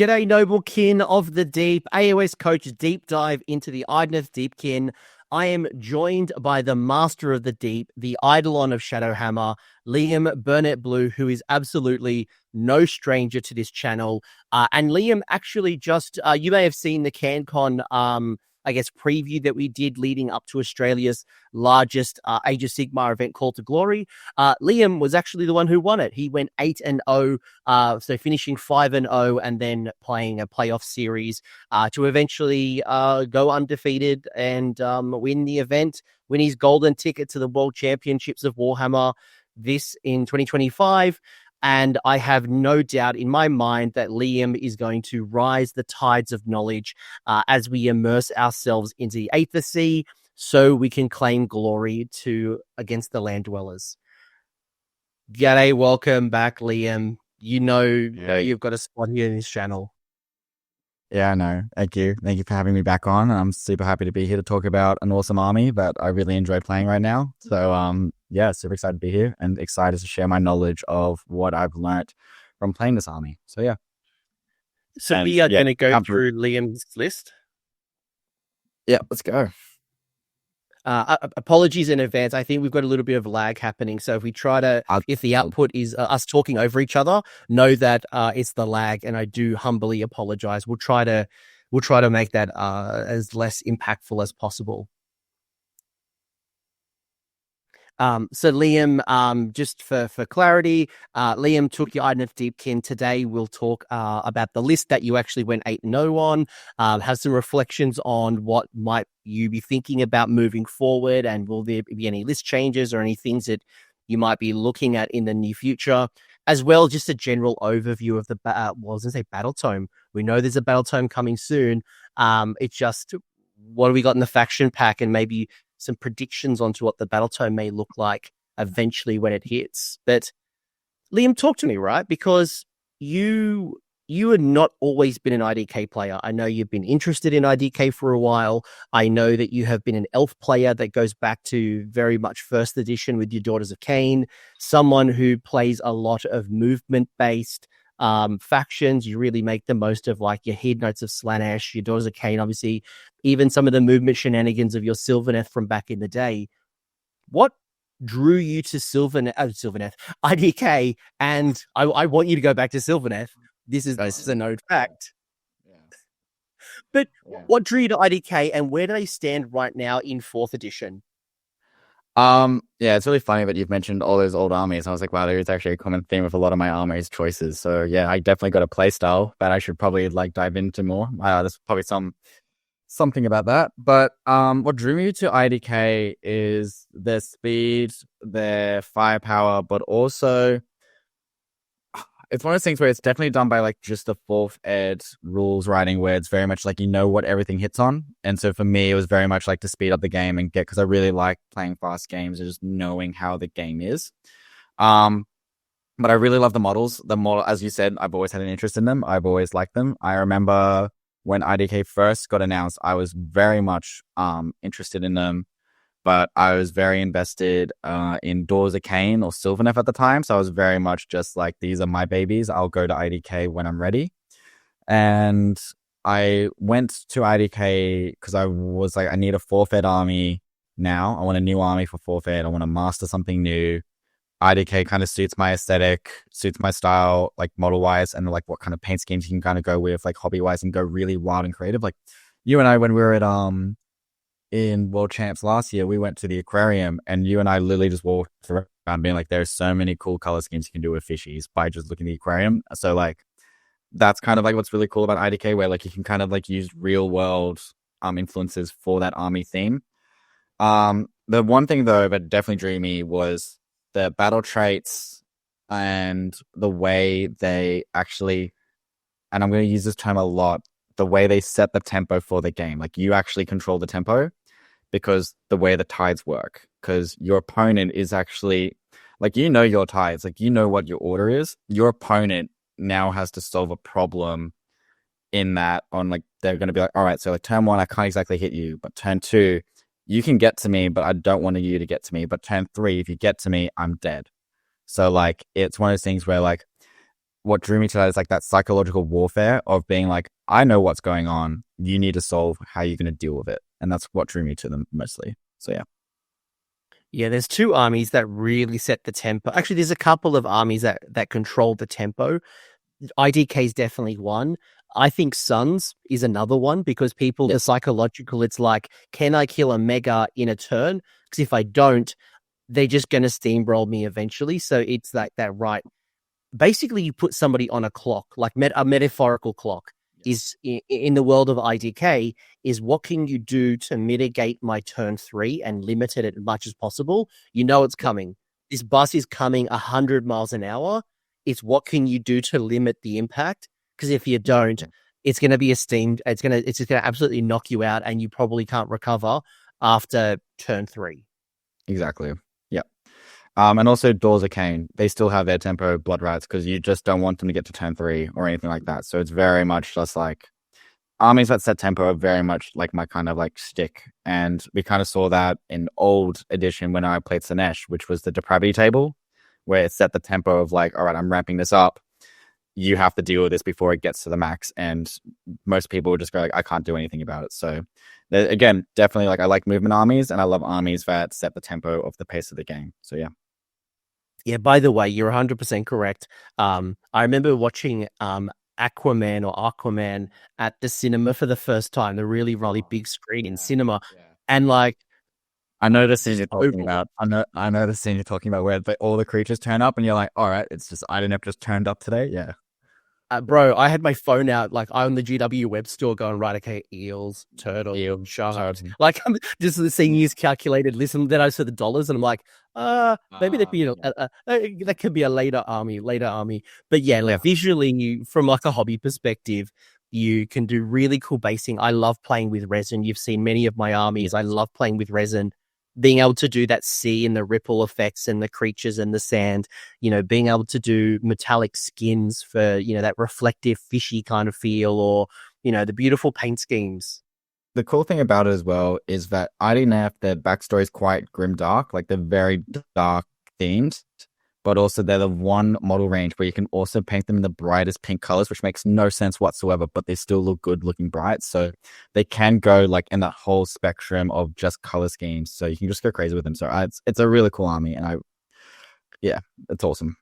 G'day, noble kin of the deep. AoS coach deep dive into the Idoneth Deepkin. I am joined by the master of the deep, the Eidalon of Shadowhammer, Liam Burnett-Blue, who is absolutely no stranger to this channel. And Liam, actually, just you may have seen the CanCon, preview that we did leading up to Australia's largest Age of Sigmar event, Call to Glory. Liam was actually the one who won it. He went 8-0, so finishing 5-0, and then playing a playoff series to eventually go undefeated and win the event, win his golden ticket to the World Championships of Warhammer this in 2025. And I have no doubt in my mind that Liam is going to rise the tides of knowledge as we immerse ourselves into the aethersea so we can claim glory against the land dwellers. G'day, welcome back, Liam. You know you've got a spot here in this channel. Yeah, I know. Thank you. Thank you for having me back on. I'm super happy to be here to talk about an awesome army that I really enjoy playing right now. So, super excited to be here and excited to share my knowledge of what I've learnt from playing this army. So, yeah. So, we are going to go through Liam's list. Yeah, let's go. Apologies in advance. I think we've got a little bit of lag happening. So if we try to, if the output is us talking over each other, know that it's the lag, and I do humbly apologize. We'll try to make that as less impactful as possible. So Liam, just for clarity, Liam took your Idoneth Deepkin. Today we'll talk about the list that you actually went 8-0 on, have some reflections on what might you be thinking about moving forward, and will there be any list changes or any things that you might be looking at in the near future, as well just a general overview of the battle tome. We know there's a battle tome coming soon. It's just what do we got in the faction pack, and maybe some predictions onto what the battle tome may look like eventually when it hits. But Liam, talk to me, right? Because you have not always been an IDK player. I know you've been interested in IDK for a while. I know that you have been an elf player that goes back to very much first edition with your Daughters of Cain, someone who plays a lot of movement-based factions. You really make the most of like your Heed Notes of Slaanesh, your Daughters of Cain, obviously, even some of the movement shenanigans of your Sylvaneth from back in the day. What drew you to Sylvaneth, IDK? And I want you to go back to Sylvaneth. This is a known fact. Yeah. But what drew you to IDK, and where do they stand right now in 4th edition? It's really funny that you've mentioned all those old armies. I was like, wow, there is actually a common theme with a lot of my armies choices. So yeah, I definitely got a play style that I should probably dive into more. There's probably something about that. But what drew me to IDK is their speed, their firepower, but also it's one of those things where it's definitely done by just the 4th ed rules writing, where it's very much what everything hits on. And so for me, it was very much to speed up the game and because I really like playing fast games and just knowing how the game is. But I really love the models. The model, as you said, I've always had an interest in them. I've always liked them. I remember when IDK first got announced, I was very much interested in them. But I was very invested in Daughters of Cain or Sylvaneth at the time. So I was very much just these are my babies. I'll go to IDK when I'm ready. And I went to IDK because I was I need a 4th ed army now. I want a new army for 4th ed. I want to master something new. IDK kind of suits my aesthetic, suits my style, model-wise, and what kind of paint schemes you can kind of go with, hobby-wise, and go really wild and creative. You and I, when we were at in World Champs last year, we went to the aquarium, and you and I literally just walked around being there's so many cool color schemes you can do with fishies by just looking at the aquarium. So that's kind of what's really cool about IDK, where you can kind of use real world influences for that army theme. The one thing though that definitely drew me was the battle traits and the way they actually, and I'm going to use this term a lot, the way they set the tempo for the game. You actually control the tempo because the way the tides work, because your opponent is actually your tides, you know what your order is. Your opponent now has to solve a problem in that they're going to be all right, so turn 1, I can't exactly hit you, but turn 2, you can get to me, but I don't want you to get to me. But turn 3, if you get to me, I'm dead. So it's one of those things where what drew me to that is like that psychological warfare of being like, I know what's going on. You need to solve how you're going to deal with it. And that's what drew me to them mostly. So yeah. Yeah, there's two armies that really set the tempo. Actually, there's a couple of armies that control the tempo. IDK is definitely one. I think Suns is another one because people, the psychological, it's like, can I kill a mega in a turn? Because if I don't, they're just going to steamroll me eventually. So it's like that, right? Basically, you put somebody on a clock, like a metaphorical clock. Is in the world of IDK, is what can you do to mitigate my turn 3 and limit it as much as possible? You know it's coming. This bus is coming 100 miles an hour. It's what can you do to limit the impact? Because if you don't, it's going to be it's just going to absolutely knock you out, and you probably can't recover after turn 3. Exactly. Yeah. And also Doors of Cain, they still have their tempo blood rats because you just don't want them to get to turn 3 or anything like that. So it's very much just like armies that set tempo are very much like my kind of like stick. And we kind of saw that in old edition when I played Sinesh, which was the depravity table, where it set the tempo of like, all right, I'm ramping this up. You have to deal with this before it gets to the max. And most people would just go like, I can't do anything about it. So again, definitely like I like movement armies, and I love armies that set the tempo of the pace of the game. So yeah. Yeah, by the way, you're 100% correct. I remember watching Aquaman at the cinema for the first time, the really, really big screen in cinema. Yeah. And like, I know the scene you're talking about. I know the scene you're talking about where all the creatures turn up and you're like, all right, it's just Idoneth just turned up today. Yeah. Bro, I had my phone out, like on the GW web store going, right, okay, eels, turtles, sharks. Like, I'm just seeing his calculated list, and then I saw the dollars, and I'm like, maybe that could be a later army. But yeah, like visually, from like a hobby perspective, you can do really cool basing. I love playing with resin. You've seen many of my armies. I love playing with resin. Being able to do that sea and the ripple effects and the creatures and the sand, being able to do metallic skins for, that reflective fishy kind of feel, or, the beautiful paint schemes. The cool thing about it as well is that Idoneth, their backstory is quite grimdark, like they're very dark themed, but also they're the one model range where you can also paint them in the brightest pink colors, which makes no sense whatsoever, but they still look good looking bright. So they can go like in that whole spectrum of just color schemes. So you can just go crazy with them. So it's a really cool army, and it's awesome.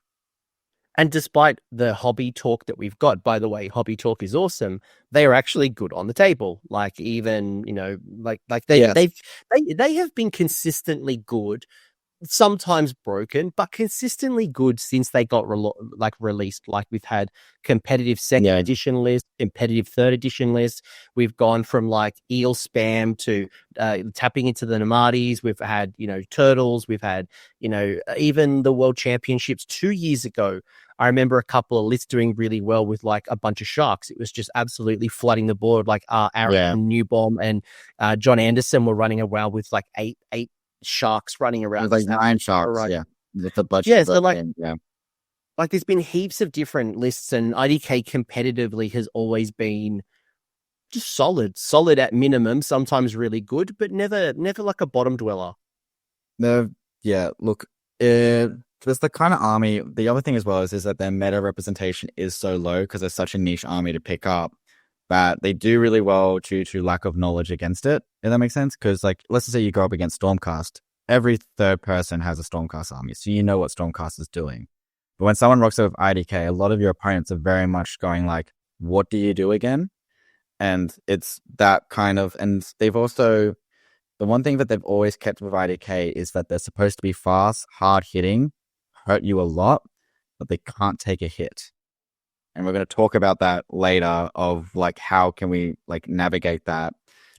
And despite the hobby talk that we've got, by the way, hobby talk is awesome. They are actually good on the table. Like even, they have been consistently good. Sometimes broken, but consistently good since they got released. Like we've had competitive second edition lists, competitive third edition lists. We've gone from like eel spam to tapping into the Narmartis. We've had turtles. We've had even the World Championships 2 years ago. I remember a couple of lists doing really well with like a bunch of sharks. It was just absolutely flooding the board. Like Aaron Newbomb and John Anderson were running around with like eight sharks running around. Like 9 sharks, right. Yeah. With the budget. Yeah, so like there's been heaps of different lists, and IDK competitively has always been just solid at minimum, sometimes really good, but never like a bottom dweller. Look, there's the kind of army. The other thing as well is that their meta representation is so low because it's such a niche army to pick up, that they do really well due to lack of knowledge against it, if that makes sense. Because, like, let's just say you go up against Stormcast. Every third person has a Stormcast army, so you know what Stormcast is doing. But when someone rocks up with IDK, a lot of your opponents are very much going like, what do you do again? And it's that kind of... And they've also... The one thing that they've always kept with IDK is that they're supposed to be fast, hard-hitting, hurt you a lot, but they can't take a hit. And we're going to talk about that later of like how can we like navigate that,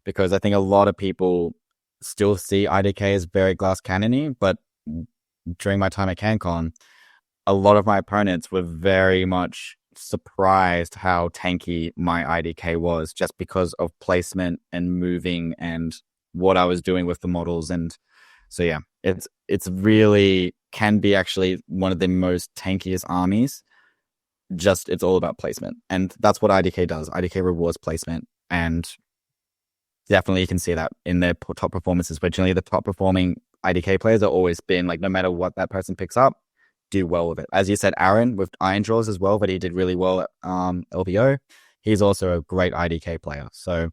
because I think a lot of people still see IDK as very glass cannony, but during my time at CanCon, a lot of my opponents were very much surprised how tanky my IDK was, just because of placement and moving and what I was doing with the models. And so yeah, it's really can be actually one of the most tankiest armies. Just it's all about placement, and that's what IDK does. IDK rewards placement, and definitely you can see that in their top performances. But generally, the top performing IDK players are always been like, no matter what that person picks up, do well with it. As you said, Aaron with Iron Jaws as well, but he did really well at LVO. He's also a great IDK player. So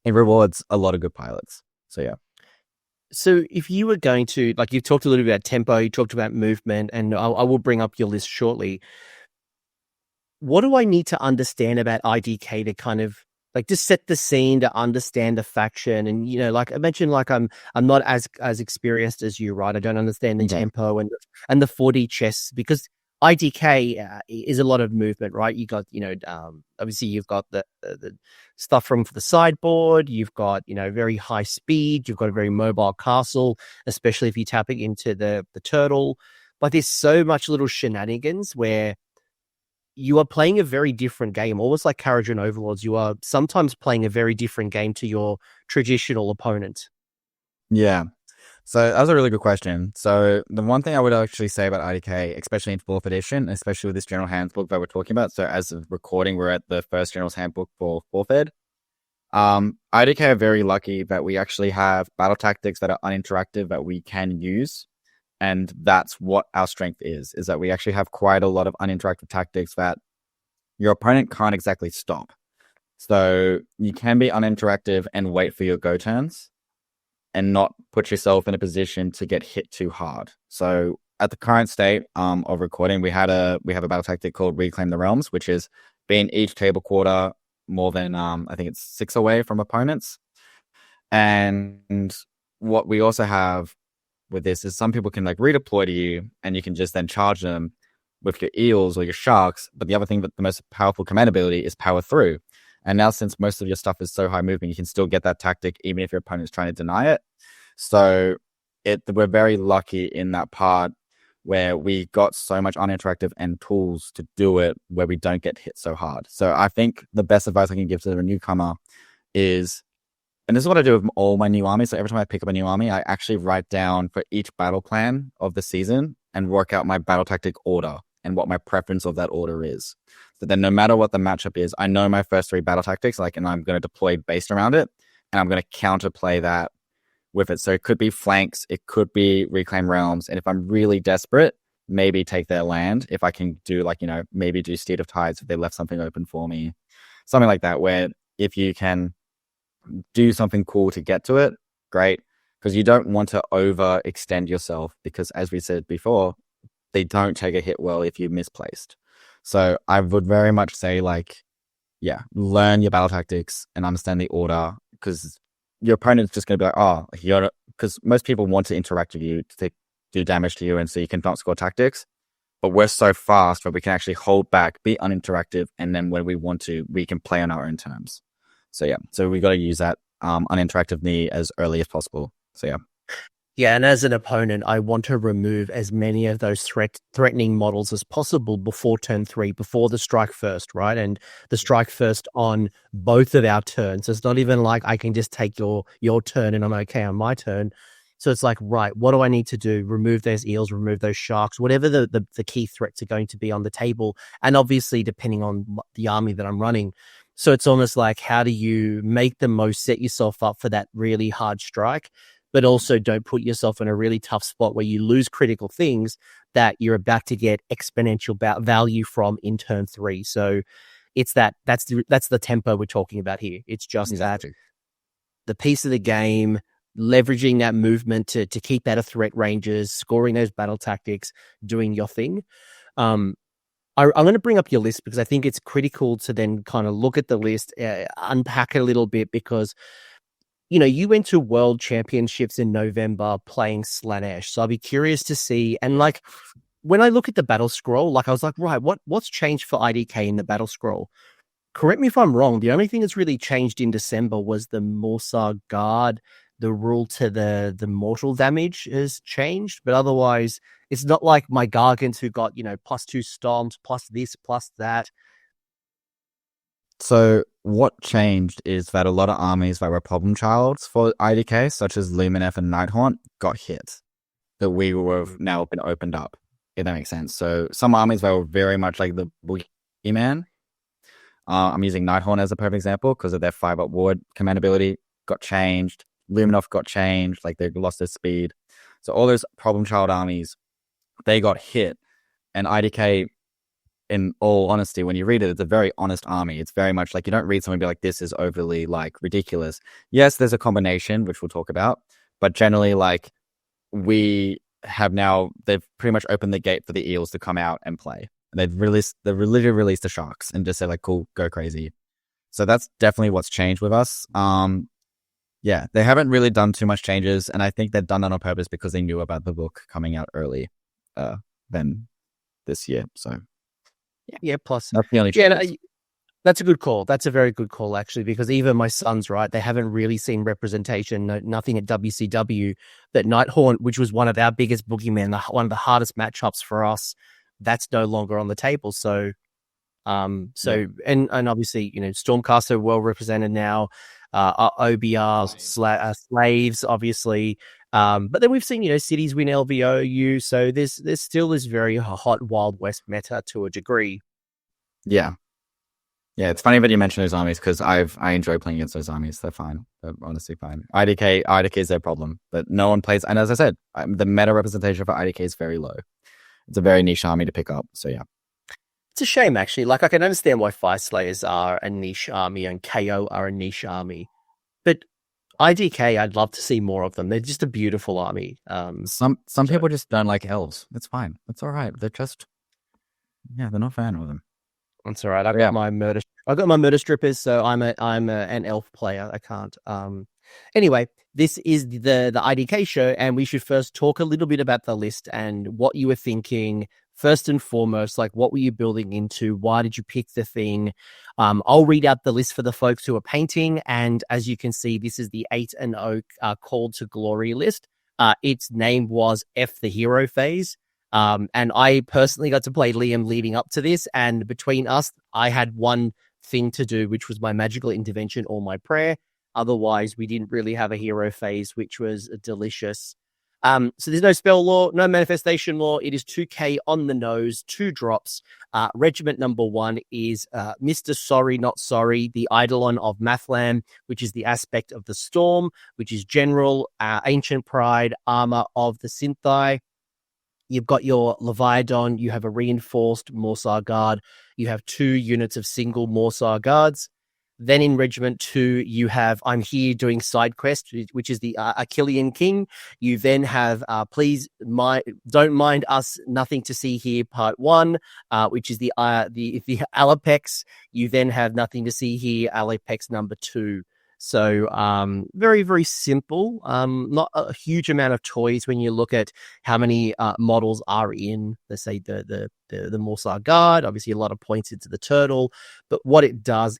it rewards a lot of good pilots. So yeah. So if you were going to, like, you've talked a little bit about tempo, you talked about movement, and I will bring up your list shortly. What do I need to understand about IDK to kind of like just set the scene, to understand the faction? And, you know, like I mentioned, like I'm not as experienced as you, right? I don't understand the tempo and the 4D chess, because IDK is a lot of movement, right? You got, you know, obviously you've got the stuff from the sideboard, you've got, you know, very high speed, you've got a very mobile castle, especially if you're tapping into the turtle. But there's so much little shenanigans where you are playing a very different game, almost like Kharadron Overlords. You are sometimes playing a very different game to your traditional opponent. Yeah. So that was a really good question. So the one thing I would actually say about IDK, especially in 4th edition, especially with this general handbook that we're talking about. So as of recording, we're at the first general's handbook for 4th ed. IDK are very lucky that we actually have battle tactics that are uninteractive that we can use. And that's what our strength is that we actually have quite a lot of uninteractive tactics that your opponent can't exactly stop. So you can be uninteractive and wait for your go turns and not put yourself in a position to get hit too hard. So at the current state of recording, we have a battle tactic called Reclaim the Realms, which is being each table quarter more than, I think it's 6 away from opponents. And what we also have with this is some people can like redeploy to you and you can just then charge them with your eels or your sharks. But the other thing, that the most powerful command ability is Power Through. And now since most of your stuff is so high moving, you can still get that tactic even if your opponent is trying to deny it. So we're very lucky in that part where we got so much uninteractive and tools to do it where we don't get hit so hard. So I think the best advice I can give to a newcomer is, and this is what I do with all my new armies. So every time I pick up a new army, I actually write down for each battle plan of the season and work out my battle tactic order and what my preference of that order is. So then no matter what the matchup is, I know my first 3 battle tactics, and I'm going to deploy based around it, and I'm going to counterplay that with it. So it could be flanks, it could be Reclaim Realms, and if I'm really desperate, maybe take their land. If I can do maybe do Steed of Tides if they left something open for me. Something like that, where if you can do something cool to get to it, great. Because you don't want to overextend yourself, because as we said before, they don't take a hit well if you misplaced. So I would very much say learn your battle tactics and understand the order, because your opponent's just going to be like, because most people want to interact with you to do damage to you, and so you can not score tactics. But we're so fast that we can actually hold back, be uninteractive, and then when we want to, we can play on our own terms. So we got to use that uninteractive knee as early as possible. Yeah, and as an opponent, I want to remove as many of those threatening models as possible before turn 3, before the strike first, right? And the strike first on both of our turns. It's not even like I can just take your turn and I'm okay on my turn. So it's like, right, what do I need to do? Remove those eels, remove those sharks, whatever the key threats are going to be on the table. And obviously, depending on the army that I'm running. So it's almost like, how do you make the most, set yourself up for that really hard strike, but also don't put yourself in a really tough spot where you lose critical things that you're about to get exponential value from in turn 3. So it's that's the tempo we're talking about here. It's just exactly that the piece of the game, leveraging that movement to keep out of threat ranges, scoring those battle tactics, doing your thing. I'm going to bring up your list because I think it's critical to then kind of look at the list, unpack it a little bit, because, you know, you went to World Championships in November playing Slaanesh. So I'll be curious to see. And like, when I look at the battle scroll, like I was like, right, what's changed for IDK in the battle scroll? Correct me if I'm wrong. The only thing that's really changed in December was the Morsar Guard. The rule to the mortal damage has changed, but otherwise it's not like my Gargants who got, +2 stomps, plus this, plus that. So what changed is that a lot of armies that were problem childs for IDK, such as Lumineth and Nighthaunt, got hit. That we have now been opened up, if that makes sense. So some armies that were very much like the Boogeyman, I'm using Nighthaunt as a perfect example because of their 5-up ward command ability, got changed. Lumineth got changed, like they lost their speed. So all those problem child armies, they got hit. And IDK, in all honesty, when you read it, it's a very honest army. It's very much like, you don't read someone and be like, this is overly like ridiculous. Yes, there's a combination, which we'll talk about, but generally, like, we have now, they've pretty much opened the gate for the eels to come out and play. They've literally released the sharks and just said like, cool, go crazy. So that's definitely what's changed with us. Yeah, they haven't really done too much changes, and I think they've done that on purpose because they knew about the book coming out early than this year. So yeah, plus that's the only change. That's a good call. That's a very good call, actually, because even my sons, right, they haven't really seen representation, nothing at WCW, that Nighthaunt, which was one of our biggest boogeymen, one of the hardest matchups for us, that's no longer on the table. So, and obviously, Stormcaster well represented now, OBR, Slaves, obviously. But then we've seen, cities win LVOU. So there's still this very hot Wild West meta to a degree. Yeah. Yeah, it's funny that you mention those armies because I enjoy playing against those armies. They're fine. They're honestly fine. IDK is their problem, but no one plays. And as I said, the meta representation for IDK is very low. It's a very niche army to pick up. So yeah, it's a shame actually. Like I can understand why Fire Slayers are a niche army and KO are a niche army, but IDK, I'd love to see more of them. They're just a beautiful army. Some people just don't like elves. It's fine. It's all right. They're just they're not a fan of them. That's all right. I got my murder strippers, so I'm an elf player. I can't. Anyway, this is the IDK show, and we should first talk a little bit about the list and what you were thinking. First and foremost, like, what were you building into? Why did you pick the thing? I'll read out the list for the folks who are painting, and as you can see, this is the 8-0 Call to Glory list. Its name was F the Hero Phase. And I personally got to play Liam leading up to this, and between us, I had one thing to do, which was my magical intervention or my prayer. Otherwise, we didn't really have a hero phase, which was delicious. So there's no spell law, no manifestation law. It is 2k on the nose, 2 drops. Regiment number 1 is Mr. Sorry Not Sorry, the Eidalon of Mathlan, which is the aspect of the storm, which is general, ancient pride, armor of the Synthai. You've got your Leviathan, you have a reinforced Morsar Guard, you have 2 units of single Morsar Guards. Then in Regiment 2, you have I'm Here Doing Side Quest, which is the Achillean King. You then have Don't Mind Us, Nothing to See Here, Part 1, which is the Alapex. You then have Nothing to See Here, Alapex number 2. So very, very simple. Not a huge amount of toys when you look at how many models are in, let's say, the Morsar Guard. Obviously, a lot of points into the turtle, but what it does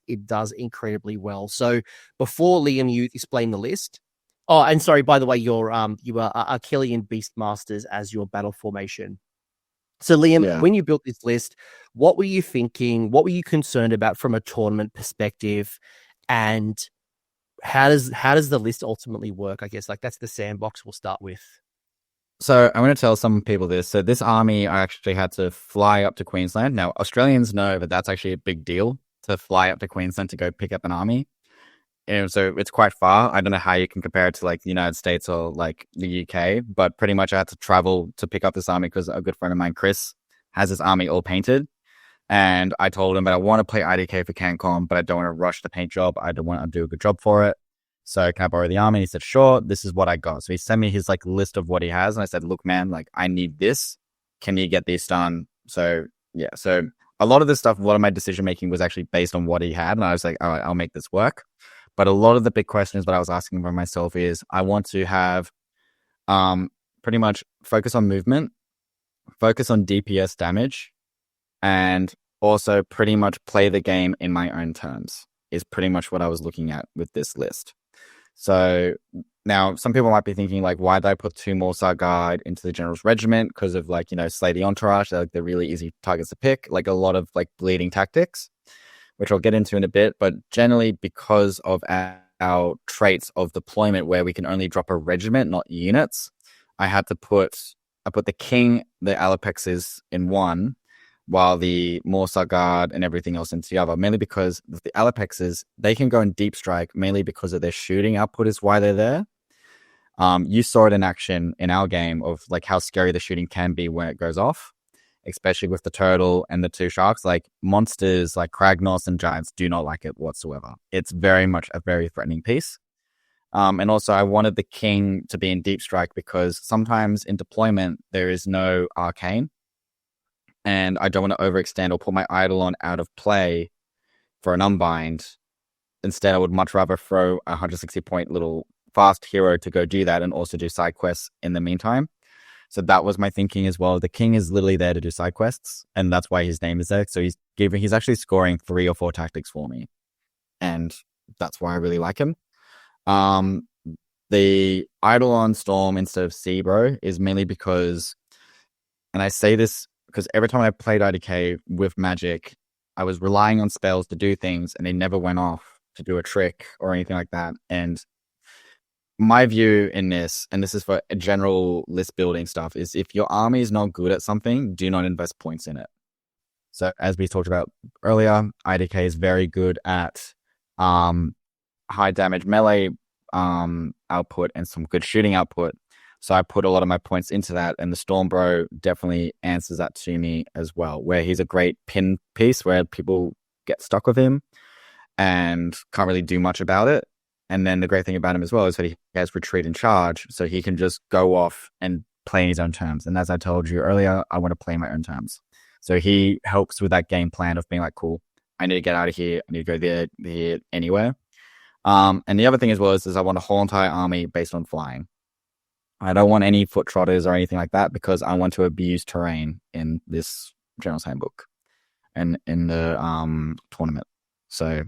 incredibly well. So before Liam, you explain the list. Oh, and sorry, by the way, you are Achillean Beastmasters as your battle formation. So Liam, when you built this list, what were you thinking? What were you concerned about from a tournament perspective? And how does the list ultimately work? I guess that's the sandbox we'll start with. So I'm going to tell some people this. So this army, I actually had to fly up to Queensland. Now, Australians know that that's actually a big deal to fly up to Queensland to go pick up an army. And so it's quite far. I don't know how you can compare it to like the United States or like the UK, but pretty much I had to travel to pick up this army because a good friend of mine, Chris, has his army all painted. And I told him that I want to play IDK for CanCon, but I don't want to rush the paint job. I don't want to do a good job for it. So can I borrow the army? And he said, sure, this is what I got. So he sent me his list of what he has. And I said, look, man, I need this. Can you get this done? So yeah. So a lot of this stuff, a lot of my decision making was actually based on what he had. And I was like, all right, I'll make this work. But a lot of the big questions that I was asking for myself is I want to have pretty much focus on movement, focus on DPS damage, and also pretty much play the game in my own terms is pretty much what I was looking at with this list. So now some people might be thinking why did I put 2 Morsar Guard into the General's Regiment? Because of slay the entourage. They're really easy targets to pick, a lot of bleeding tactics, which I'll get into in a bit. But generally because of our traits of deployment where we can only drop a regiment, not units, I put the King, the Alapexes in one, while the Morsar Guard and everything else into the other, mainly because the Alapexes, they can go in deep strike, mainly because of their shooting output is why they're there. You saw it in action in our game of how scary the shooting can be when it goes off. especially with the turtle and the 2 sharks. Like monsters like Kragnos and giants do not like it whatsoever. It's very much a very threatening piece. And also I wanted the king to be in deep strike because sometimes in deployment there is no arcane, and I don't want to overextend or put my Eidalon out of play for an unbind. Instead, I would much rather throw a 160-point little fast hero to go do that and also do side quests in the meantime. So that was my thinking as well. The king is literally there to do side quests, and that's why his name is there. So he's actually scoring 3 or 4 tactics for me, and that's why I really like him. The Eidolon Storm instead of Sea Bro is mainly because, and I say this because every time I played IDK with Magic, I was relying on spells to do things, and they never went off to do a trick or anything like that. And my view in this, and this is for general list building stuff, is if your army is not good at something, do not invest points in it. So as we talked about earlier, IDK is very good at high damage melee output and some good shooting output. So I put a lot of my points into that, and the Storm Bro definitely answers that to me as well, where he's a great pin piece where people get stuck with him and can't really do much about it. And then the great thing about him as well is that he has retreat and charge, so he can just go off and play in his own terms. And as I told you earlier, I want to play in my own terms. So he helps with that game plan of being like, cool, I need to get out of here. I need to go there, anywhere. And the other thing as well is I want a whole entire army based on flying. I don't want any foot trotters or anything like that because I want to abuse terrain in this General's Handbook and in the tournament. So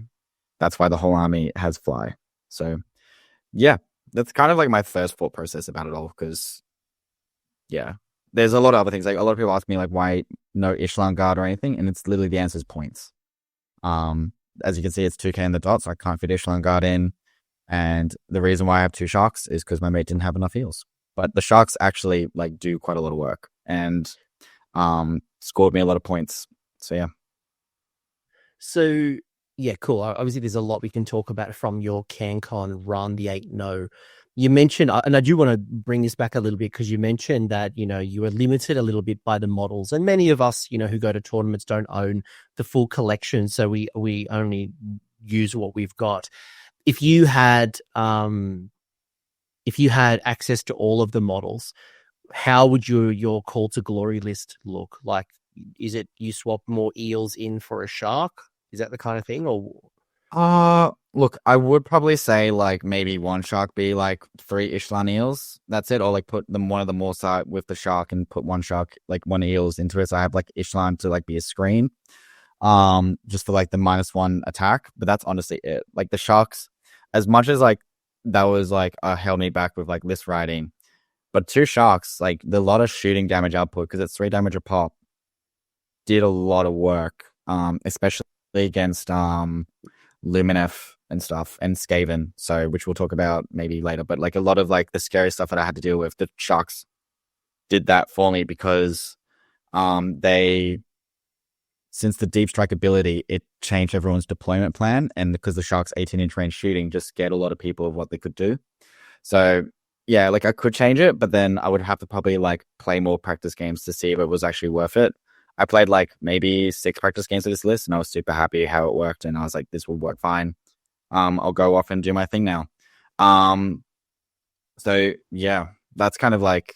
that's why the whole army has fly. So yeah, that's kind of like my first thought process about it all, because yeah, there's a lot of other things. Like a lot of people ask me like why no Ishlan Guard or anything, and it's literally the answer is points. As you can see, it's 2k in the dots, so I can't fit Ishlan Guard in. And the reason why I have 2 sharks is because my mate didn't have enough heals. But the sharks actually like do quite a lot of work and scored me a lot of points. So yeah. So yeah, cool. Obviously, there's a lot we can talk about from your CanCon run, the 8-0. You mentioned, and I do want to bring this back a little bit because you mentioned that, you were limited a little bit by the models. And many of us, who go to tournaments don't own the full collection. So we only use what we've got. If you had access to all of the models, how would your Call to Glory list look? Like, is it you swap more eels in for a shark? Is that the kind of thing? Or look, I would probably say like maybe 1 shark be like 3 Ishlan eels. That's it. Or like put them one of the more side with the shark and put 1 shark, like 1 eels into it. So I have like Ishlan to like be a screen. Just for like the -1 attack. But that's honestly it. Like the sharks, as much as like that was like held me back with like list writing, but 2 sharks, like the lot of shooting damage output, because it's 3 damage a pop, did a lot of work, especially against Luminef and stuff, and Skaven, so which we'll talk about maybe later. But like a lot of like the scary stuff that I had to deal with, the sharks did that for me because since the deep strike ability, it changed everyone's deployment plan, and because the sharks 18-inch range shooting just scared a lot of people of what they could do. So yeah, like I could change it, but then I would have to probably like play more practice games to see if it was actually worth it. I played like maybe 6 practice games of this list, and I was super happy how it worked, and I was like, this will work fine. I'll go off and do my thing now. So yeah, that's kind of like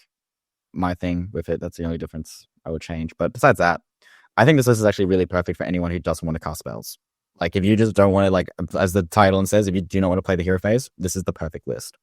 my thing with it. That's the only difference I would change. But besides that, I think this list is actually really perfect for anyone who doesn't want to cast spells. Like if you just don't want to, like as the title says, if you do not want to play the hero phase, this is the perfect list.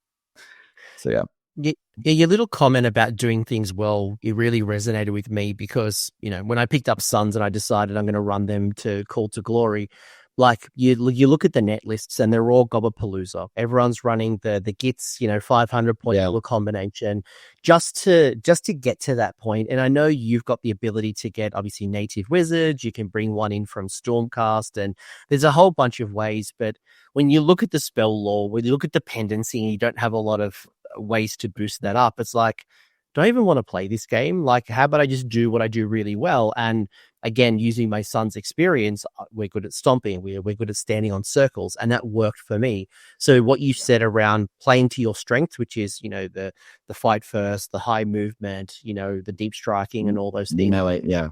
So yeah. Yeah, your little comment about doing things well, it really resonated with me because, when I picked up Suns and I decided I'm going to run them to Call to Glory, like you look at the net lists and they're all Gobbapalooza. Everyone's running the Gits, 500-point little combination just to get to that point. And I know you've got the ability to get obviously native wizards. You can bring one in from Stormcast, and there's a whole bunch of ways. But when you look at the spell lore, when you look at dependency, and you don't have a lot of ways to boost that up, it's like, do I even want to play this game? Like, how about I just do what I do really well? And again, using my son's experience, we're good at stomping, we're good at standing on circles, and that worked for me. So what you said around playing to your strength, which is, the fight first, the high movement, the deep striking and all those things. Melee, yeah.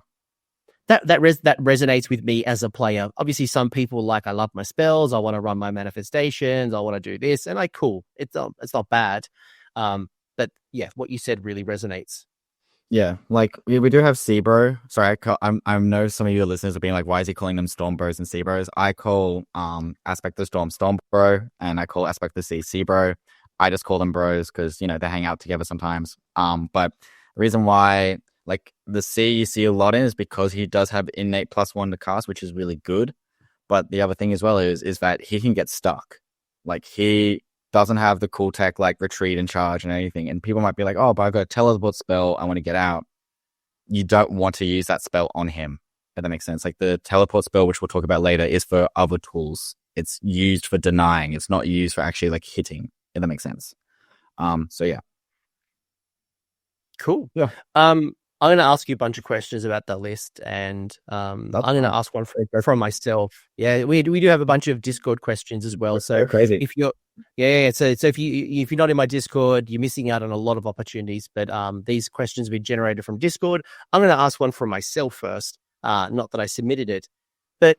that resonates with me as a player. Obviously, some people like, I love my spells, I want to run my manifestations, I want to do this, and cool. It's not bad. But yeah, what you said really resonates. Yeah, like we do have Seabro. Sorry, I know some of your listeners are being like, why is he calling them Storm Bros and Seabros? I call Aspect of Storm Storm Bro, and I call Aspect of Sea Seabro. I just call them bros because, you know, they hang out together sometimes. But the reason why, like, the Sea you see a lot in is because he does have innate +1 to cast, which is really good. But the other thing as well is that he can get stuck. Like, he doesn't have the cool tech like retreat and charge and anything. And people might be like, oh, but I've got a teleport spell, I want to get out. You don't want to use that spell on him, if that makes sense. Like, the teleport spell, which we'll talk about later, is for other tools. It's used for denying. It's not used for actually like hitting, if that makes sense. So yeah. Cool. Yeah. I'm going to ask you a bunch of questions about the list, and I'm going to ask one from myself. Yeah, we do have a bunch of Discord questions as well. So crazy. If you're, so if you're not in my Discord, you're missing out on a lot of opportunities. But these questions have been generated from Discord. I'm going to ask one from myself first. Not that I submitted it, but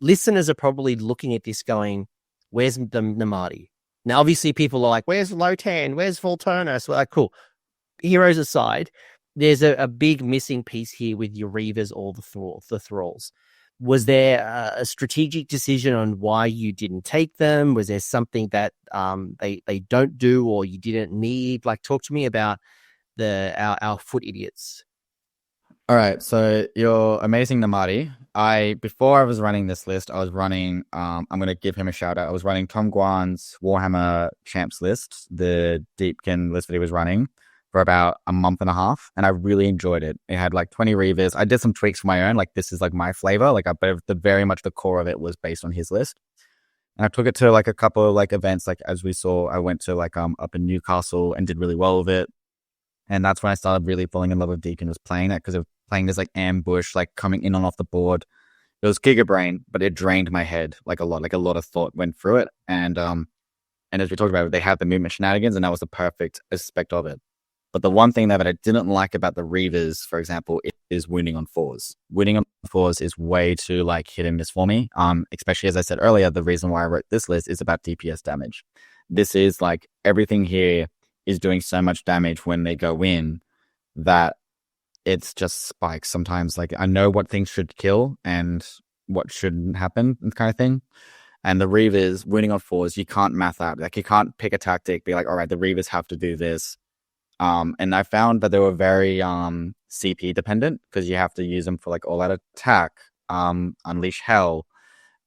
listeners are probably looking at this going, "Where's the Narmarti?" Now, obviously, people are like, "Where's Lotan? Where's Volturnus?" Well, cool. Heroes aside, there's a big missing piece here with your Reavers or the Thralls. Was there a strategic decision on why you didn't take them? Was there something that they don't do or you didn't need? Like, talk to me about our foot idiots. All right, so you're amazing, Narmarti. Before I was running this list, I was running. I'm gonna give him a shout out. I was running Tom Guan's Warhammer Champs list, the Deepkin list that he was running, for about a month and a half, and I really enjoyed it. It had like 20 Reavers. I did some tweaks for my own, like this is like my flavor, but very much the core of it was based on his list. And I took it to like a couple of like events, like as we saw, I went to like up in Newcastle and did really well with it. And that's when I started really falling in love with Deacon, was playing that, because of playing this like ambush, like coming in and off the board. It was Giga Brain, but it drained my head like a lot of thought went through it. And as we talked about, they had the movement shenanigans, and that was the perfect aspect of it. But the one thing that I didn't like about the Reavers, for example, is wounding on 4s. Wounding on 4s is way too like hit and miss for me. Especially as I said earlier, the reason why I wrote this list is about DPS damage. This is like everything here is doing so much damage when they go in that it's just spikes sometimes. Like, I know what things should kill and what shouldn't happen, kind of thing. And the Reavers, winning on 4s, you can't math out. Like, you can't pick a tactic, be like, all right, the Reavers have to do this. And I found that they were very CP dependent, because you have to use them for like all out attack, unleash hell,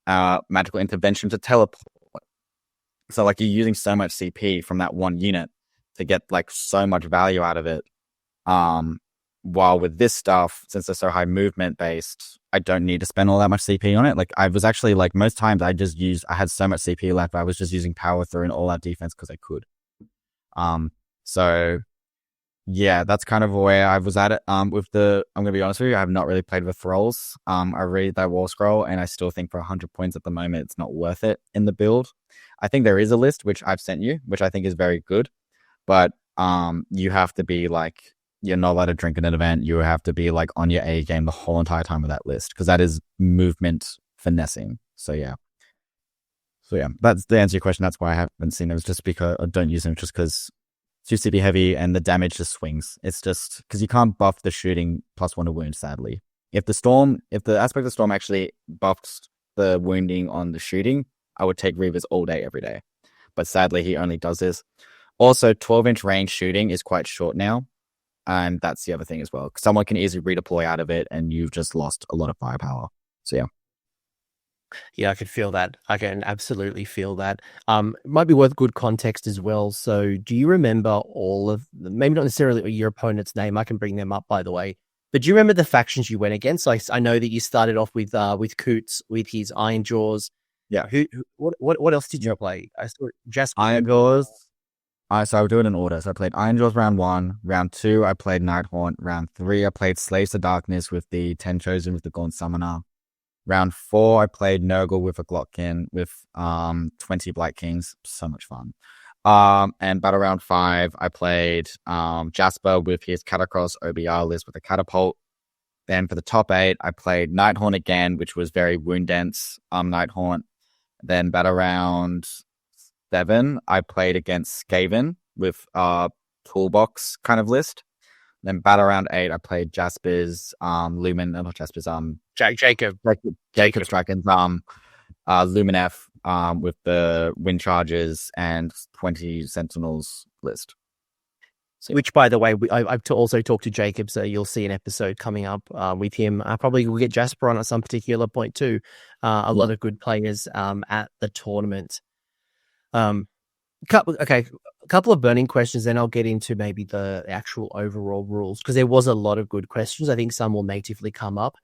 magical intervention to teleport. So like, you're using so much CP from that one unit to get like so much value out of it. While with this stuff, since they're so high movement based, I don't need to spend all that much CP on it. Like, I was actually like, most times I had so much CP left, I was just using power through and all out defense because I could. So yeah, that's kind of where I was at it. I'm gonna be honest with you, I have not really played with Thralls. I read that War Scroll, and I still think for 100 points at the moment, it's not worth it in the build. I think there is a list which I've sent you, which I think is very good, but you have to be like, you're not allowed to drink in an event. You have to be like on your A game the whole entire time with that list, because that is movement finessing. So yeah, that's the answer to your question. That's why I haven't seen them. It's just because I don't use them, just because too CP heavy and the damage just swings. It's just because you can't buff the shooting +1 to wound, sadly. If the aspect of storm actually buffs the wounding on the shooting, I would take Reavers all day, every day. But sadly, he only does this. Also, 12-inch range shooting is quite short now. And that's the other thing as well. Someone can easily redeploy out of it, and you've just lost a lot of firepower. So yeah. Yeah, I could feel that. I can absolutely feel that. It might be worth good context as well. So do you remember all of, maybe not necessarily your opponent's name, I can bring them up, by the way, but do you remember the factions you went against? I know that you started off with Coots, with his Iron Jaws. Yeah. What else did you play? I saw Jasper. Iron Jaws. So I'll do it in order. So I played Iron Jaws round 1. Round 2, I played Nighthaunt. Round 3, I played Slaves to Darkness with the 10 Chosen with the Gaunt Summoner. Round 4, I played Nurgle with a Glockkin with 20 Blight Kings. So much fun. And Battle Round 5, I played Jasper with his Catacross OBR list with a Catapult. Then for the top 8, I played Nighthaunt again, which was very wound dense. Nighthaunt. Then battle round 7, I played against Skaven with toolbox kind of list. Then battle round 8, I played Jasper's not Jasper's Jacob's Dragons Luminef with the wind charges and 20 Sentinels list. Which, by the way, I've also talked to Jacob, so you'll see an episode coming up with him. Probably we'll get Jasper on at some particular point too. A lot of good players at the tournament. A couple of burning questions, then I'll get into maybe the actual overall rules, because there was a lot of good questions. I think some will natively come up.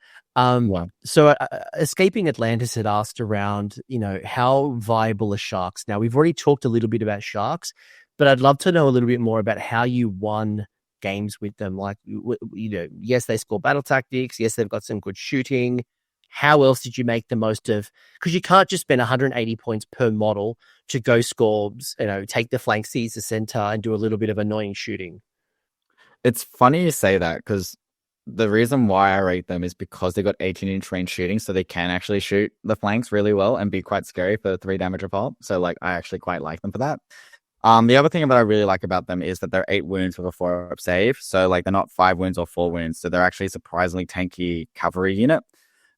So Escaping Atlantis had asked around, how viable are sharks? Now, we've already talked a little bit about sharks, but I'd love to know a little bit more about how you won games with them. Like, yes, they score battle tactics. Yes, they've got some good shooting. How else did you make the most of? Because you can't just spend 180 points per model to go score, take the flank, seize the center, and do a little bit of annoying shooting. It's funny you say that, because the reason why I rate them is because they got 18-inch range shooting, so they can actually shoot the flanks really well and be quite scary for 3 damage revolt. So, I actually quite like them for that. The other thing that I really like about them is that they're 8 wounds with a 4-up save. So, they're not 5 wounds or 4 wounds. So, they're actually a surprisingly tanky cavalry unit.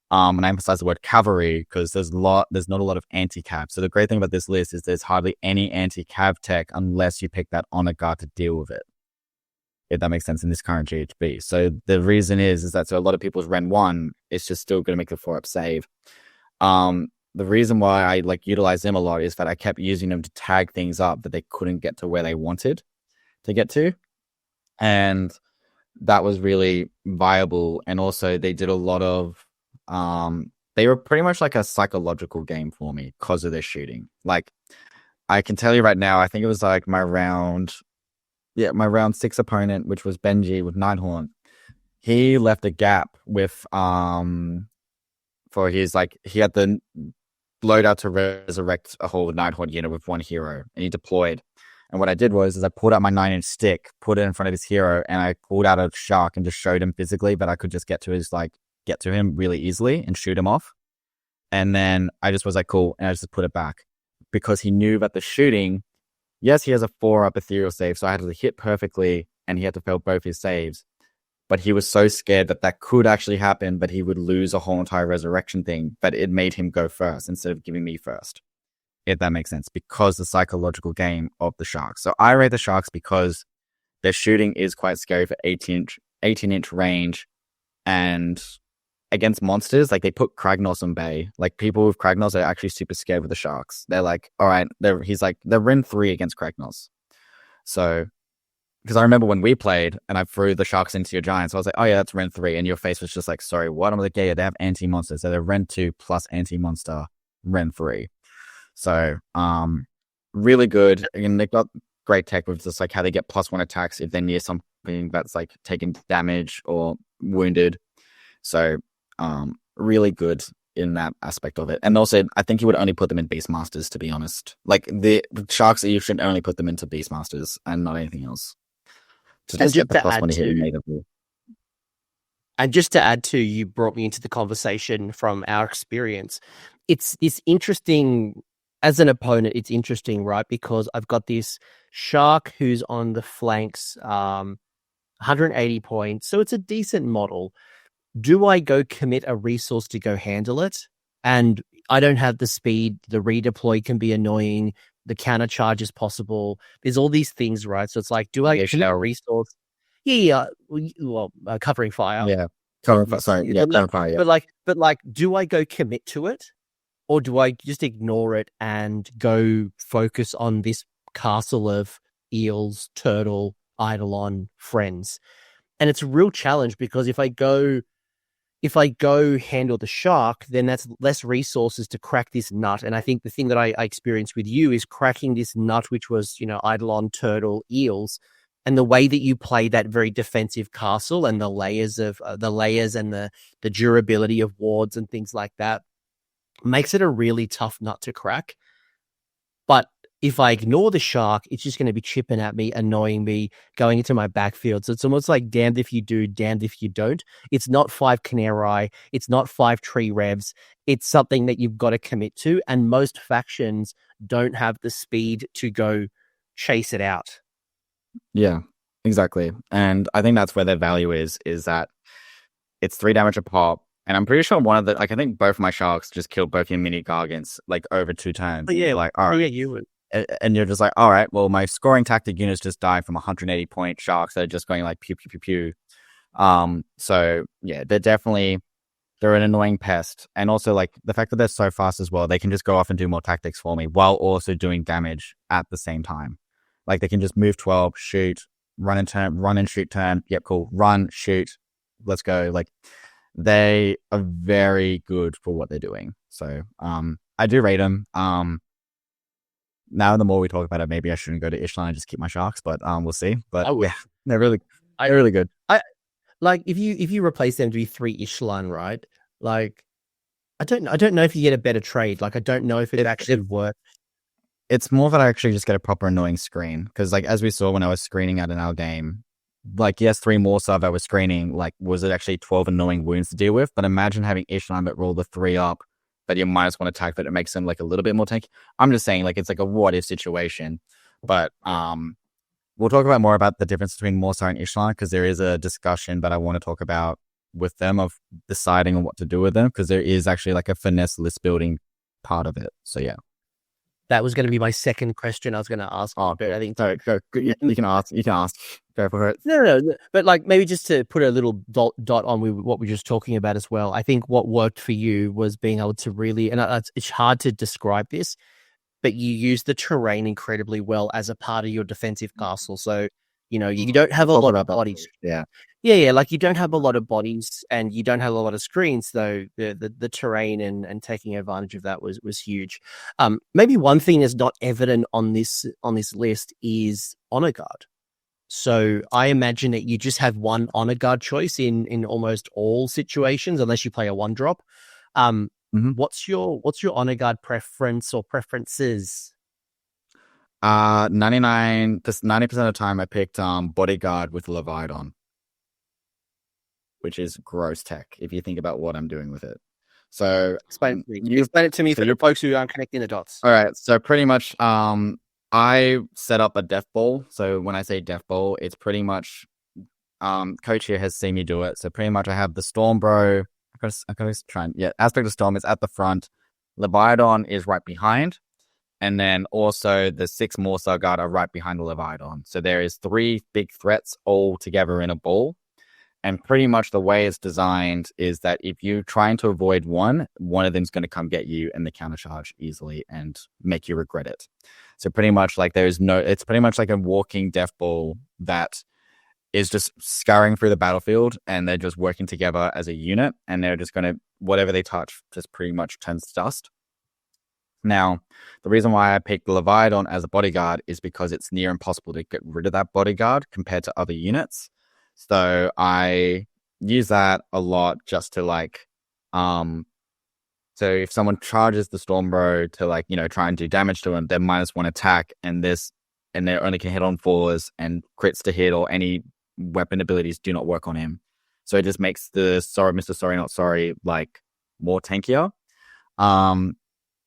And I emphasize the word cavalry because there's not a lot of anti-cav. So, the great thing about this list is there's hardly any anti-cav tech unless you pick that honor guard to deal with it, if that makes sense in this current GHB. So, the reason is that so a lot of people's Ren 1 is just still going to make the 4-up save. The reason why I utilize them a lot is that I kept using them to tag things up that they couldn't get to where they wanted to get to. And that was really viable. And also they did a lot of, they were pretty much like a psychological game for me because of their shooting. I can tell you right now, I think it was my round 6 opponent, which was Benji with Nighthaunt. He left a gap with, for his, he had the loadout to resurrect a whole Nighthaunt unit with 1 hero, and he deployed. And what I did was I pulled out my 9-inch stick, put it in front of his hero, and I pulled out a shark and just showed him physically that I could just get to him really easily and shoot him off. And then I just was cool, and I just put it back because he knew that the shooting, yes, he has a 4-up ethereal save, so I had to hit perfectly, and he had to fail both his saves. But he was so scared that could actually happen, but he would lose a whole entire resurrection thing, but it made him go first instead of giving me first, if that makes sense, because the psychological game of the Sharks. So I rate the Sharks because their shooting is quite scary for 18-inch range, and against monsters, they put Kragnos on Bay. People with Kragnos are actually super scared with the Sharks. They're all right, they're Ren 3 against Kragnos. So, because I remember when we played and I threw the Sharks into your Giants, I was oh yeah, that's Ren 3. And your face was just sorry, what? I'm yeah, they have anti-monsters. So they're Ren 2 plus anti-monster, Ren 3. So, really good. And they've got great tech with just how they get +1 attacks if they're near something that's taking damage or wounded. So, really good in that aspect of it. And also, I think you would only put them in Beastmasters, to be honest. The Sharks, you should only put them into Beastmasters and not anything else. And just to add to, you brought me into the conversation from our experience. It's interesting as an opponent. It's interesting, right? Because I've got this Shark who's on the flanks, 180 points. So it's a decent model. Do I go commit a resource to go handle it? And I don't have the speed. The redeploy can be annoying. The counter charge is possible. There's all these things, right? So it's do I commit a resource? Yeah. Well, covering fire. Yeah. Covering fire. Sorry. Yeah. Covering fire. Yeah. But do I go commit to it, or do I just ignore it and go focus on this castle of eels, turtle, Eidalon, friends? And it's a real challenge because if I go handle the Shark, then that's less resources to crack this nut. And I think the thing that I experienced with you is cracking this nut, which was, Eidalon, turtle, eels, and the way that you play that very defensive castle and the layers and the durability of wards and things like that makes it a really tough nut to crack. But if I ignore the shark, it's just going to be chipping at me, annoying me, going into my backfield. So it's almost like damned if you do, damned if you don't. It's not 5 Canary, it's not 5 Tree Revs. It's something that you've got to commit to, and most factions don't have the speed to go chase it out. Yeah, exactly. And I think that's where their value is that it's 3 damage a pop. And I'm pretty sure one of the, like, I think both my sharks just killed both your mini Gargants, like, over 2 turns. Oh, yeah. Like, all right. Yeah, you would. And you're just like, all right, well, my scoring tactic units just died from 180 point sharks that are just going like pew, pew, pew, pew. So yeah, they're an annoying pest. And also like the fact that they're so fast as well, they can just go off and do more tactics for me while also doing damage at the same time. Like they can just move 12, shoot, run and shoot turn. Yep, cool. Run, shoot, let's go. Like they are very good for what they're doing. So I do rate them. Now, the more we talk about it, maybe I shouldn't go to Eidalon and just keep my sharks, but we'll see. But yeah, they're really good. Like if you replace them to be 3 Eidalon, right? Like I don't know if you get a better trade. Like I don't know if it actually works. It's more that I actually just get a proper annoying screen because, like, as we saw when I was screening out in our game, like yes, 3 more sub I was screening. Like, was it actually 12 annoying wounds to deal with? But imagine having Eidalon but roll the 3 up. That you minus 1 attack, but it makes them like a little bit more tanky. I'm just saying, like, it's like a what if situation. But we'll talk about more about the difference between Morsar and Eidalon because there is a discussion that I want to talk about with them of deciding on what to do with them because there is actually like a finesse list building part of it. So yeah, that was going to be my second question I was going to ask. Oh, but I think sorry, go. You can ask. Go for it. No. But like maybe just to put a little dot on with what we were just talking about as well. I think what worked for you was being able to really, and it's hard to describe this, but you use the terrain incredibly well as a part of your defensive castle. So, you know, you don't have a lot of bodies. Yeah. Like you don't have a lot of bodies and you don't have a lot of screens, though the terrain and taking advantage of that was huge. Maybe one thing that's not evident on this list is Honor Guard. So I imagine that you just have one Honor Guard choice in almost all situations, unless you play a 1-drop. What's your Honor Guard preference or preferences? 90% of the time I picked Bodyguard with Leviathan, which is gross tech if you think about what I'm doing with it. So explain it to me for the folks who aren't connecting the dots. All right, so pretty much I set up a death bowl. So when I say death bowl, it's pretty much Coach here has seen me do it. So pretty much I have the Storm Bro. I gotta try and Aspect of Storm is at the front. Leviathan is right behind. And then also the 6 Morsar Guard are right behind the Leviathan. So there is 3 big threats all together in a ball. And pretty much the way it's designed is that if you're trying to avoid one of them's going to come get you and the countercharge easily and make you regret it. So pretty much like it's pretty much like a walking death ball that is just scurrying through the battlefield and they're just working together as a unit and they're just going to, whatever they touch just pretty much turns to dust. Now, the reason why I picked the Leviathan as a bodyguard is because it's near impossible to get rid of that bodyguard compared to other units. So I use that a lot just to like, so if someone charges the Storm Bro to like, you know, try and do damage to him, they're -1 attack and they only can hit on 4s and crits to hit or any weapon abilities do not work on him. So it just makes the Mr. Sorry Not Sorry like more tankier.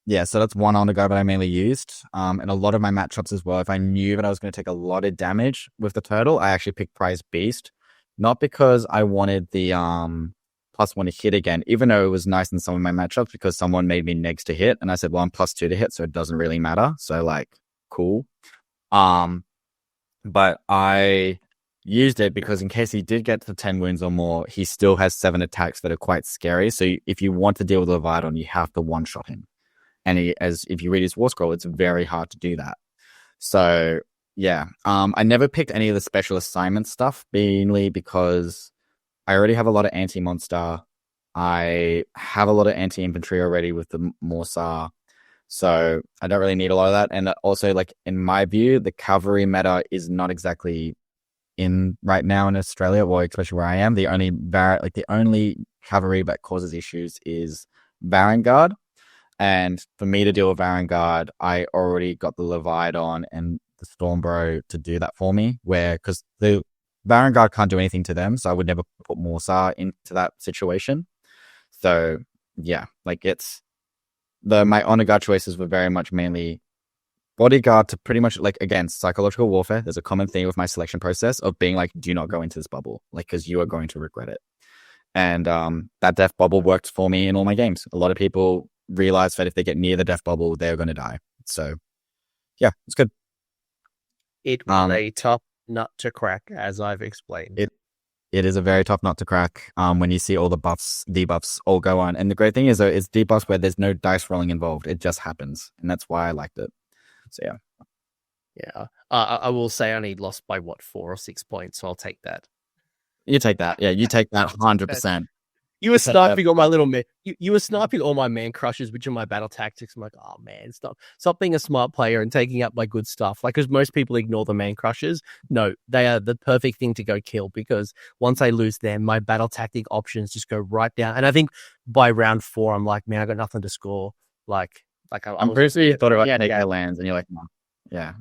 Yeah, so that's one on the go that I mainly used. And a lot of my matchups as well, if I knew that I was going to take a lot of damage with the turtle, I actually picked Prize Beast. Not because I wanted the +1 to hit again, even though it was nice in some of my matchups because someone made me negs to hit. And I said, well, I'm +2 to hit, so it doesn't really matter. So like, cool. But I used it because in case he did get to 10 wounds or more, he still has 7 attacks that are quite scary. So if you want to deal with Leviathan, you have to one-shot him. And if you read his war scroll, it's very hard to do that. So yeah, I never picked any of the special assignment stuff, mainly because I already have a lot of anti-monster. I have a lot of anti-infantry already with the Morsar. So I don't really need a lot of that. And also, like, in my view, the cavalry meta is not exactly in right now in Australia, or especially where I am. The only cavalry that causes issues is Vanguard. And for me to deal with Vanguard, I already got the Leviathan and the Stormbro to do that for me, because the Vanguard can't do anything to them, so I would never put Morsar into that situation. So yeah, like my honor guard choices were very much mainly bodyguard to pretty much, like, again, psychological warfare. There's a common theme with my selection process of being like, do not go into this bubble, like, because you are going to regret it. And that death bubble worked for me in all my games. A lot of people realize that if they get near the death bubble, they're going to die. So yeah, it's good. It was a tough nut to crack, as I've explained. It is a very tough nut to crack when you see all the debuffs all go on. And the great thing is, though, it's debuffs where there's no dice rolling involved. It just happens. And that's why I liked it. So yeah. Yeah. I will say I only lost by 4 or 6 points, so I'll take that. You take that. Yeah, you take that 100%. You were sniping all my little man. You were sniping all my man crushes, which are my battle tactics. I'm like, oh man, stop being a smart player and taking up my good stuff. Like, because most people ignore the man crushes. No, they are the perfect thing to go kill, because once I lose them, my battle tactic options just go right down. And I think by round 4, I'm like, man, I got nothing to score. I'm pretty sure you thought about taking your lands, and you're like, no. Yeah,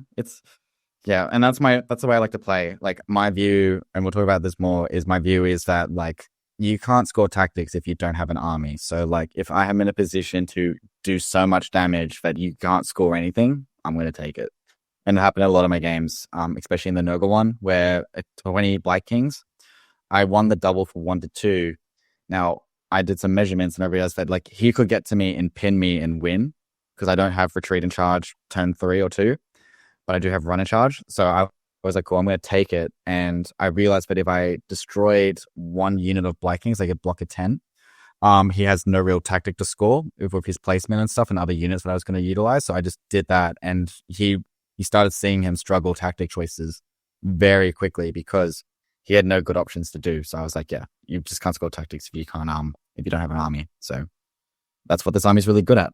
and that's the way I like to play. Like, my view, and we'll talk about this more, is my view is that, like, you can't score tactics if you don't have an army. So, like, if I am in a position to do so much damage that you can't score anything, I'm going to take it. And it happened in a lot of my games, especially in the Nurgle one, where at 20 Blight Kings, I won the double for 1-2. Now, I did some measurements and I realized that, like, he could get to me and pin me and win, because I don't have retreat and charge turn 3 or 2, but I do have run and charge. So I was like, cool, I'm going to take it. And I realized that if I destroyed one unit of Blight Kings, I could block a 10. He has no real tactic to score with his placement and stuff and other units that I was going to utilize. So I just did that. And he started seeing him struggle tactic choices very quickly because he had no good options to do. So I was like, yeah, you just can't score tactics if you can't, if you don't have an army. So that's what this army is really good at.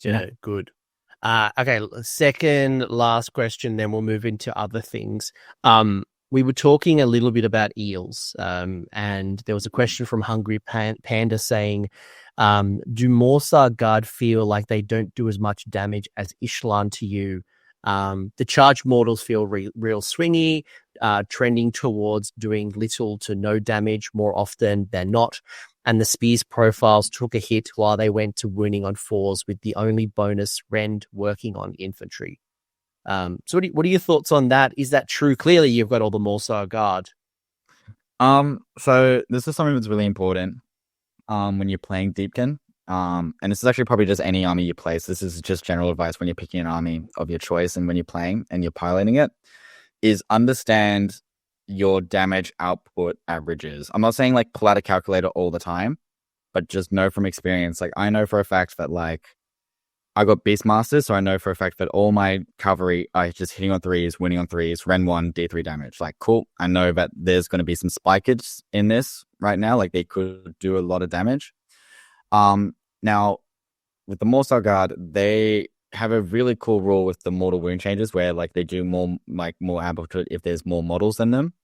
Yeah, good. Okay, second last question, then we'll move into other things. We were talking a little bit about eels, and there was a question from Hungry Panda saying, do Morsar Guard feel like they don't do as much damage as Ishlan to you? The charged mortals feel real swingy, trending towards doing little to no damage more often than not. And the spears profiles took a hit while they went to wounding on 4s, with the only bonus rend working on infantry. So what are your thoughts on that? Is that true? Clearly, you've got all the Morsar Guard. So this is something that's really important when you're playing Deepkin. And this is actually probably just any army you play. So this is just general advice when you're picking an army of your choice and when you're playing and you're piloting it, is understand your damage output averages. I'm not saying like pull out a calculator all the time, but just know from experience. Like, I know for a fact that, like, I got Beastmasters, so I know for a fact that all my cavalry are just hitting on 3s, winning on 3s, Ren 1, D3 damage. Like, cool. I know that there's going to be some spikeage in this right now. Like, they could do a lot of damage. Now, with the Morsar Guard, they have a really cool rule with the mortal wound changes where, like, they do more amplitude if there's more models than them.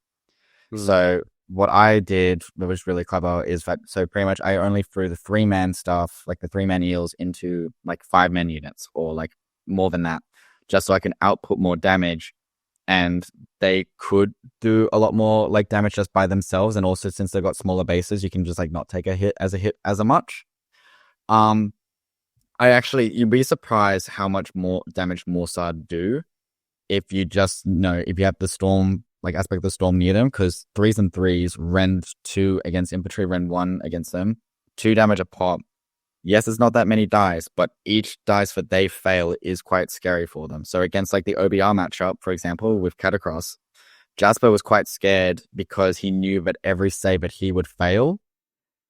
So what I did that was really clever is that, so pretty much I only threw the 3-man stuff, like the 3-man eels, into like 5-man units or like more than that, just so I can output more damage. And they could do a lot more like damage just by themselves. And also, since they've got smaller bases, you can just like not take a hit as much. You'd be surprised how much more damage Morsar do if you just know, if you have the storm, like aspect of the storm near them, because 3s and 3s, rend 2 against infantry, rend 1 against them, 2 damage a pop. Yes, it's not that many dice, but each dice that they fail is quite scary for them. So against like the OBR matchup, for example, with Catacross, Jasper was quite scared because he knew that every save that he would fail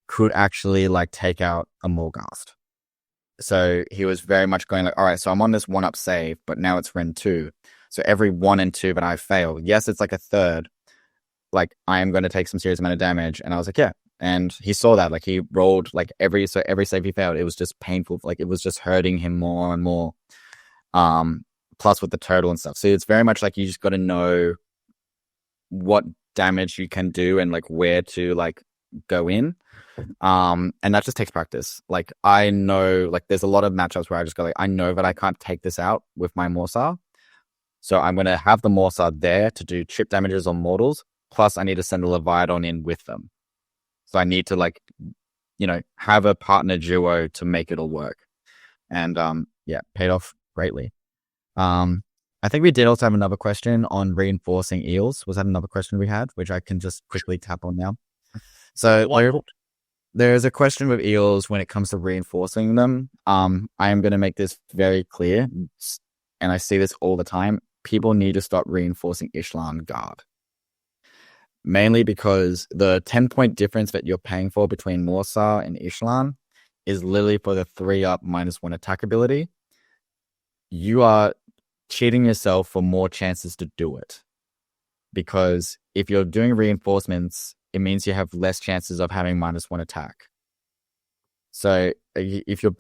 could actually like take out a Morghast. So he was very much going like, all right, so I'm on this 1-up save, but now it's rend 2. So every 1 and 2 that I fail, yes, it's like a third, like I am going to take some serious amount of damage. And I was like, yeah. And he saw that, like he rolled like every save he failed, it was just painful. Like it was just hurting him more and more. Plus with the turtle and stuff. So it's very much like you just got to know what damage you can do and like where to like go in. And that just takes practice. Like, I know, like, there's a lot of matchups where I just go, like, I know that I can't take this out with my Morsar. So I'm going to have the Morsar there to do chip damages on mortals. Plus, I need to send the Leviathan in with them. So I need to, like, have a partner duo to make it all work. And, paid off greatly. I think we did also have another question on reinforcing eels. Was that another question we had, which I can just quickly tap on now? So there's a question with eels when it comes to reinforcing them. I am going to make this very clear, and I see this all the time. People need to stop reinforcing Eidalon Guard. Mainly because the 10-point difference that you're paying for between Morsar and Eidalon is literally for the 3-up -1 attack ability. You are cheating yourself for more chances to do it. Because if you're doing reinforcements, it means you have less chances of having -1 attack. So if you're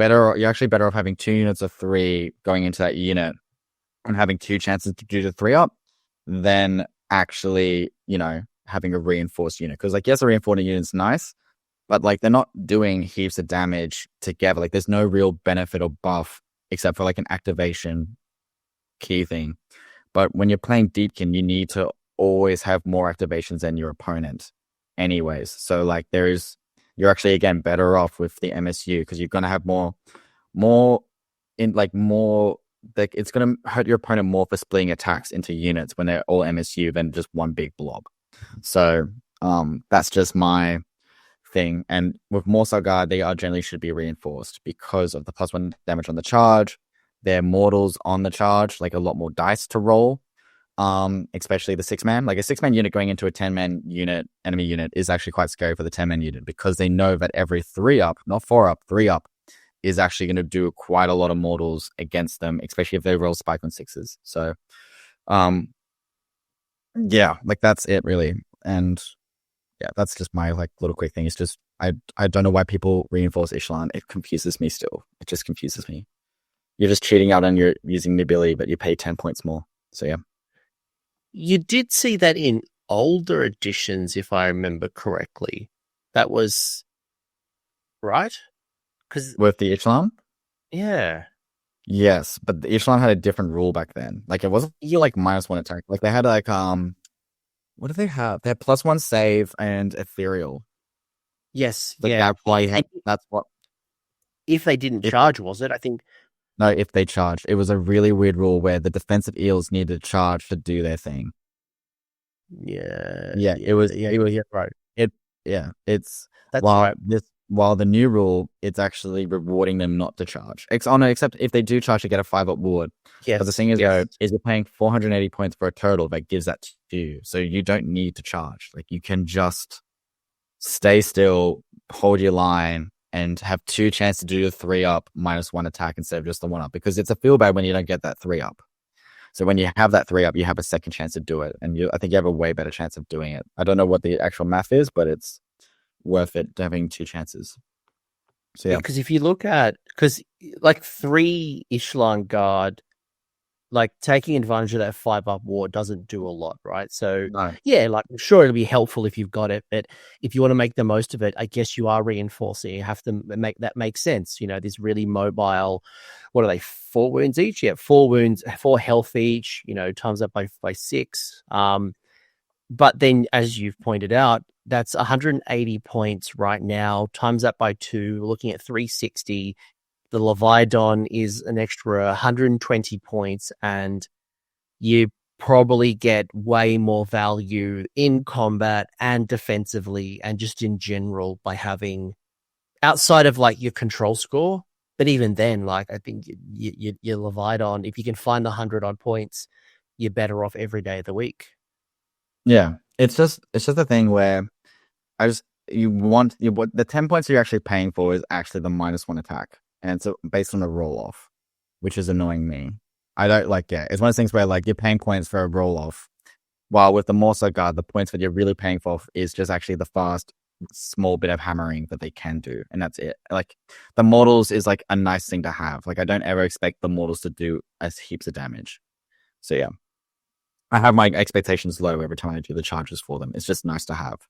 actually better off having 2 units of 3 going into that unit and having 2 chances to do the 3-up than actually, having a reinforced unit. Because, like, yes, a reinforced unit is nice, but, like, they're not doing heaps of damage together. Like, there's no real benefit or buff except for, like, an activation key thing. But when you're playing Deepkin, you need to always have more activations than your opponent anyways. So, like, you're actually, again, better off with the MSU because you're going to have more, like, it's going to hurt your opponent more for splitting attacks into units when they're all MSU than just one big blob. So, that's just my thing. And with Morsar Guard, they generally should be reinforced because of the +1 damage on the charge. They're mortals on the charge, like a lot more dice to roll. Especially the 6-man. Like, a 6-man unit going into a 10-man unit, enemy unit, is actually quite scary for the 10-man unit because they know that every 3-up, not 4-up, 3-up, is actually going to do quite a lot of mortals against them, especially if they roll spike on 6s. So, like, that's it really. And yeah, that's just my, like, little quick thing. It's just, I don't know why people reinforce Eidalon. It confuses me still. It just confuses me. You're just cheating out on your using the ability, but you pay 10 points more. So yeah. You did see that in older editions, if I remember correctly. That was right? Because With the Eidalon? yeah. Yes, but the Eidalon had a different rule back then. Like, it wasn't like -1 attack. Like, they had, like, what do they have? They had +1 save and ethereal. Yes, Like, yeah. that's what. If they didn't charge, was it? I think. No, if they charged. It was a really weird rule where the defensive eels needed to charge to do their thing. Yeah. Yeah, it was right. It's That's right. While the new rule, it's actually rewarding them not to charge. Except if they do charge to get a 5-up ward. Yes. But the thing is, is you're paying 480 points for a turtle that gives that to you. So you don't need to charge. Like, you can just stay still, hold your line, and have 2 chances to do the 3-up -1 attack instead of just the 1-up. Because it's a feel bad when you don't get that 3-up. So when you have that 3-up, you have a second chance to do it. And I think you have a way better chance of doing it. I don't know what the actual math is, but it's worth it having 2 chances. So yeah. Because if you look at, like, 3 Eidalon Guard, like, taking advantage of that 5-up ward doesn't do a lot, right? So No. yeah, like, sure, it'll be helpful if you've got it, but if you want to make the most of it, I guess you are reinforcing. You have to make that make sense. This really mobile, what are they, 4 wounds each? Yeah, 4 wounds, 4 health each, times that by 6. But then, as you've pointed out, that's 180 points right now, times that by 2, looking at 360. The Leviathan is an extra 120 points, and you probably get way more value in combat and defensively and just in general by having, outside of, like, your control score. But even then, like, I think your Leviathan, if you can find 100-odd points, you're better off every day of the week. Yeah, it's just a thing where the 10 points you're actually paying for is actually the -1 attack. And so based on the roll off, which is annoying me. I don't like it. It's one of those things where, like, you're paying points for a roll off, while with the Morsar Guard, the points that you're really paying for is just actually the fast, small bit of hammering that they can do, and that's it. Like, the mortals is, like, a nice thing to have. Like, I don't ever expect the mortals to do as heaps of damage. So yeah, I have my expectations low every time I do the charges for them. It's just nice to have.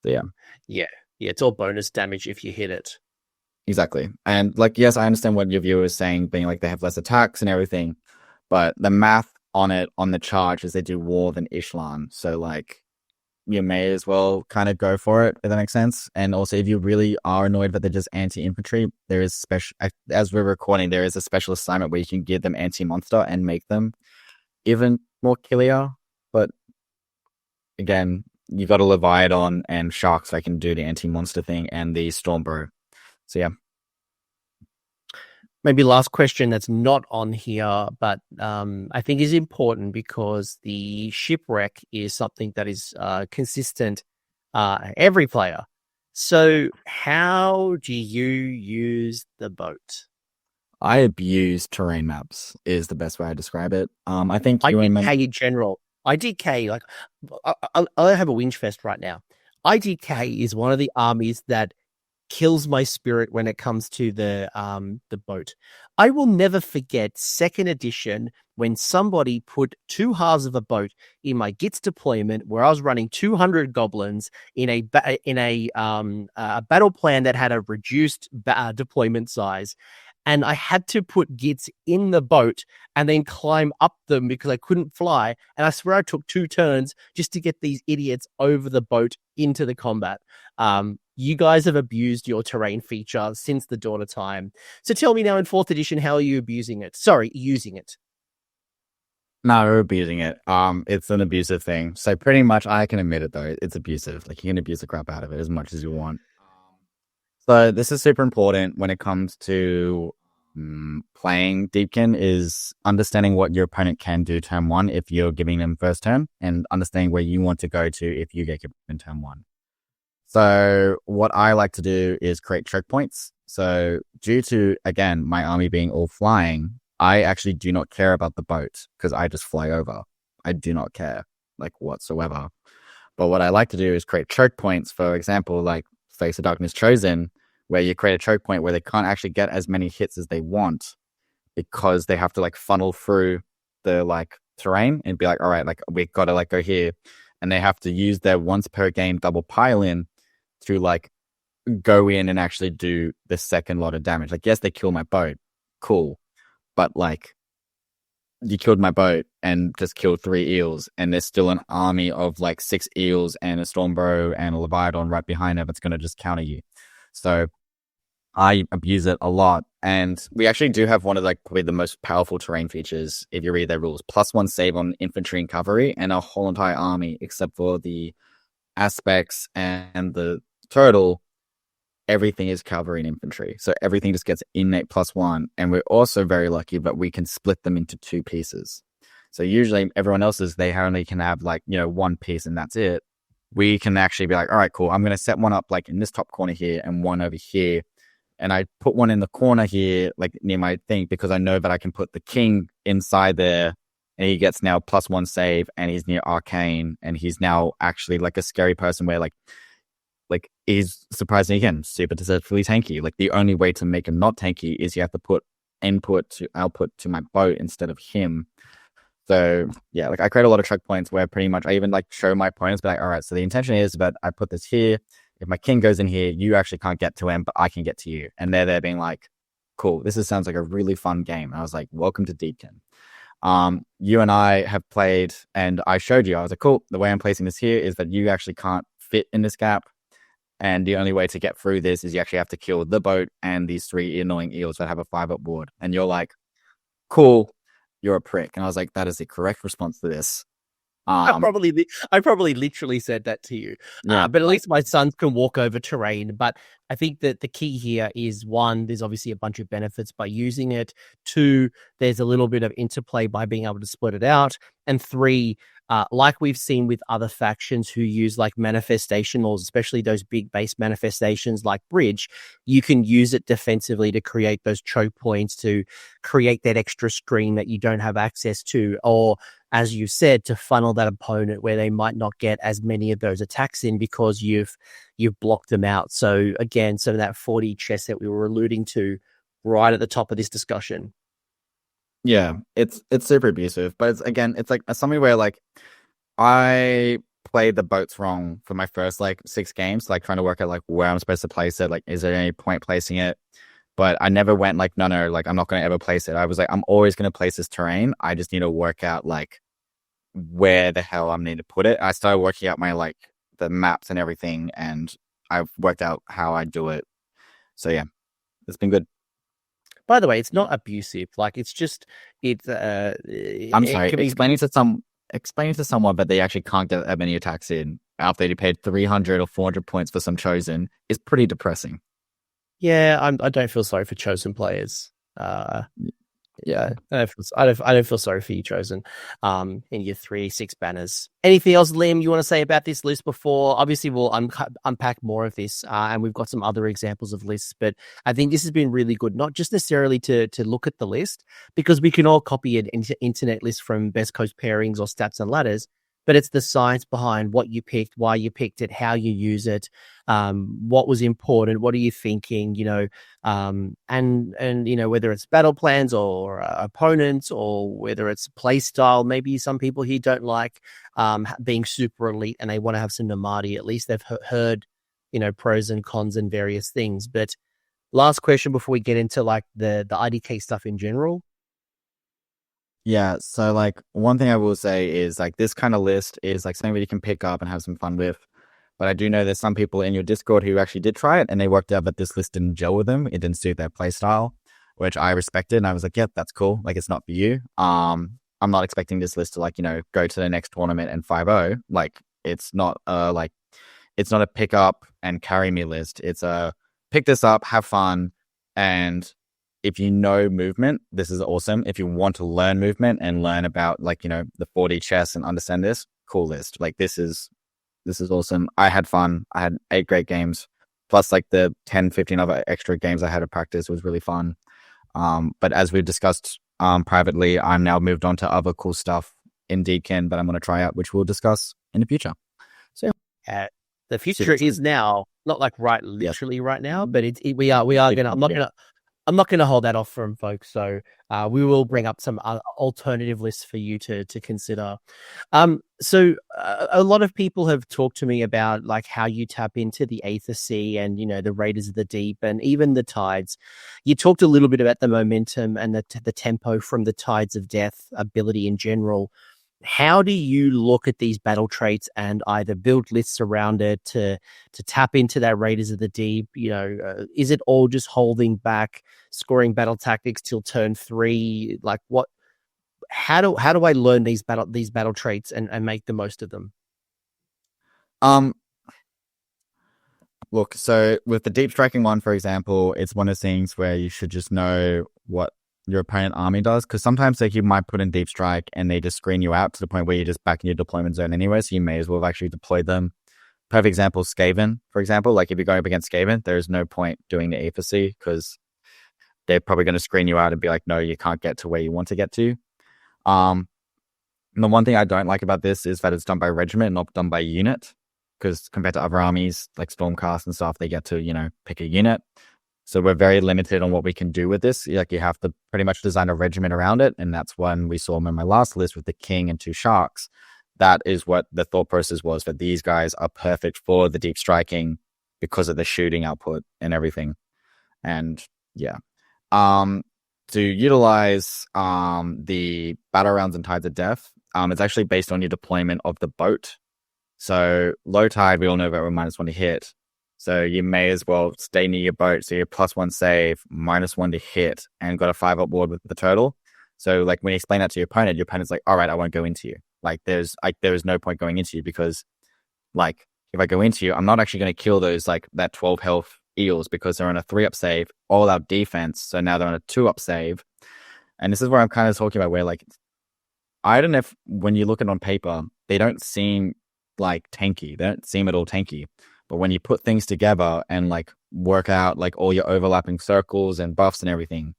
So yeah. Yeah. Yeah, it's all bonus damage if you hit it. Exactly. And like, yes, I understand what your viewer is saying, being like they have less attacks and everything, but the math on it, on the charge, is they do more than Ishlan. So like, you may as well kind of go for it, if that makes sense. And also, if you really are annoyed that they're just anti-infantry, there is special, as we're recording, there is a special assignment where you can give them anti-monster and make them even more killier. But again, you've got a Leviathan and Sharks that can do the anti-monster thing and the Stormbro. So yeah. Maybe last question that's not on here, but I think is important because the shipwreck is something that is consistent every player. So how do you use the boat? I abuse terrain maps is the best way I describe it. I think you and IDK in general. IDK, like I have a whinge fest right now. IDK is one of the armies that kills my spirit when it comes to the boat. I will never forget second edition when somebody put 2 halves of a boat in my Gits deployment where I was running 200 goblins in a battle plan that had a reduced deployment size. And I had to put Gits in the boat and then climb up them because I couldn't fly. And I swear I took 2 turns just to get these idiots over the boat into the combat. You guys have abused your terrain feature since the dawn of time. So tell me now in 4th edition, how are you abusing it? Sorry, using it. No, we're abusing it. It's an abusive thing. So pretty much I can admit it though. It's abusive. Like you can abuse the crap out of it as much as you want. So this is super important when it comes to playing Deepkin, is understanding what your opponent can do turn 1 if you're giving them first turn, and understanding where you want to go to if you get given turn 1. So what I like to do is create choke points. So due to, again, my army being all flying, I actually do not care about the boat because I just fly over. I do not care, like, whatsoever. But what I like to do is create choke points. For example, like Face of Darkness Chosen, where you create a choke point where they can't actually get as many hits as they want because they have to like funnel through the like terrain and be like, all right, like we got to like go here. And they have to use their once per game double pile in to like go in and actually do the second lot of damage. Like, yes, they kill my boat. Cool. But like, you killed my boat and just killed 3 eels, and there's still an army of like 6 eels and a Stormbro and a Leviathan right behind it that's going to just counter you. So I abuse it a lot. And we actually do have one of like probably the most powerful terrain features if you read their rules. +1 save on infantry and cavalry and a whole entire army, except for the aspects and the turtle. Everything is cavalry and infantry. So everything just gets innate +1. And we're also very lucky that we can split them into 2 pieces. So usually everyone else's, they only can have like, 1 piece and that's it. We can actually be like, all right, cool. I'm going to set one up like in this top corner here and one over here. And I put one in the corner here, like near my thing, because I know that I can put the king inside there and he gets now +1 save and he's near arcane and he's now actually like a scary person where like he's surprisingly again super deceptively tanky. Like the only way to make him not tanky is you have to put input to output to my boat instead of him. So yeah, like I create a lot of choke points where pretty much I even like show my opponents, be like, all right, so the intention is that I put this here. If my king goes in here, you actually can't get to him, but I can get to you. And they're there being like, cool, sounds like a really fun game. And I was like, welcome to Deepkin. You and I have played and I showed you, I was like, cool, the way I'm placing this here is that you actually can't fit in this gap. And the only way to get through this is you actually have to kill the boat and these 3 annoying eels that have a 5-up board. And you're like, cool, you're a prick. And I was like, that is the correct response to this. I probably literally said that to you. Yeah. But at least my sons can walk over terrain. But I think that the key here is 1, there's obviously a bunch of benefits by using it. 2, there's a little bit of interplay by being able to split it out. And 3, like we've seen with other factions who use like manifestation laws, especially those big base manifestations like Bridge, you can use it defensively to create those choke points, to create that extra screen that you don't have access to, or as you said, to funnel that opponent where they might not get as many of those attacks in because you've blocked them out. So again, some of that 40 chess that we were alluding to right at the top of this discussion. Yeah, it's super abusive, but it's like something where like I played the boats wrong for my first like 6 games, like trying to work out like where I'm supposed to place it. Like, is there any point placing it? But I never went like, no, like I'm not going to ever place it. I was like, I'm always going to place this terrain. I just need to work out like where the hell I need to put it. I started working out my like the maps and everything, and I've worked out how I do it. So yeah, it's been good. By the way, it's not abusive. Like, it's just I'm sorry, explaining to someone, but they actually can't get that many attacks in after they paid 300 or 400 points for some chosen is pretty depressing. Yeah, I don't feel sorry for chosen players. Yeah, I don't feel sorry for you, chosen. In your 3-6 banners. Anything else, Liam, you want to say about this list before? Obviously, we'll unpack more of this, and we've got some other examples of lists. But I think this has been really good, not just necessarily to look at the list, because we can all copy an internet list from best coast pairings or stats and ladders. But it's the science behind what you picked, why you picked it, how you use it, what was important, what are you thinking, and whether it's battle plans or opponents, or whether it's play style. Maybe some people here don't like being super elite and they want to have some Narmarti. At least they've heard, pros and cons and various things. But last question before we get into like the IDK stuff in general. Yeah, so like one thing I will say is like this kind of list is like something that you can pick up and have some fun with. But I do know there's some people in your Discord who actually did try it and they worked out that this list didn't gel with them. It didn't suit their play style, which I respected. And I was like, yeah, that's cool. Like, it's not for you. I'm not expecting this list to like, go to the next tournament and 5-0. Like, it's not it's not a pick up and carry me list. It's a pick this up, have fun, and if you know movement, this is awesome. If you want to learn movement and learn about like, the 4D chess and understand this, cool list. Like, this is awesome. I had fun. I had 8 great games, plus like the 10, 15 other extra games I had to practice was really fun. But as we've discussed privately, I'm now moved on to other cool stuff in Deepkin that I'm going to try out, which we'll discuss in the future. So yeah. The future is now, not like literally right now, but we are gonna. I'm not going to hold that off from folks. So we will bring up some alternative lists for you to consider. So a lot of people have talked to me about like how you tap into the aethersea and, the Raiders of the Deep and even the Tides. You talked a little bit about the momentum and the tempo from the Tides of Death ability in general. How do you look at these battle traits and either build lists around it to tap into that Raiders of the Deep? Is it all just holding back, scoring battle tactics till turn 3? Like, what? How do I learn these battle traits and make the most of them? Look, so with the deep striking one, for example, it's one of those things where you should just know what your opponent army does, because sometimes like you might put in deep strike and they just screen you out to the point where you're just back in your deployment zone anyway, so you may as well have actually deployed them. Perfect example, Skaven, for example. Like, if you're going up against Skaven, there's no point doing the aethersea because they're probably going to screen you out and be like, no, you can't get to where you want to get to. The one thing I don't like about this is that it's done by regiment, not done by unit, because compared to other armies like Stormcast and stuff, they get to, pick a unit. So we're very limited on what we can do with this. Like, you have to pretty much design a regiment around it. And that's when we saw in my last list with the King and 2 Sharks. That is what the thought process was, that these guys are perfect for the deep striking because of the shooting output and everything. And yeah. To utilize the battle rounds and Tides of Death, it's actually based on your deployment of the boat. So low tide, we all know that we're -1 to hit. So you may as well stay near your boat. So you're +1 save, -1 to hit, and got a 5-up board with the turtle. So like, when you explain that to your opponent's like, all right, I won't go into you. Like, there is no point going into you, because like, if I go into you, I'm not actually going to kill those like that 12 health eels, because they're on a 3-up save, all out defense. So now they're on a 2-up save. And this is where I'm kind of talking about where like, I don't know if when you look at it on paper, they don't seem like tanky. They don't seem at all tanky. But when you put things together and like work out like all your overlapping circles and buffs and everything,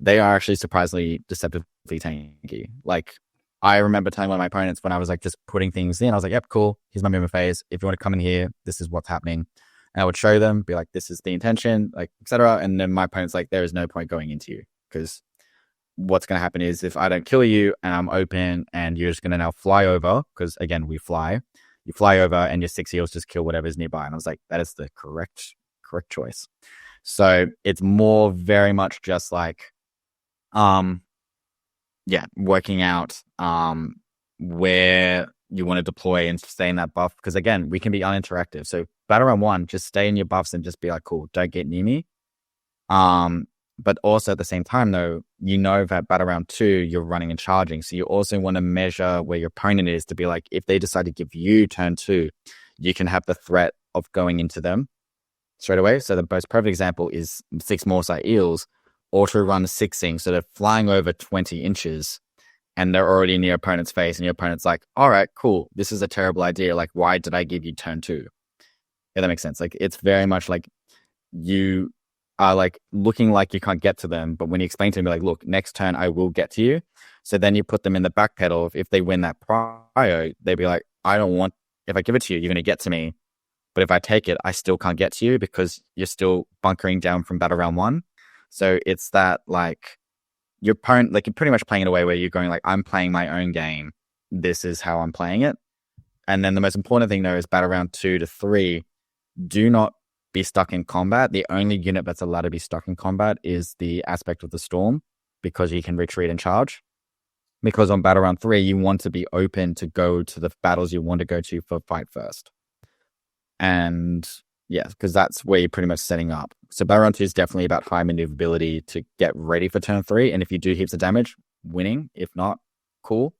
they are actually surprisingly deceptively tanky. Like, I remember telling one of my opponents when I was like just putting things in, I was like, yep, cool. Here's my movement phase. If you want to come in here, this is what's happening. And I would show them, be like, this is the intention, like, etc. And then my opponent's like, there is no point going into you, because what's going to happen is if I don't kill you and I'm open and you're just going to now fly over, because again, we fly, You fly over and your 6 eels just kill whatever's nearby. And I was like, that is the correct choice. So it's more very much just like, working out where you want to deploy and stay in that buff. Because again, we can be uninteractive. So battle round 1, just stay in your buffs and just be like, cool, don't get near me. But also at the same time, though, that battle round 2, you're running and charging. So you also want to measure where your opponent is to be like, if they decide to give you turn 2, you can have the threat of going into them straight away. So the most perfect example is 6 Morrsite Eels auto run 6ing. So they're flying over 20 inches and they're already in your opponent's face. And your opponent's like, all right, cool. This is a terrible idea. Like, why did I give you turn 2? Yeah, that makes sense. Like, it's very much like you are like looking like you can't get to them, but when you explain to them, like, look, next turn I will get to you. So then you put them in the back pedal. If they win that prio, they'd be like, if I give it to you, you're going to get to me. But if I take it, I still can't get to you because you're still bunkering down from battle round 1. So it's that like your opponent, like you're pretty much playing it away where you're going like, I'm playing my own game. This is how I'm playing it. And then the most important thing though is battle round 2 to 3, do not be stuck in combat. The only unit that's allowed to be stuck in combat is the aspect of the storm because you can retreat and charge. Because on battle round 3, you want to be open to go to the battles you want to go to for fight first. And yeah, because that's where you're pretty much setting up. So battle round 2 is definitely about high maneuverability to get ready for turn 3. And if you do heaps of damage, winning. If not, cool.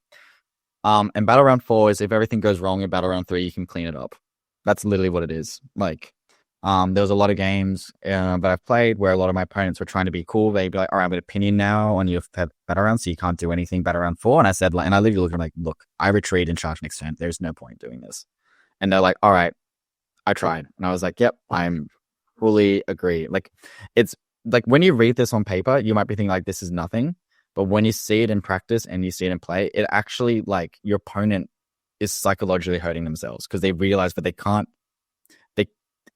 And battle round 4 is if everything goes wrong in battle round 3, you can clean it up. That's literally what it is. Like, there was a lot of games that I've played where a lot of my opponents were trying to be cool. They'd be like, all right, I'm going to pin you now on your battle round, so you can't do anything battle round 4. And I said, like, and I literally looked at them like, look, I retreat and charge next turn. There's no point doing this. And they're like, all right, I tried. And I was like, yep, I'm fully agree. Like, it's like when you read this on paper, you might be thinking like, this is nothing. But when you see it in practice and you see it in play, it actually, like, your opponent is psychologically hurting themselves because they realize that they can't,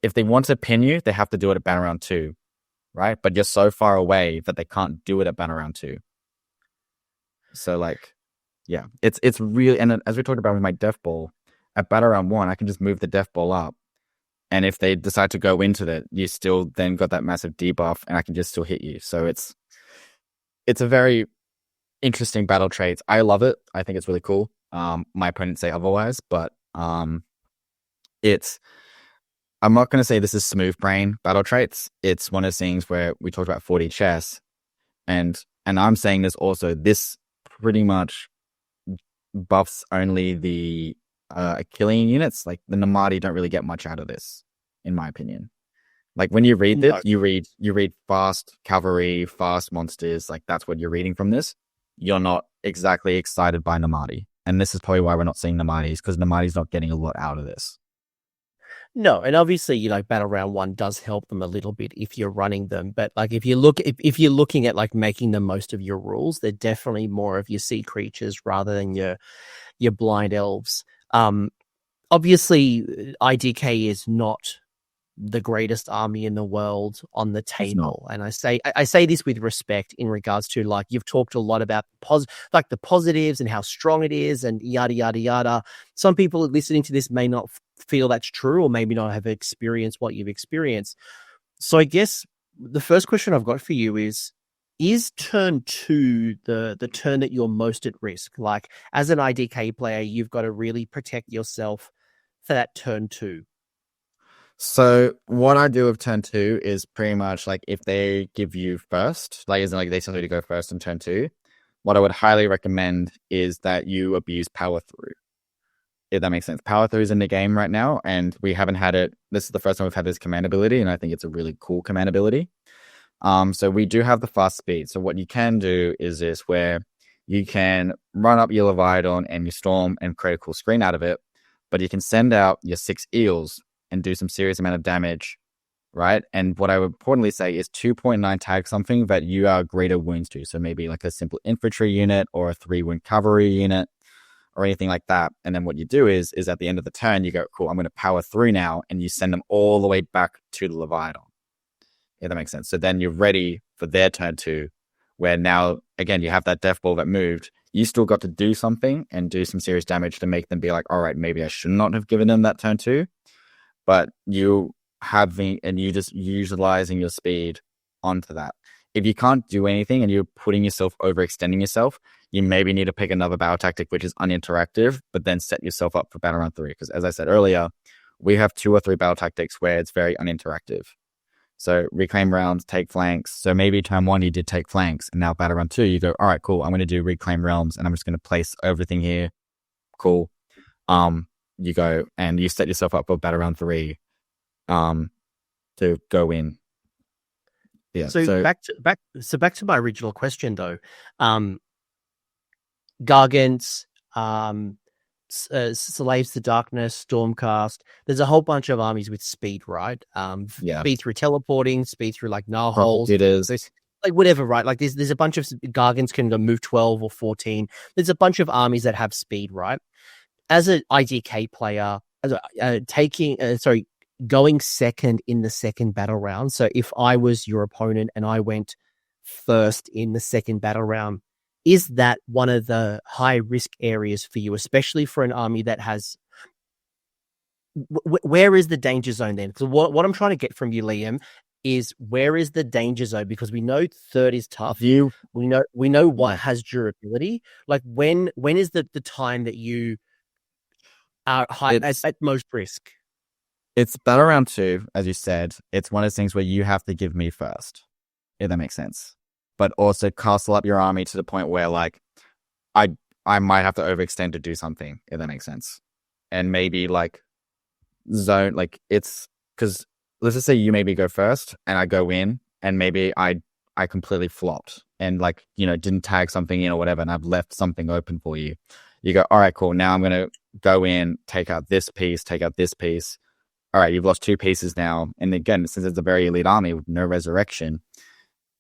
if they want to pin you, they have to do it at battle round 2, right? But you're so far away that they can't do it at battle round 2. So like, yeah, it's really, and as we talked about with my death ball, at battle round 1, I can just move the death ball up. And if they decide to go into it, you still then got that massive debuff and I can just still hit you. So it's a very interesting battle trait. I love it. I think it's really cool. My opponents say otherwise, but I'm not going to say this is smooth brain battle traits. It's one of those things where we talked about 4D chess, and I'm saying this also. This pretty much buffs only the Achillean units. Like the Narmarti don't really get much out of this, in my opinion. Like when you read this, you read fast cavalry, fast monsters. Like that's what you're reading from this. You're not exactly excited by Narmarti, and this is probably why we're not seeing Narmartis, because Narmarti's not getting a lot out of this. No, and obviously, battle round 1 does help them a little bit if you're running them. But like, if you're looking at like making the most of your rules, they're definitely more of your sea creatures rather than your blind elves. Obviously, IDK is not the greatest army in the world on the table, and I say this with respect in regards to, like, you've talked a lot about the positives and how strong it is and yada yada yada. Some people listening to this may not feel that's true, or maybe not have experienced what you've experienced. So I guess the first question I've got for you is turn 2 the turn that you're most at risk? Like, as an IDK player, you've got to really protect yourself for that turn 2. So what I do with turn 2 is pretty much like if they give you first, like isn't like they tell you to go first in turn 2, what I would highly recommend is that you abuse power through. If that makes sense. Power through is in the game right now, and we haven't had it. This is the first time we've had this command ability, and I think it's a really cool command ability. So we do have the fast speed. So what you can do is this, where you can run up your Leviathan and your Storm and create a cool screen out of it, but you can send out your 6 eels and do some serious amount of damage, right? And what I would importantly say is 2.9 tag something that you are greater wounds to. So maybe like a simple infantry unit or a 3-wound cavalry unit or anything like that. And then what you do is at the end of the turn, you go, cool, I'm going to power through now, and you send them all the way back to the Leviathan. Yeah, that makes sense. So then you're ready for their turn 2, where now, again, you have that death ball that moved. you still got to do something and do some serious damage to make them be like, all right, maybe I should not have given them that turn 2. But you just utilizing your speed onto that. If you can't do anything and you're putting yourself overextending yourself, you maybe need to pick another battle tactic which is uninteractive, but then set yourself up for battle round 3. Because as I said earlier, we have 2 or 3 battle tactics where it's very uninteractive. So reclaim rounds, take flanks. So maybe turn 1 you did take flanks, and now battle round 2 you go, all right, cool, I'm going to do reclaim realms, and I'm just going to place everything here. Cool. You go and you set yourself up for battle round 3 to go in. Yeah. So back to my original question though. Gargants, Slaves to Darkness, Stormcast. There's a whole bunch of armies with speed, right? Speed through teleporting, speed through like gnaw holes. It is like whatever, right? Like there's a bunch of Gargants can go move 12 or 14. There's a bunch of armies that have speed, right? As an IDK player, going second in the second battle round. So if I was your opponent and I went first in the second battle round, is that one of the high risk areas for you, especially for an army that has? Where is the danger zone then? So what I'm trying to get from you, Liam, is where is the danger zone? Because we know third is tough. We know what has durability. Like when is the time that you are high at most risk? It's battle round 2, as you said. It's one of those things where you have to give me first, if that makes sense. But also castle up your army to the point where, like, I might have to overextend to do something, if that makes sense. And maybe, like, zone, like, it's... Because, let's just say you maybe go first, and I go in, and maybe I completely flopped, and, like, you know, didn't tag something in or whatever, and I've left something open for you. You go, all right, cool, now I'm going to go in, take out this piece, all right, you've lost 2 pieces now. And again, since it's a very elite army with no resurrection,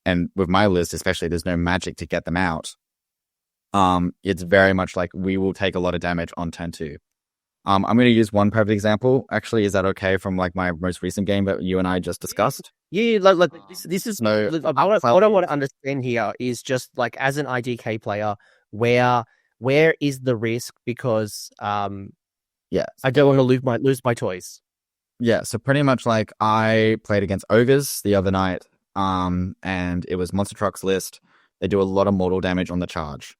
and with my list especially, there's no magic to get them out. It's very much like we will take a lot of damage on turn 2. I'm going to use one perfect example. Actually, is that okay from like my most recent game that you and I just discussed? Yeah, like this is what I want to understand here is just like as an IDK player, where is the risk? Because I don't want to lose my toys. Yeah, so pretty much like I played against Ogres the other night, and it was Monster Truck's list. They do a lot of mortal damage on the charge.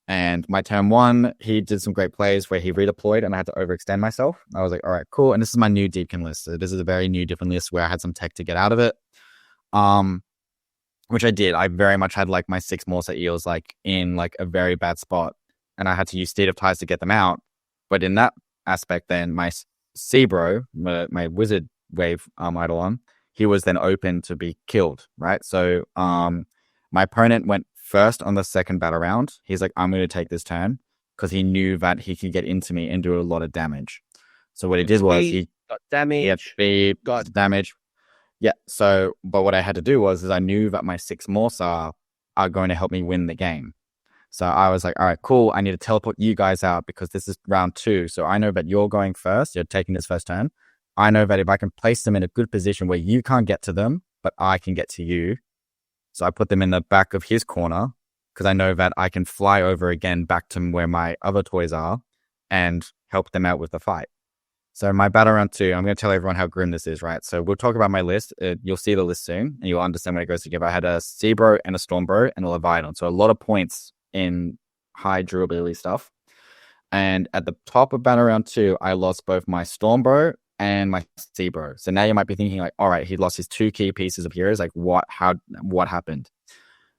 And my turn 1, he did some great plays where he redeployed and I had to overextend myself. I was like, all right, cool. And this is my new Deepkin list. So this is a very new different list where I had some tech to get out of it. Which I did. I very much had like my 6 Morsa Eels like in like a very bad spot. And I had to use Steed of Ties to get them out. But in that aspect then, my Seabro, my Wizard Wave Eidolon, he was then open to be killed, right? So my opponent went first on the second battle round. He's like, I'm going to take this turn because he knew that he could get into me and do a lot of damage. So what he did was he got damage. He had speed, got damage. Yeah. So, but what I had to do was I knew that my 6 Morsa are going to help me win the game. So I was like, all right, cool. I need to teleport you guys out because this is round 2. So I know that you're going first. You're taking this first turn. I know that if I can place them in a good position where you can't get to them, but I can get to you. So I put them in the back of his corner because I know that I can fly over again back to where my other toys are and help them out with the fight. So my battle round 2, I'm going to tell everyone how grim this is, right? So we'll talk about my list. You'll see the list soon and you'll understand when it goes together. I had a Seabro and a Stormbro and a Leviathan. So a lot of points in high durability stuff. And at the top of battle round 2, I lost both my Stormbro and my Seabro. So now you might be thinking like, all right, he lost his 2 key pieces of heroes. Like what happened?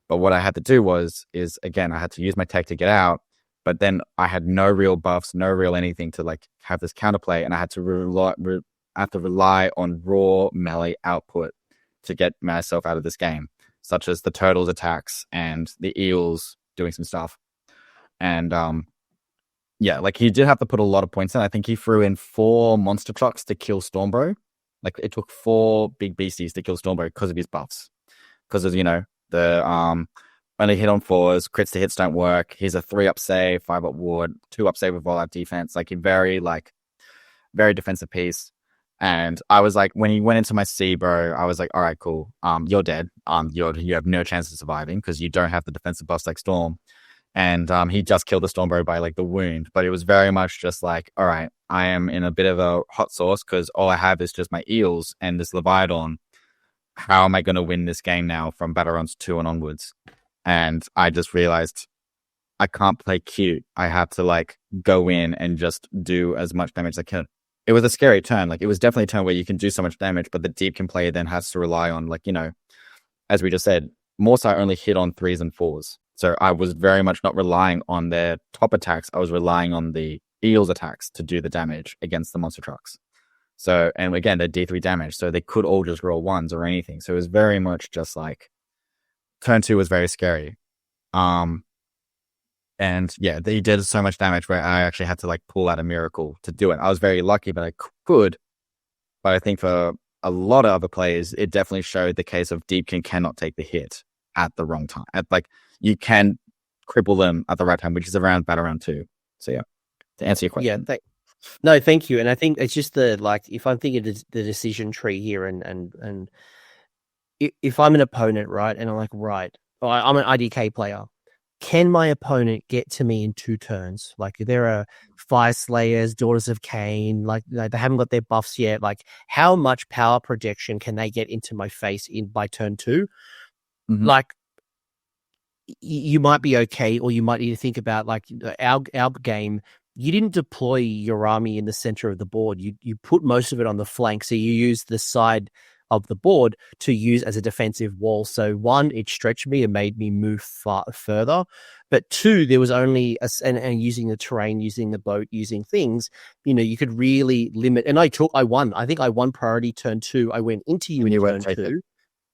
But what I had to do is again, I had to use my tech to get out, but then I had no real buffs, no real anything to like have this counterplay. And I had to rely on raw melee output to get myself out of this game, such as the turtles attacks and the eels doing some stuff. And like he did have to put a lot of points in. I think he threw in 4 monster trucks to kill Stormbro. Like it took 4 big beasties to kill Stormbro because of his buffs. Because of, the only hit on 4s, crits to hits don't work. He's a 3-up save, 5-up ward, 2-up save with all-out defense. Like a very defensive piece. And I was like, when he went into my Seabro, I was like, all right, cool. You're dead. You have no chance of surviving because you don't have the defensive buffs like Storm. And he just killed the Stormbro by like the wound, but it was very much just like, all right, I am in a bit of a hot sauce because all I have is just my eels and this Leviathan. How am I going to win this game now from Battlerons 2 and onwards? And I just realized I can't play cute. I have to like go in and just do as much damage as I can. It was a scary turn. Like it was definitely a turn where you can do so much damage, but the Deepkin player then has to rely on like, as we just said, Morsa only hit on 3s and 4s. So I was very much not relying on their top attacks. I was relying on the eels attacks to do the damage against the monster trucks. So, and again, they're D3 damage, so they could all just roll 1s or anything. So it was very much just like turn 2 was very scary. And yeah, they did so much damage where I actually had to like pull out a miracle to do it. I was very lucky, but I could. But I think for a lot of other players, it definitely showed the case of Deepkin cannot take the hit at the wrong time. You can cripple them at the right time, which is around battle round 2. So yeah, to answer your question. Yeah, thank you. And I think it's just if I'm thinking of the decision tree here and if I'm an opponent, right, and I'm like, right, I'm an IDK player. Can my opponent get to me in 2 turns? Like there are Fire Slayers, Daughters of Cain, like they haven't got their buffs yet. Like how much power projection can they get into my face by turn 2? Mm-hmm. Like you might be okay, or you might need to think about like our game. You didn't deploy your army in the center of the board. You put most of it on the flank. So you use the side of the board to use as a defensive wall. So 1, it stretched me and made me move further. But 2, there was only and using the terrain, using the boat, using things, you could really limit. And I won. I think I won priority turn 2. I went into you in turn 2.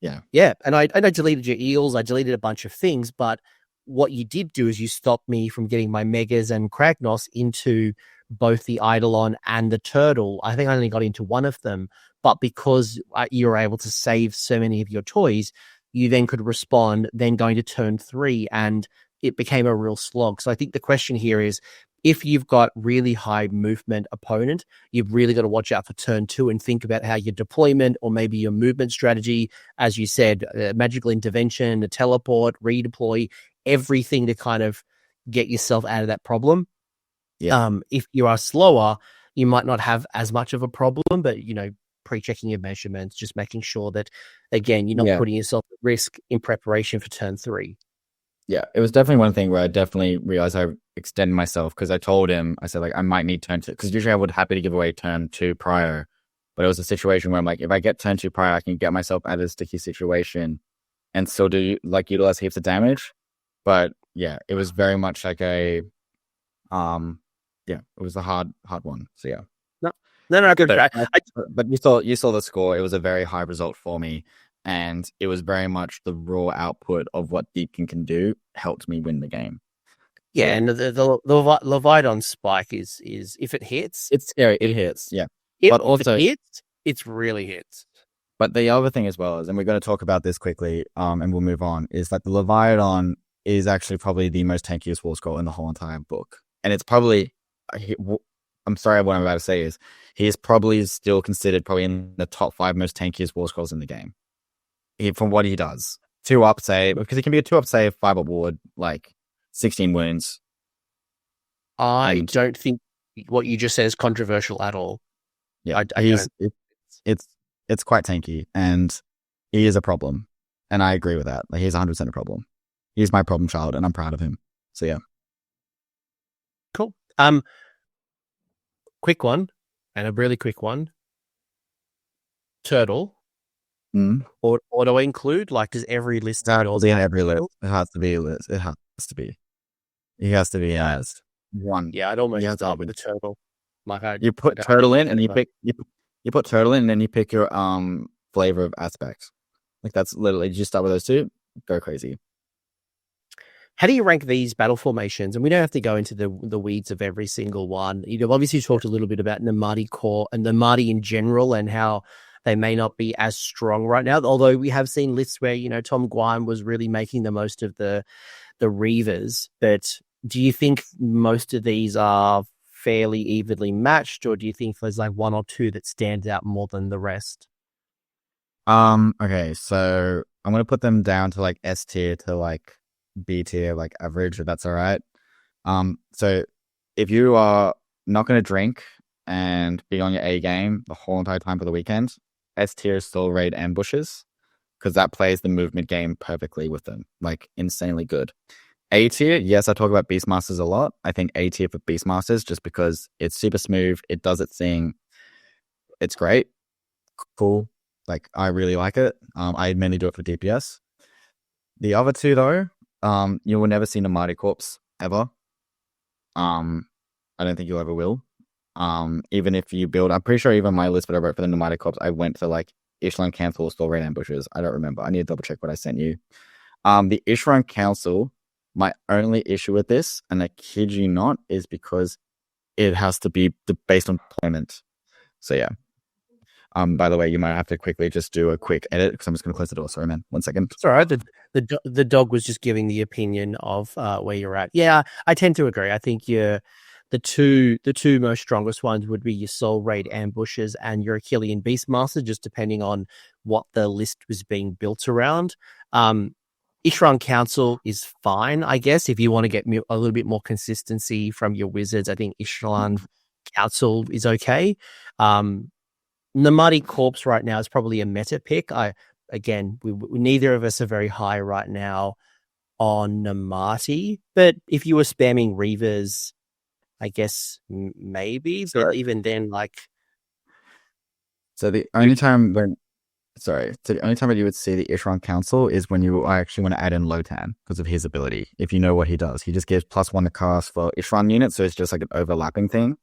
Yeah. And I deleted your eels. I deleted a bunch of things, but what you did do is you stopped me from getting my Megas and Kragnos into both the Eidalon and the Turtle. I think I only got into one of them, but because you were able to save so many of your toys, you then could respond, then going to turn 3, and it became a real slog. So I think the question here is, if you've got really high movement opponent, you've really got to watch out for turn 2 and think about how your deployment or maybe your movement strategy, as you said, magical intervention, a teleport, redeploy, everything to kind of get yourself out of that problem. Yeah. If you are slower, you might not have as much of a problem, but pre-checking your measurements, just making sure that again you're not putting yourself at risk in preparation for turn 3. Yeah, it was definitely one thing where I definitely realized I extended myself because I told him, I said like I might need turn 2 because usually I would happy to give away turn 2 prior, but it was a situation where I'm like, if I get turn 2 prior, I can get myself out of a sticky situation and still do like utilize heaps of damage. But yeah, it was very much like it was a hard one. So yeah. No, good. But you saw the score. It was a very high result for me, and it was very much the raw output of what Deepkin can do helped me win the game. Yeah, and the Leviathan spike is if it hits, it's scary. It hits, yeah. But also, it really hits. But the other thing as well is, and we're going to talk about this quickly, and we'll move on, is that the Leviathan is actually probably the most tankiest war scroll in the whole entire book, and it's probably. I'm sorry, what I'm about to say is he is probably still considered probably in the top 5 most tankiest war scrolls in the game. From what he does. 2 up save, because he can be a 2 up save, 5 up ward, like 16 wounds. I don't think what you just said is controversial at all. Yeah, it's quite tanky, and he is a problem. And I agree with that. Like, he's 100% a problem. He's my problem child, and I'm proud of him. So yeah. Cool. Quick one, and a really quick one. Turtle. Or auto include? Like, does every list? Every list. It has to be a list. It has to be. He has to be as one. Yeah, I'd almost start with the turtle. You put turtle in, and you put turtle in, and then you pick your flavor of aspect. Like that's literally just start with those 2. Go crazy. How do you rank these battle formations? And we don't have to go into the weeds of every single one. Obviously talked a little bit about Narmarti core and Narmarti in general and how they may not be as strong right now. Although we have seen lists where, Tom Gwine was really making the most of the Reavers. But do you think most of these are fairly evenly matched, or do you think there's like 1 or 2 that stand out more than the rest? Okay, so I'm going to put them down to like S tier to like B tier, like average, if that's all right. So if you are not going to drink and be on your A game the whole entire time for the weekend, S tier is still raid ambushes, because that plays the movement game perfectly with them, like insanely good. A tier, yes, I talk about Beastmasters a lot. I think A tier for Beastmasters, just because it's super smooth, it does its thing, it's great, cool. Like, I really like it. I mainly do it for DPS. The other two, though, you will never see Narmarti Corpse ever. I don't think you ever will. Even if you build, I'm pretty sure even my list that I wrote for the Narmarti Corpse, I went to like Eidalon Council, Store Raid Ambushes. I don't remember. I need to double check what I sent you. The Eidalon Council, my only issue with this, and I kid you not, is because it has to be based on deployment. So yeah. By the way, you might have to quickly just do a quick edit because I'm just going to close the door. Sorry, man. 1 second. It's all right. The dog was just giving the opinion of where you're at. Yeah, I tend to agree. I think the two most strongest ones would be your Soul Raid ambushes and your Achillean Beastmaster, just depending on what the list was being built around. Eidalon Council is fine, I guess, if you want to get a little bit more consistency from your wizards. I think Eidalon Council is okay. Narmarti Corpse right now is probably a meta pick. We neither of us are very high right now on Narmarti, but if you were spamming Reavers, I guess maybe. But even then, like, the only time that you would see the Eidalon Council is when you actually want to add in Lotan because of his ability. If you know what he does, he just gives +1 to cast for Eidalon units, so it's just like an overlapping thing.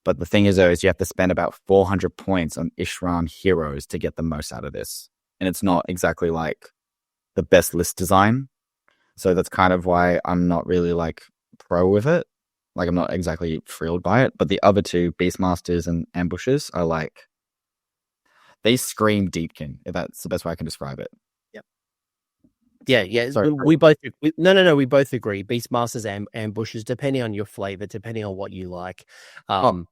But the thing is, though, is you have to spend about 400 points on Eidalon heroes to get the most out of this. And it's not exactly like the best list design. So that's kind of why I'm not really like pro with it. Like, I'm not exactly thrilled by it. But the other two, Beastmasters and Ambushes, are like, they scream Deepkin, if that's the best way I can describe it. Yeah. Sorry. We both we both agree. Beastmasters and ambushes, depending on your flavor, depending on what you like. And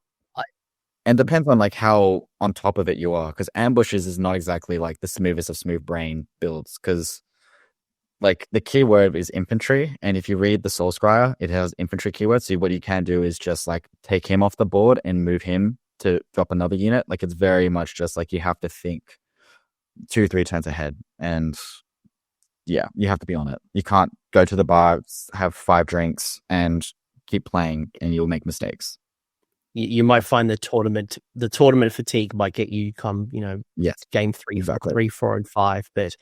depends on like how on top of it you are, because ambushes is not exactly like the smoothest of smooth brain builds, because like the keyword is infantry, and if you read the Soul Scryer, it has infantry keywords. So what you can do is just like take him off the board and move him to drop another unit. Like, it's very much just like you have to think 2-3 turns ahead, and yeah, you have to be on it. You can't go to the bar, have 5 drinks, and keep playing, and you'll make mistakes. You might find the tournament fatigue might get you come, yes, game 3, exactly. 3, 4, and 5. But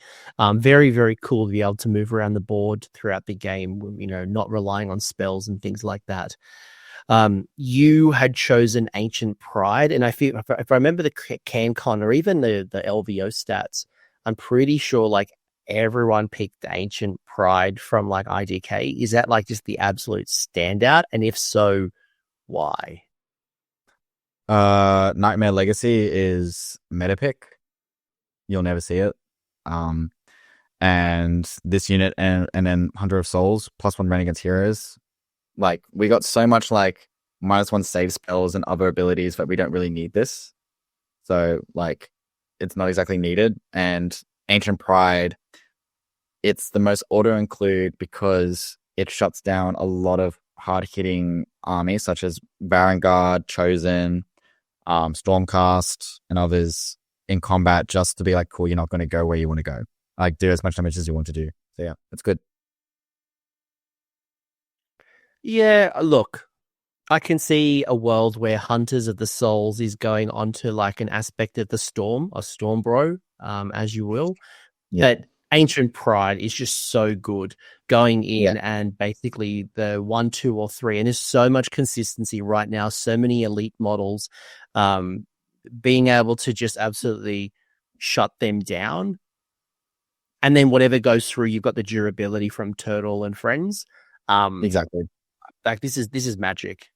very, very cool to be able to move around the board throughout the game, not relying on spells and things like that. You had chosen Ancient Pride, and I feel if I remember the CanCon or even the LVO stats, I'm pretty sure like everyone picked Ancient Pride from like IDK. Is that like just the absolute standout? And if so, why? Nightmare Legacy is meta pick. You'll never see it. And this unit and then Hunter of Souls +1 run against heroes. Like, we got so much like -1 save spells and other abilities that we don't really need this. So like, it's not exactly needed. And Ancient Pride, it's the most auto-include because it shuts down a lot of hard-hitting armies such as Varangard, Chosen, Stormcast, and others in combat, just to be like, cool, you're not going to go where you want to go. Like, do as much damage as you want to do. So yeah, it's good. Yeah, look, I can see a world where Hunters of the Souls is going onto like an aspect of the Storm, or Storm Bro, as you will. Yeah. But Ancient Pride is just so good going in and basically the 1, 2, or 3. And there's so much consistency right now, so many elite models, being able to just absolutely shut them down. And then whatever goes through, you've got the durability from Turtle and Friends. Exactly. Like, this is magic.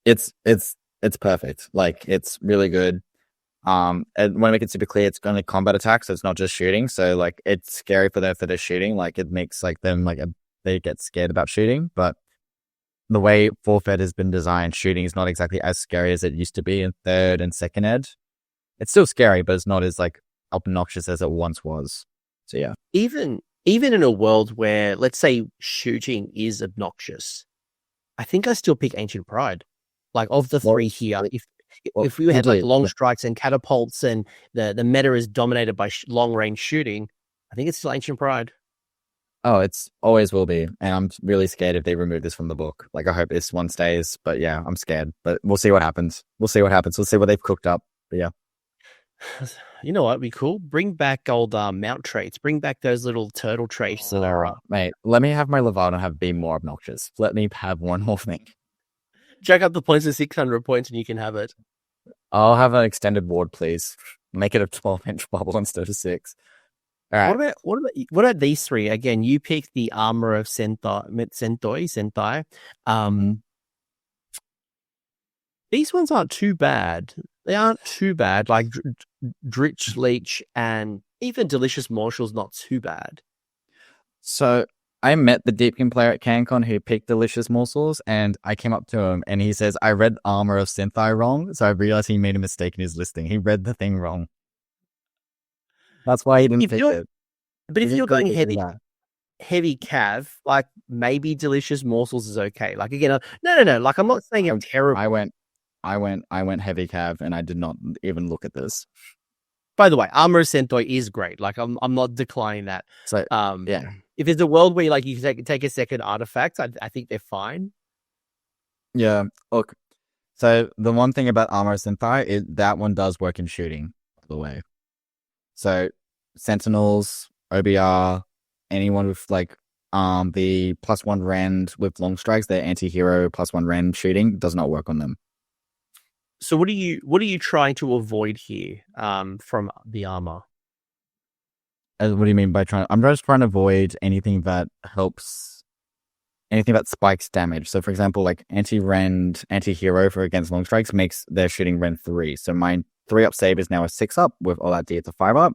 It's perfect. Like, it's really good. And when I make it super clear, it's only combat attacks, so it's not just shooting. So like, it's scary for them for their shooting. Like, it makes like them like they get scared about shooting. But the way Forfeit has been designed, shooting is not exactly as scary as it used to be in 3rd and 2nd ed. It's still scary, but it's not as like obnoxious as it once was. So yeah. Even even in a world where, let's say, shooting is obnoxious, I think I still pick Ancient Pride. Like, of the three here, if we had like long strikes and catapults and the meta is dominated by long range shooting, I think it's still Ancient Pride. Oh, it's always will be. And I'm really scared if they remove this from the book. Like, I hope this one stays. But yeah, I'm scared. But we'll see what happens. We'll see what they've cooked up. But yeah. You know what would be cool? Bring back old mount traits. Bring back those little turtle traits that are... Mate, let me have my Leviathan have be more obnoxious. Let me have one more thing. Jack up the points to 600 points and you can have it. I'll have an extended ward, please. Make it a 12-inch bubble instead of 6. All right. What about these three? Again, you pick the armor of Sentai. These ones aren't too bad. They aren't too bad. Like Dritch Leech and even Delicious Marshall's not too bad. So I met the Deepkin player at CanCon who picked Delicious Morsels, and I came up to him and he says, I read Armor of Synthai wrong, so I realized he made a mistake in his listing. He read the thing wrong. That's why he didn't pick it. But if you're going heavy cav, like maybe Delicious Morsels is okay. Like again, no. Like I'm not saying it's terrible. I went heavy cav and I did not even look at this. By the way, Armor of Sentai is great. Like I'm not declining that. So yeah. If there's a world where like you take a second artifact, I think they're fine. Yeah. Look. So the one thing about Armor of Sentai is that one does work in shooting, by the way. So Sentinels, OBR, anyone with like the +1 rend with long strikes, their anti-hero +1 rend shooting does not work on them. So what are you trying to avoid here from the armor? What do you mean by trying? I'm just trying to avoid anything that spikes damage. So for example, like anti-rend, anti-hero for against long strikes makes their shooting rend 3. So my 3-up save is now a 6-up with all that D, it's a 5-up.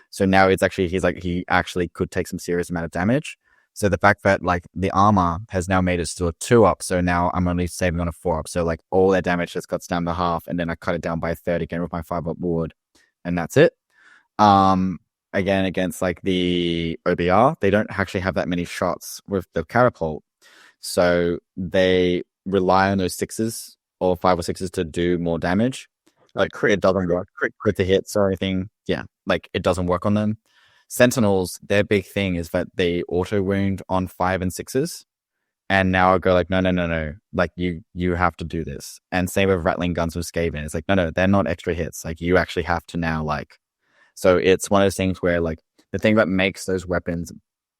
So now it's actually, he actually could take some serious amount of damage. So the fact that like the armor has now made it to a 2-up, so now I'm only saving on a 4-up. So like all their damage just cuts down to half, and then I cut it down by a third again with my 5-up ward, and that's it. Again, against like the OBR, they don't actually have that many shots with the catapult. So they rely on those 6s or 5 or 6s to do more damage. Like it doesn't work. Crit to hits or anything. Yeah, like it doesn't work on them. Sentinels, their big thing is that they auto wound on 5 and 6s. And now I go like, no. Like you have to do this. And same with rattling guns with Skaven. It's like, no, they're not extra hits. Like you actually have to now like. So it's one of those things where like the thing that makes those weapons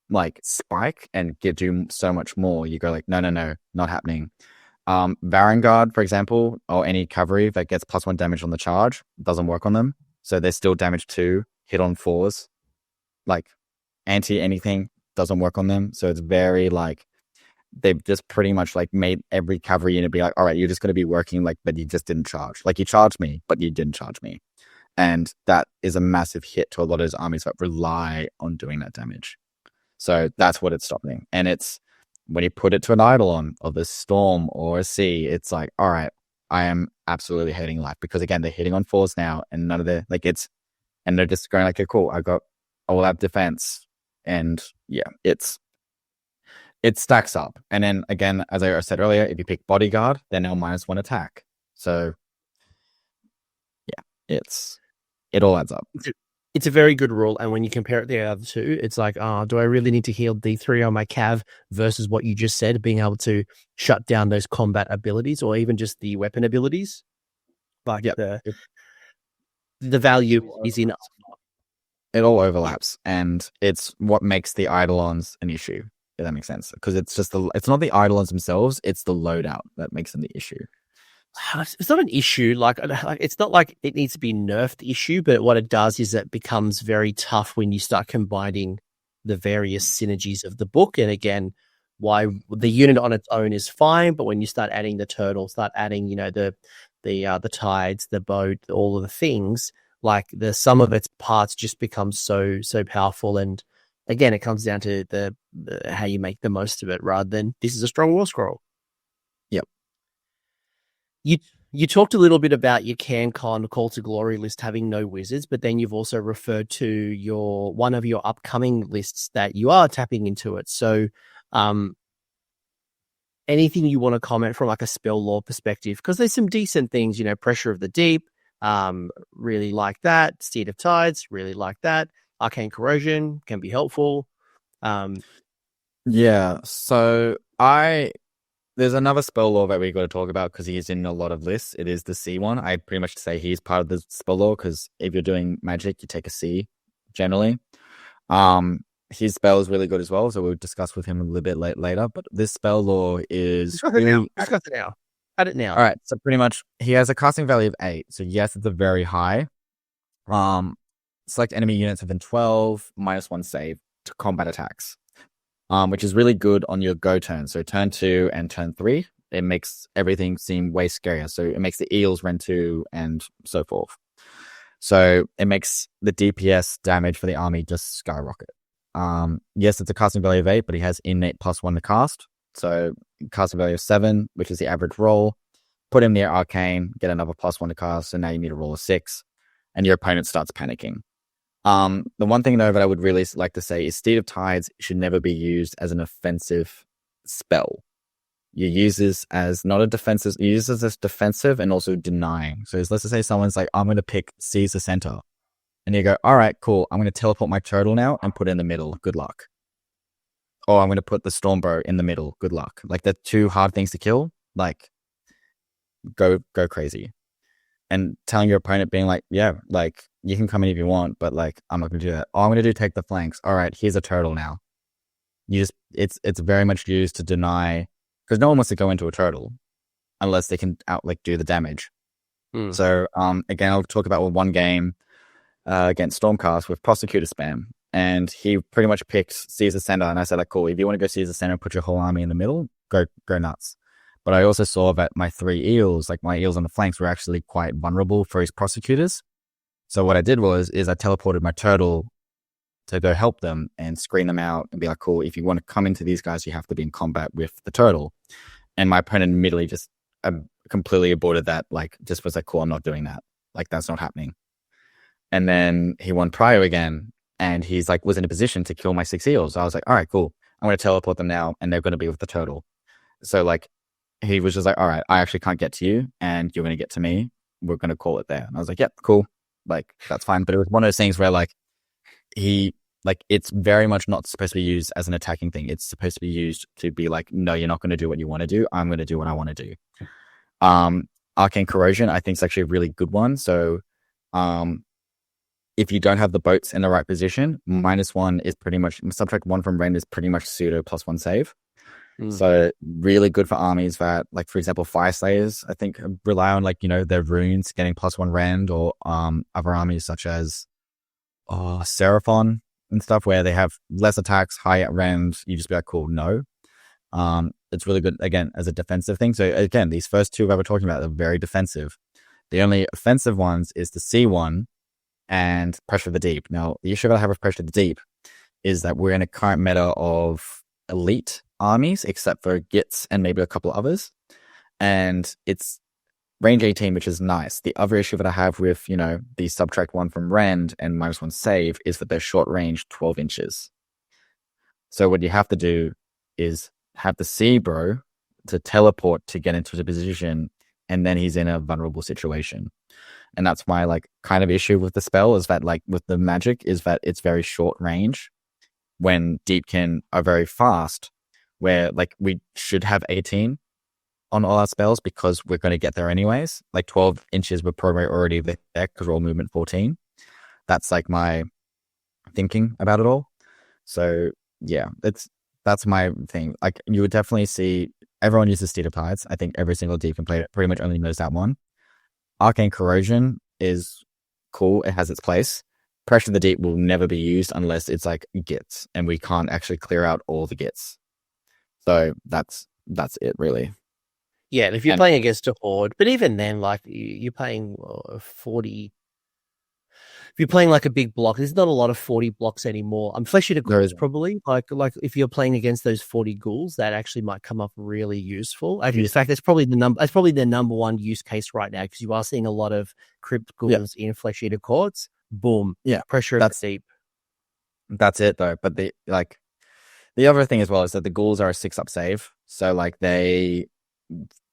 like spike and do so much more, you go like, no, not happening. Varangard, for example, or any cavalry that gets +1 damage on the charge doesn't work on them. So they're still damage 2, hit on 4s. Like anti anything doesn't work on them. So it's very like they've just pretty much like made every cavalry unit be like, all right, you're just going to be working like, but you just didn't charge. Like you charged me, but you didn't charge me. And that is a massive hit to a lot of those armies that rely on doing that damage. So that's what it's stopping. And it's when you put it to an Eidalon of a Storm or a Sea, it's like, all right, I am absolutely hating life because again, they're hitting on 4s now and none of their like it's, and they're just going like, okay, cool, I got all out defense. And yeah, it stacks up. And then again, as I said earlier, if you pick Bodyguard, they're now -1 attack. So yeah, it all adds up. It's a very good rule, and when you compare it to the other two, it's like, do I really need to heal D3 on my Cav versus what you just said, being able to shut down those combat abilities or even just the weapon abilities? Like the value is in. It all overlaps, and it's what makes the Eidolons an issue. If that makes sense, because it's not the Eidolons themselves; it's the loadout that makes them the issue. It's not an issue. Like it's not like it needs to be nerfed issue, but what it does is it becomes very tough when you start combining the various synergies of the book. And again, why the unit on its own is fine, but when you start adding the turtle, start adding, the tides, the boat, all of the things, like the sum of its parts just becomes so powerful. And again, it comes down to the how you make the most of it rather than this is a strong war scroll. Yep. You talked a little bit about your CanCon Call to Glory list having no wizards, but then you've also referred to one of your upcoming lists that you are tapping into it. So, anything you want to comment from like a spell lore perspective? Because there's some decent things, Pressure of the Deep, really like that. Steed of Tides, really like that. Arcane Corrosion can be helpful. Yeah, so there's another spell lore that we got to talk about because he's in a lot of lists. It is the C one. I pretty much say he's part of the spell lore because if you're doing magic, you take a C generally. His spell is really good as well, so we'll discuss with him a little bit later. But this spell lore is Discuss it now. Add it now. All right, so pretty much he has a casting value of 8. So yes, it's a very high. Select enemy units within 12, -1 save to combat attacks. Which is really good on your go turn. So turn 2 and turn 3, it makes everything seem way scarier. So it makes the eels run 2 and so forth. So it makes the DPS damage for the army just skyrocket. Yes, it's a casting value of 8, but he has innate +1 to cast. So casting value of 7, which is the average roll. Put him near arcane, get another +1 to cast. So now you need a roll of 6, and your opponent starts panicking. The one thing though that I would really like to say is Steed of Tides should never be used as an offensive spell. You use this as not a defensive, you use this as defensive and also denying. So let's just say someone's like, I'm going to pick Seize the Center. And you go, all right, cool. I'm going to teleport my turtle now and put it in the middle. Good luck. Or I'm going to put the Stormbow in the middle. Good luck. Like the two hard things to kill, like go crazy. And telling your opponent being like, yeah, like you can come in if you want, but like I'm not gonna do that. Oh, I'm gonna do take the flanks. All right, here's a turtle now. It's very much used to deny because no one wants to go into a turtle unless they can do the damage. So again, I'll talk about one game against Stormcast with Prosecutor spam, and he pretty much picked Caesar Center, and I said like, cool, if you want to go Caesar Center, put your whole army in the middle, go nuts. But I also saw that my 3 eels, like my eels on the flanks, were actually quite vulnerable for his prosecutors. So what I did I teleported my turtle to go help them and screen them out and be like, cool, if you want to come into these guys, you have to be in combat with the turtle. And my opponent immediately just completely aborted that, like just was like, cool, I'm not doing that. Like that's not happening. And then he won Prio again, and he's like, was in a position to kill my 6 eels. So I was like, all right, cool. I'm going to teleport them now, and they're going to be with the turtle. So like, he was just like, all right, I actually can't get to you and you're going to get to me. We're going to call it there. And I was like, yep, cool. Like, that's fine. But it was one of those things where like it's very much not supposed to be used as an attacking thing. It's supposed to be used to be like, no, you're not going to do what you want to do. I'm going to do what I want to do. Arcane Corrosion, I think is actually a really good one. So, if you don't have the boats in the right position, -1 is pretty much, subtract 1 from rend is pretty much pseudo +1 save. So really good for armies that, like, for example, Fire Slayers, I think rely on their runes getting +1 rend, or other armies such as Seraphon and stuff where they have less attacks, high rend. You just be like, cool, no. It's really good, again, as a defensive thing. So again, these first two that we're talking about are very defensive. The only offensive ones is the C1 and Pressure of the Deep. Now, the issue that I have with Pressure of the Deep is that we're in a current meta of elite armies, except for Gits and maybe a couple others. And it's range 18, which is nice. The other issue that I have with, the subtract 1 from rend and -1 save is that they're short range 12 inches. So what you have to do is have the sea bro to teleport to get into the position, and then he's in a vulnerable situation. And that's my kind of issue with the spell, is that with the magic is that it's very short range when Deepkin are very fast, where we should have 18 on all our spells because we're going to get there anyways. 12 inches we're probably already there because we're all movement 14. That's my thinking about it all. So yeah, that's my thing. You would definitely see everyone uses Steed of Tides. I think every single Deepkin player pretty much only knows that one. Arcane Corrosion is cool. It has its place. Pressure of the Deep will never be used unless it's Gits, and we can't actually clear out all the Gits. So that's it, really. Yeah, and if you're playing against a horde, but even then, you're playing 40. you're playing like a big block, there's not a lot of 40 blocks anymore. Flesh Eater Ghouls probably like if you're playing against those 40 ghouls, that actually might come up really useful. Actually, in fact, that's probably their number one use case right now, because you are seeing a lot of crypt ghouls in Flesh Eater Courts. Boom, pressure that's deep. That's it though. But the other thing as well is that the ghouls are a 6-up save, so like they,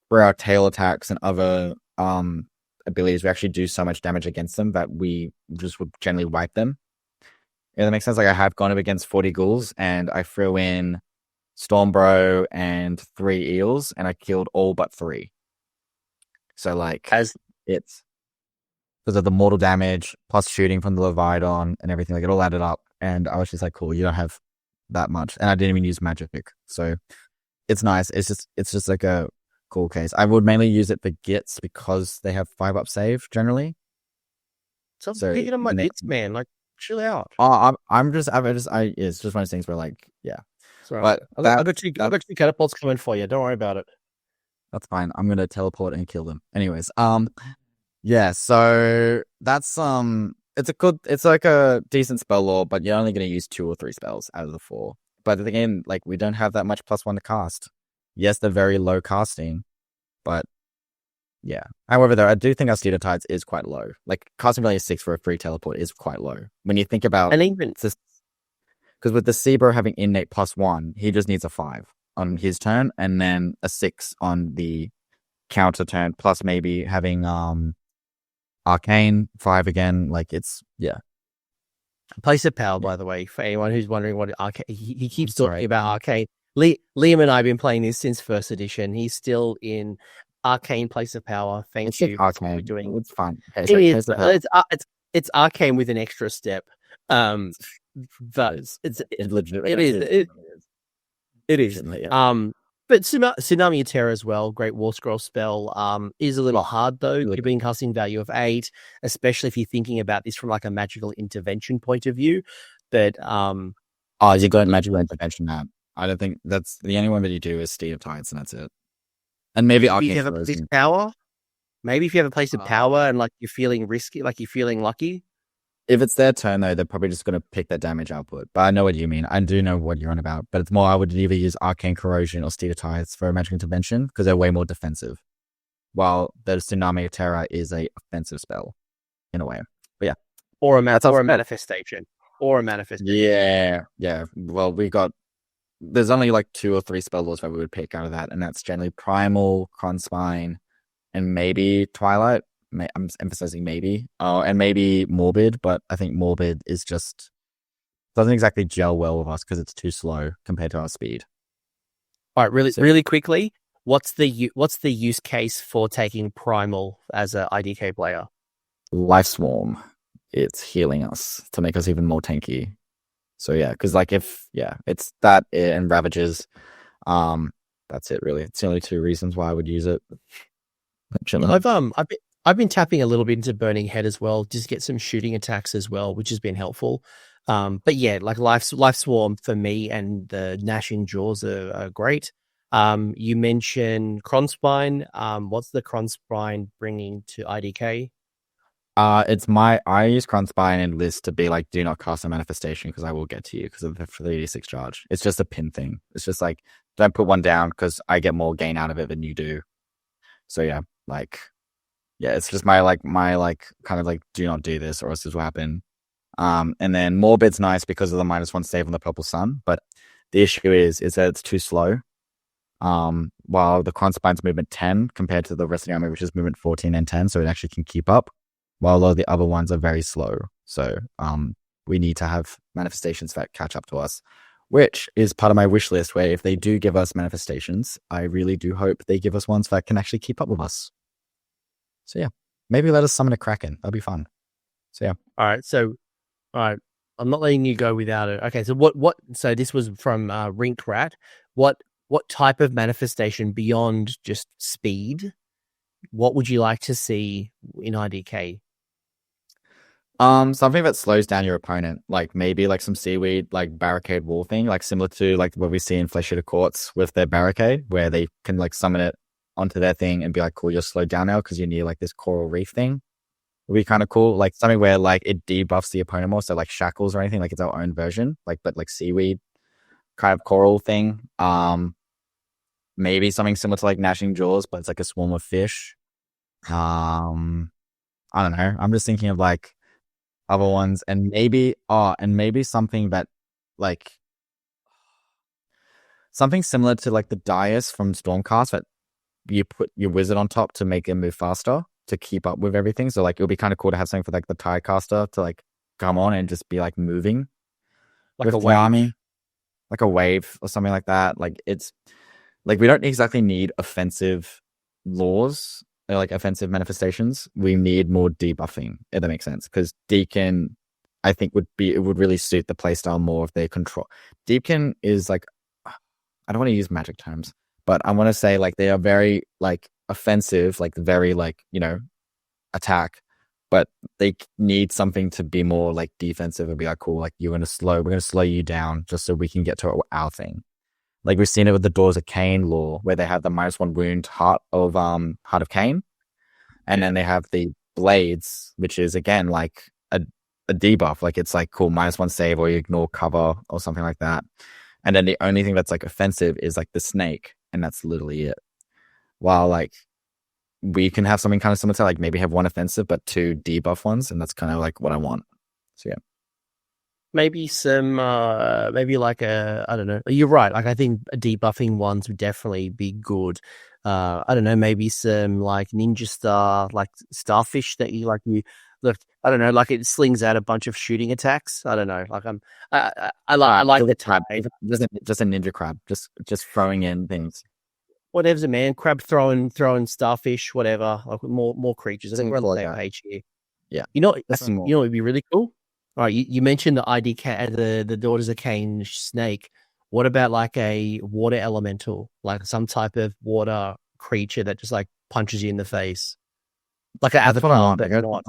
for our tail attacks and other abilities, we actually do so much damage against them that we just would generally wipe them. Yeah, that makes sense. Like I have gone up against 40 ghouls and I threw in Stormbro and 3 eels and I killed all but 3. So like it's because of the mortal damage plus shooting from the Leviathan and everything, like it all added up, and I was just like, cool, you don't have that much, and I didn't even use magic, so it's nice. It's just like a cool case. I would mainly use it for gits because they have 5-up save generally. So picking up my gits, man. Like, chill out. It's just one of those things where like, yeah. Sorry. But I've got two catapults coming for you. Don't worry about it. That's fine. I'm gonna teleport and kill them. Anyways, yeah. So that's it's like a decent spell lore, but you're only gonna use 2 or 3 spells out of the 4. But again, like we don't have that much +1 to cast. Yes, they're very low casting, but yeah. However, though, I do think our Steed Tides is quite low. Like casting value 6 for a free teleport is quite low when you think about. And even because with the Seabro having innate +1, he just needs a 5 on his turn, and then a 6 on the counter turn, plus maybe having Arcane 5 again. Like it's Place of Power, by the way, for anyone who's wondering what Arcane. He keeps talking about Arcane. Liam and I have been playing this since first edition. He's still in Arcane Place of Power. Thank you. Arcane. It's fun. It's Arcane with an extra step. But it is. But Tsunami of Terror as well, great War Scroll spell, is a little hard though, giving casting value of 8, especially if you're thinking about this from like a magical intervention point of view. But you got magical intervention now. I don't think that's the only one that you do is Steed of Tides, and that's it. And maybe if you have a place of power. Maybe if you have a place of power and like you're feeling risky, like you're feeling lucky. If it's their turn though, they're probably just going to pick their damage output. But I know what you mean. I do know what you're on about. But it's more I would either use Arcane Corrosion or Steed of Tides for a magic intervention because they're way more defensive. While the Tsunami of Terror is a offensive spell in a way. But yeah. Or a manifestation. Yeah. Well, there's only like 2 or 3 spell laws that we would pick out of that, and that's generally Primal, Conspine, and maybe Twilight. I'm emphasizing maybe. And maybe Morbid, but I think Morbid is just doesn't exactly gel well with us because it's too slow compared to our speed. All right, really quickly, what's the use case for taking Primal as a IDK player? Life Swarm. It's healing us to make us even more tanky. So yeah, because like it's that and Ravages. That's it really. It's the only 2 reasons why I would use it. I've been tapping a little bit into Burning Head as well, just get some shooting attacks as well, which has been helpful. But yeah, like Life Swarm for me and the Gnashing Jaws are great. You mentioned Cronspine. What's the Cronspine bringing to IDK? I use Cronspine and List to be like, do not cast a manifestation because I will get to you because of the 3d6 charge. It's just a pin thing. It's just like, don't put one down because I get more gain out of it than you do. So yeah, it's just my kind of like, do not do this or else this will happen. And then Morbid's nice because of the -1 save on the Purple Sun, but the issue is that it's too slow. While the Cronspine's movement 10 compared to the rest of the army, which is movement 14 and 10, so it actually can keep up, while a lot of the other ones are very slow. So we need to have manifestations that catch up to us, which is part of my wish list, where if they do give us manifestations, I really do hope they give us ones that can actually keep up with us. So yeah, maybe let us summon a Kraken. That'll be fun. So yeah. All right. I'm not letting you go without it. Okay, so so this was from Rink Rat. What type of manifestation beyond just speed? What would you like to see in IDK? Something that slows down your opponent, like maybe like some seaweed, like barricade wall thing, like similar to like what we see in Flesh Eater Courts with their barricade, where they can like summon it onto their thing and be like, cool, you're slowed down now because you're near like this coral reef thing. would be kind of cool. Like something where like it debuffs the opponent more. So like shackles or anything, like it's our own version, but like seaweed kind of coral thing. Maybe something similar to like gnashing jaws, but it's like a swarm of fish. I don't know. I'm just thinking of like other ones, and maybe something that like something similar to like the Dais from Stormcast, that you put your wizard on top to make him move faster to keep up with everything. So like it would be kind of cool to have something for like the Tidecaster to like come on and just be like moving Like with a the wave. army, like a wave or something like that. Like it's like we don't exactly need offensive laws or like offensive manifestations. We need more debuffing, if that makes sense. Because Deepkin, I think would really suit the playstyle more if they control. Deepkin is like, I don't want to use magic terms, but I want to say like they are very like offensive, like very like, you know, attack, but they need something to be more like defensive and be like, cool, like we're going to slow you down just so we can get to our thing. Like we've seen it with the Doors of Cain lore, where they have the -1 wound Heart of Cain, and then they have the blades, which is again like a debuff. Like it's like cool, -1 save, or you ignore cover or something like that. And then the only thing that's like offensive is like the snake, and that's literally it. While like we can have something kind of similar to like maybe have one offensive but two debuff ones, and that's kind of like what I want. So yeah. Maybe some, maybe like I don't know. You're right. Like I think debuffing ones would definitely be good. I don't know. Maybe some like ninja star, like starfish that you look. I don't know. Like it slings out a bunch of shooting attacks. I don't know. Like I like the crab. tide. Just a ninja crab. Just throwing in things. Whatever's a man. Crab throwing starfish. Whatever. Like more creatures. I think we're on the same page here. Yeah. You know it'd be really cool. All right, you mentioned the IDK, the Daughters of Cain snake. What about like a water elemental, like some type of water creature that just like punches you in the face, like an That's what I want. Avatar?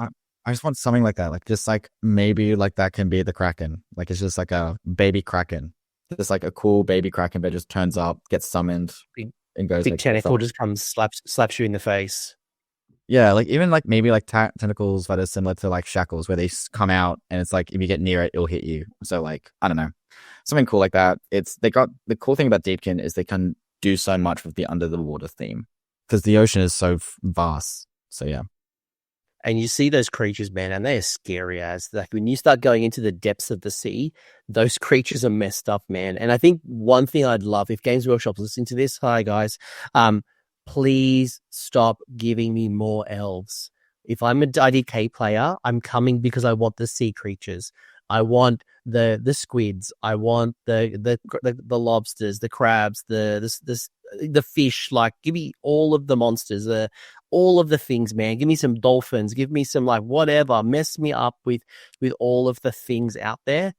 I just want something like that, like just like maybe like that can be the Kraken. Like it's just like a baby Kraken, just like a cool baby Kraken, but just turns up, gets summoned, and goes. Big like, tentacle just comes slaps you in the face. Yeah, like even like maybe like tentacles that are similar to like shackles, where they come out and it's like if you get near it, it'll hit you. So like I don't know, something cool like that. They got the cool thing about Deepkin is they can do so much with the under the water theme because the ocean is so vast. So yeah, and you see those creatures, man, and they are scary as like when you start going into the depths of the sea, those creatures are messed up, man. And I think one thing I'd love if Games Workshop's listening to this, hi guys, please stop giving me more elves. If I'm a IDK player, I'm coming because I want the sea creatures. I want the squids. I want the lobsters, the crabs, the fish. Like, give me all of the monsters, all of the things, man. Give me some dolphins. Give me some like whatever. Mess me up with all of the things out there.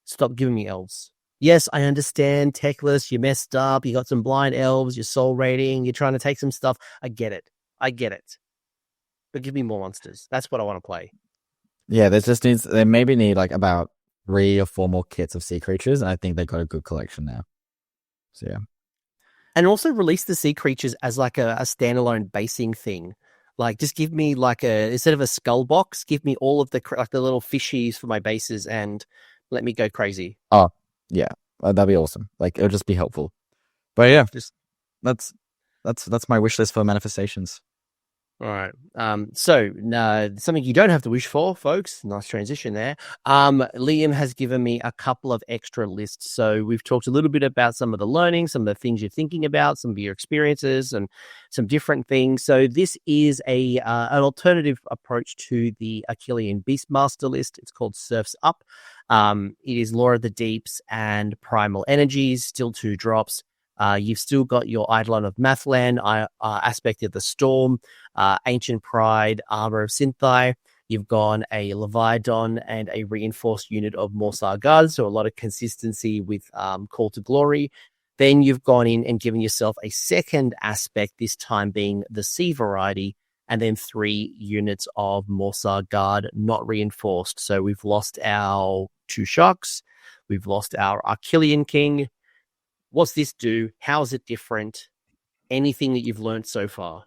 Stop giving me elves. Yes, I understand, Techless, you messed up, you got some blind elves, you're soul rating, you're trying to take some stuff. I get it. But give me more monsters. That's what I want to play. Yeah, they maybe need like about 3 or 4 more kits of sea creatures, and I think they got a good collection now. So yeah. And also release the sea creatures as like a standalone basing thing. Like just give me like instead of a skull box, give me all of the little fishies for my bases and let me go crazy. Oh, yeah, that'd be awesome. Like it'll just be helpful. But yeah, just that's my wish list for manifestations. All right. So something you don't have to wish for, folks. Nice transition there. Liam has given me a couple of extra lists. So we've talked a little bit about some of the learning, some of the things you're thinking about, some of your experiences, and some different things. So this is an alternative approach to the Achillean Beastmaster list. It's called Surfs Up. It is Lore of the Deeps and Primal Energies, still 2 drops. You've still got your Eidalon of Mathland, Aspect of the Storm, Ancient Pride, Armor of Synthai. You've gone a Leviathan and a reinforced unit of Morsar Guards, so a lot of consistency with Call to Glory. Then you've gone in and given yourself a second aspect, this time being the Sea variety, and then 3 units of Morsar Guard, not reinforced. So we've lost our 2 Shocks, we've lost our Achillean King. What's this do? How is it different? Anything that you've learned so far?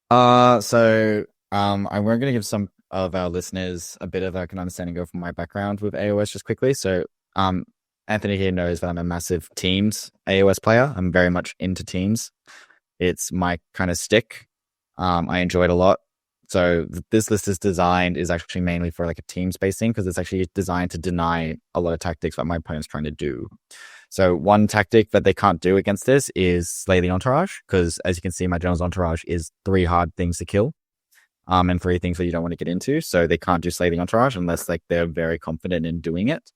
So I'm going to give some of our listeners a bit of like an understanding of my background with AoS just quickly. So Anthony here knows that I'm a massive teams AoS player. I'm very much into teams. It's my kind of stick. I enjoy it a lot. So this list is actually mainly for like a team spacing, because it's actually designed to deny a lot of tactics that my opponent's trying to do. So one tactic that they can't do against this is Slay the Entourage, because as you can see, my general's entourage is 3 hard things to kill, and 3 things that you don't want to get into. So they can't do Slay the Entourage unless like they're very confident in doing it.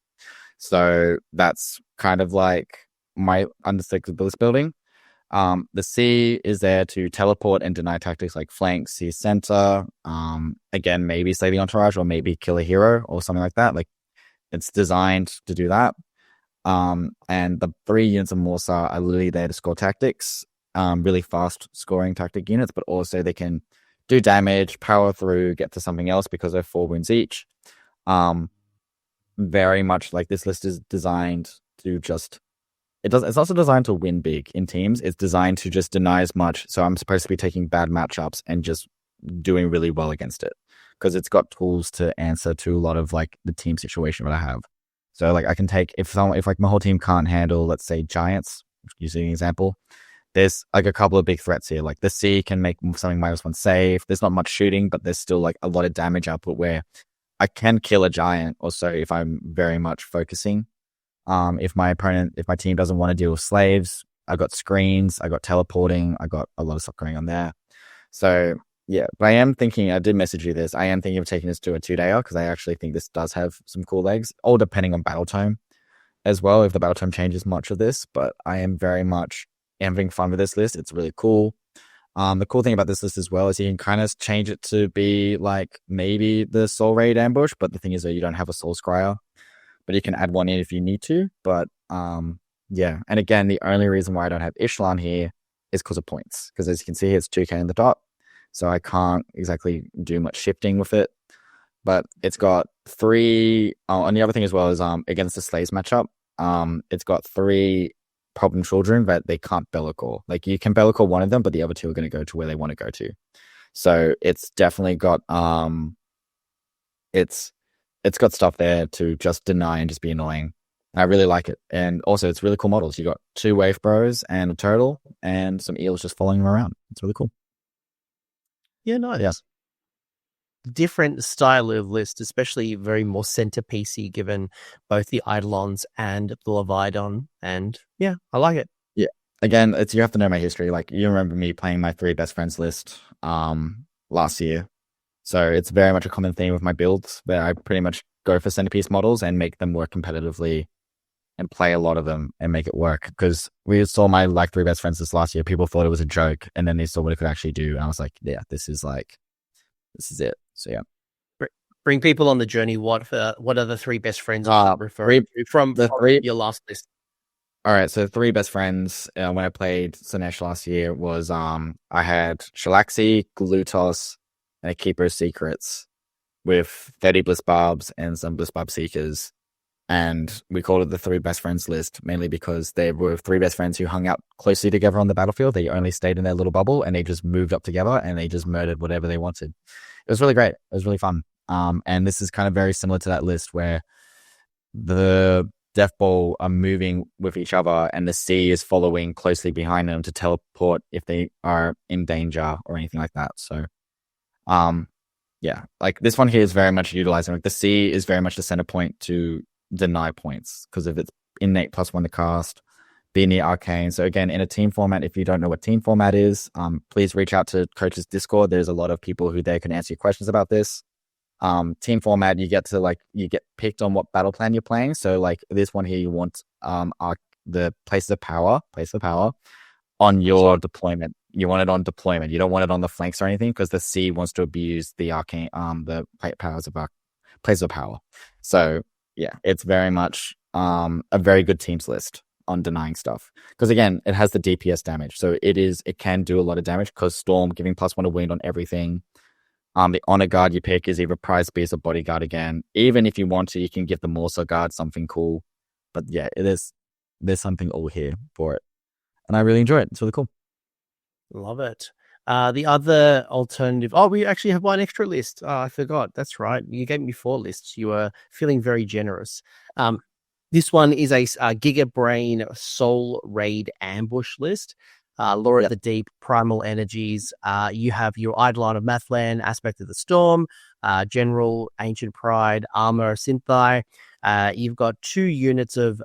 So that's kind of like my understanding list building. The C is there to teleport and deny tactics like flank, C center. Again, maybe Slay the Entourage or maybe kill a hero or something like that. Like it's designed to do that. And the 3 units of Morsa are literally there to score tactics, really fast scoring tactic units, but also they can do damage, power through, get to something else because they're 4 wounds each. Very much like this list is designed to just, it's also designed to win big in teams. It's designed to just deny as much. So I'm supposed to be taking bad matchups and just doing really well against it, because it's got tools to answer to a lot of like the team situation that I have. So like I can take, if like my whole team can't handle, let's say giants, using an example, there's like a couple of big threats here. Like the C can make something -1 save. There's not much shooting, but there's still like a lot of damage output where I can kill a giant or so if I'm very much focusing. If my team doesn't want to deal with slaves, I got screens, I got teleporting, I got a lot of stuff going on there. So yeah, but I did message you this. I am thinking of taking this to a 2-dayer, because I actually think this does have some cool legs, all depending on battle tome as well, if the battle tome changes much of this. But I am very much having fun with this list. It's really cool. The cool thing about this list as well is you can kind of change it to be like maybe the Soul Raid ambush, but the thing is that you don't have a Soul Scryer, but you can add one in if you need to. But yeah, and again, the only reason why I don't have Eidalon here is because of points, because as you can see, it's 2k in the dot, so I can't exactly do much shifting with it. But it's got 3. And the other thing as well is against the Slays matchup, it's got 3 problem children that they can't Bellicor. Like you can Bellicor one of them, but the other 2 are going to go to where they want to go to. So it's definitely got it's got stuff there to just deny and just be annoying. I really like it. And also it's really cool models. You got 2 wave bros and a turtle and some eels just following them around. It's really cool. Yeah, nice. Yeah. Different style of list, especially very more centerpiecey, given both the Eidolons and the Leviathan. And yeah, I like it. Yeah. Again, you have to know my history. Like you remember me playing my 3 best friends list last year. So it's very much a common theme with my builds, where I pretty much go for centerpiece models and make them work competitively and play a lot of them and make it work. Because we saw my like 3 best friends this last year. People thought it was a joke, and then they saw what it could actually do. And I was like, yeah, this is it. So yeah. Bring people on the journey. What are the 3 best friends referring to from your last list? All right, so 3 best friends when I played Sinesh last year was I had Shalaxi, Glutos, and a Keeper of Secrets with 30 Bliss Barbs and some Bliss Barb Seekers. And we called it the 3 best friends list, mainly because they were 3 best friends who hung out closely together on the battlefield. They only stayed in their little bubble, and they just moved up together, and they just murdered whatever they wanted. It was really great. It was really fun. And this is kind of very similar to that list where the Death Ball are moving with each other, and the sea is following closely behind them to teleport if they are in danger or anything like that. So, yeah, like this one here is very much utilizing, like the sea is very much the center point to deny points because of its innate +1 to cast, be near arcane. So again, in a team format, if you don't know what team format is, please reach out to Coach's Discord. There's a lot of people who there can answer your questions about this. Team format, you get picked on what battle plan you're playing. So like this one here, you want the place of power on your deployment. You want it on deployment. You don't want it on the flanks or anything, because the C wants to abuse the arcane, the powers of our place of power. So yeah, it's very much a very good teams list on denying stuff, because again, it has the DPS damage, so it can do a lot of damage, because Storm giving +1 to wound on everything. The honor guard you pick is either prize beast or bodyguard again. Even if you want to, you can give the Morsa guard something cool. But yeah, there's something all here for it, and I really enjoy it. It's really cool. Love it. The other alternative. Oh, we actually have one extra list. Oh, I forgot. That's right. You gave me 4 lists. You were feeling very generous. This one is a Giga Brain Soul Raid Ambush list. Lore of the Deep, Primal Energies. You have your Eidalon of Shadowhammer, Aspect of the Storm, General, Ancient Pride, Armor, Synthai. You've got 2 units of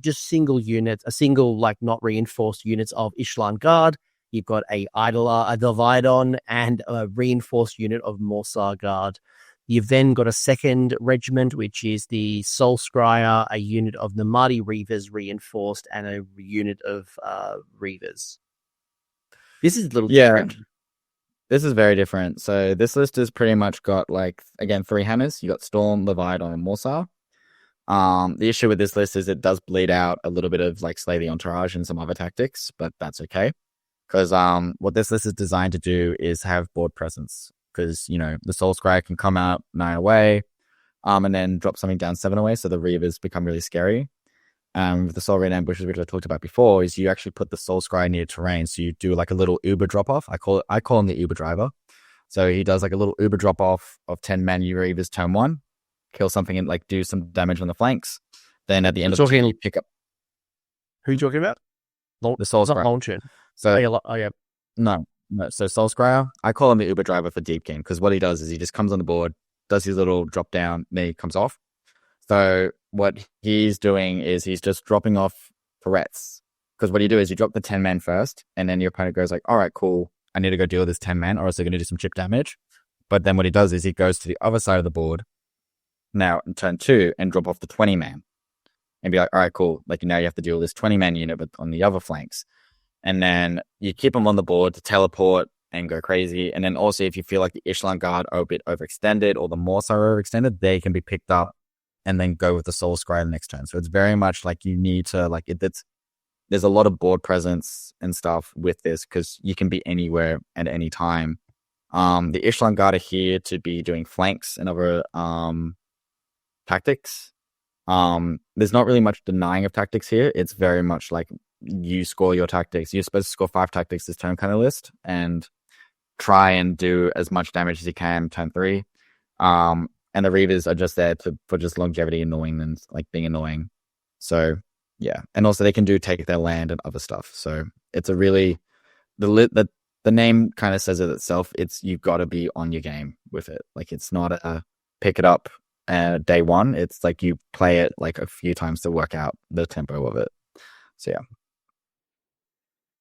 just single units, a single like not reinforced units of Ishlan Guard. You've got a Dividon, and a reinforced unit of Morsar Guard. You've then got a second regiment, which is the Soul Scryer, a unit of Narmarti Reavers reinforced, and a unit of Reavers. This is a little different. This is very different. So this list has pretty much got, like, again, 3 Hannas. You got Storm, Leviathan, and Morsar. The issue with this list is it does bleed out a little bit of, like, Slay the Entourage and some other tactics, but that's okay. Because what this list is designed to do is have board presence. Because, the Soul Scryer can come out 9 away, and then drop something down 7 away, so the Reavers become really scary. With the Soul Raid Ambushes, which I talked about before, is you actually put the Soul Scryer near terrain, so you do like a little Uber drop-off. I call him the Uber driver. So he does like a little Uber drop-off of 10 manu Reavers turn 1, kill something and like do some damage on the flanks. Then at the end of the turn, you pick up... Who are you talking about? The Soul Scryer. Launcher. So, yeah. No. So Soul Scryer, I call him the Uber driver for Deepkin, because what he does is he just comes on the board, does his little drop down, then he comes off. So what he's doing is he's just dropping off threats. Because what you do is you drop the 10 men first, and then your opponent goes like, all right, cool, I need to go deal with this 10 men, or else they're going to do some chip damage. But then what he does is he goes to the other side of the board now in turn 2 and drop off the 20 man. And be like, all right, cool, like now you have to deal with this 20 man unit but on the other flanks. And then you keep them on the board to teleport and go crazy. And then also, if you feel like the Ishlan Guard are a bit overextended or the Morsar are overextended, they can be picked up and then go with the Soul Scryer the next turn. So it's very much like you need to, like, there's a lot of board presence and stuff with this because you can be anywhere at any time. The Ishlan Guard are here to be doing flanks and other tactics. There's not really much denying of tactics here. It's very much like you score your tactics. You're supposed to score 5 tactics this turn kind of list and try and do as much damage as you can turn 3. And the Reavers are just there for just longevity, annoying and like being annoying. So yeah, and also they can take their land and other stuff. So it's a really the name kind of says it itself. It's you've got to be on your game with it. Like it's not a pick it up day 1. It's like you play it like a few times to work out the tempo of it. So yeah.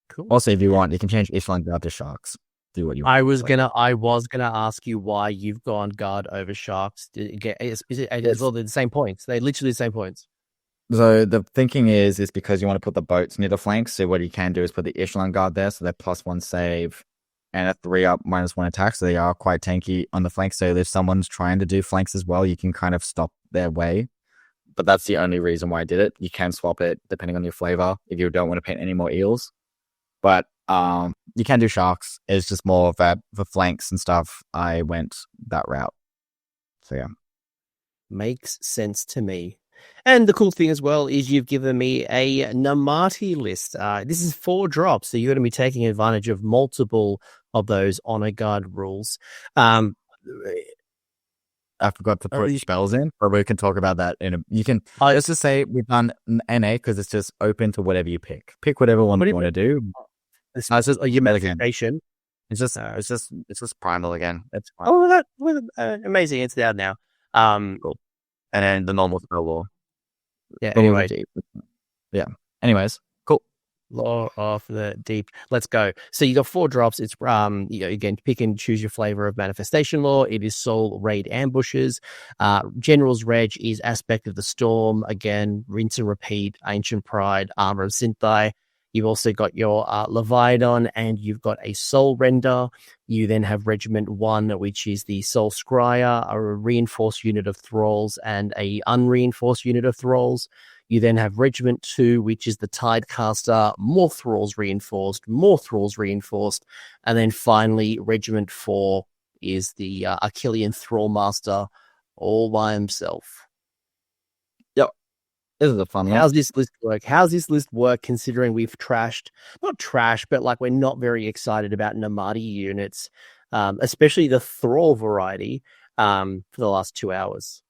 Cool. Also, if you want, you can change Ishlan Guard to Sharks. Do what you want. I was gonna ask you why you've gone Guard over Sharks. Is it all the same points? They're literally the same points. So the thinking is because you want to put the boats near the flanks. So what you can do is put the Ishlan Guard there, so they're +1 save and a 3-up -1 attack. So they are quite tanky on the flanks. So if someone's trying to do flanks as well, you can kind of stop their way. But that's the only reason why I did it. You can swap it depending on your flavor if you don't want to paint any more eels. But you can do Sharks. It's just more of that for flanks and stuff. I went that route. So yeah. Makes sense to me. And the cool thing as well is you've given me a Narmarti list. This is 4 drops, so you're going to be taking advantage of multiple of those Honor Guard rules. I forgot to put spells in, but we can talk about that you can. Let's just say we've done NA because it's just open to whatever you pick. Pick whatever one you want to do. It's just your medication. It's just primal again. It's amazing. It's down now. Cool. And then the normal spell law. Yeah. Anyway. Yeah. Anyways. Cool. Law of the Deep. Let's go. So you got 4 drops. It's again, pick and choose your flavor of manifestation law. It is Soul Raid Ambushes. General's Reg is Aspect of the Storm. Again, rinse and repeat. Ancient Pride, Armor of Synthai. You've also got your Leviathan, and you've got a Soul Render. You then have Regiment 1, which is the Soul Scryer, a reinforced unit of Thralls, and a unreinforced unit of Thralls. You then have Regiment 2, which is the Tidecaster, more Thralls reinforced, and then finally Regiment 4 is the Achillean Thrall Master all by himself. Yep. This is a fun one. How's this list work? How's this list work considering we've not trashed, but like we're not very excited about Narmarti units, especially the Thrall variety, for the last 2 hours?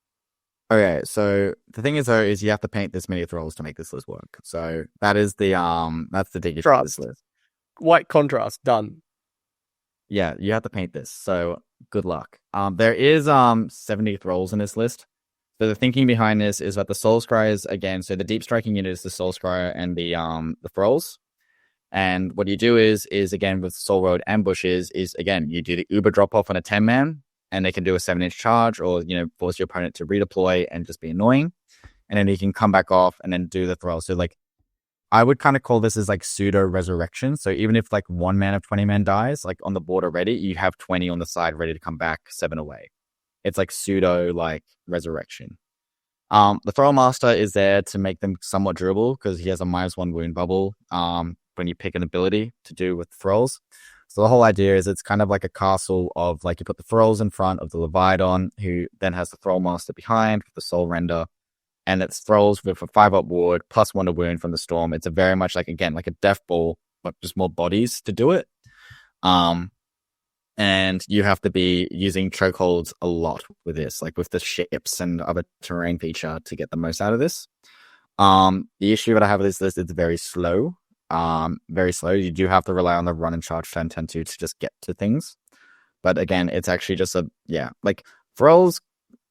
Okay, so the thing is though, is you have to paint this many thralls to make this list work. So that is that's the big issue with this list. White contrast, done. Yeah, you have to paint this. So good luck. There is 70 thralls in this list. So the thinking behind this is that the Soul Scryers, again, so the deep striking unit is the Soul Scryer and the thralls. And what you do is again with Soul Road ambushes is again you do the Uber drop off on a 10-man, and they can do a 7-inch charge, or force your opponent to redeploy and just be annoying, and then you can come back off and then do the thrall. So like, I would kind of call this as like pseudo resurrection. So even if like 1 man of 20 men dies, like on the board already, you have 20 on the side ready to come back 7 away. It's like pseudo like resurrection. The Thrall Master is there to make them somewhat durable because he has a -1 wound bubble when you pick an ability to do with thralls. So the whole idea is it's kind of like a castle of like you put the thralls in front of the Leviathan, who then has the Thrall Master behind with the Soul Render, and it's thralls with a 5-up ward +1 to wound from the storm. It's a very much like, again, like a death ball, but just more bodies to do it. And you have to be using chokeholds a lot with this, like with the ships and other terrain feature to get the most out of this. The issue that I have with this list is very slow. Very slow. You do have to rely on the run and charge 10-10-2 to just get to things. But again, it's actually just like thralls,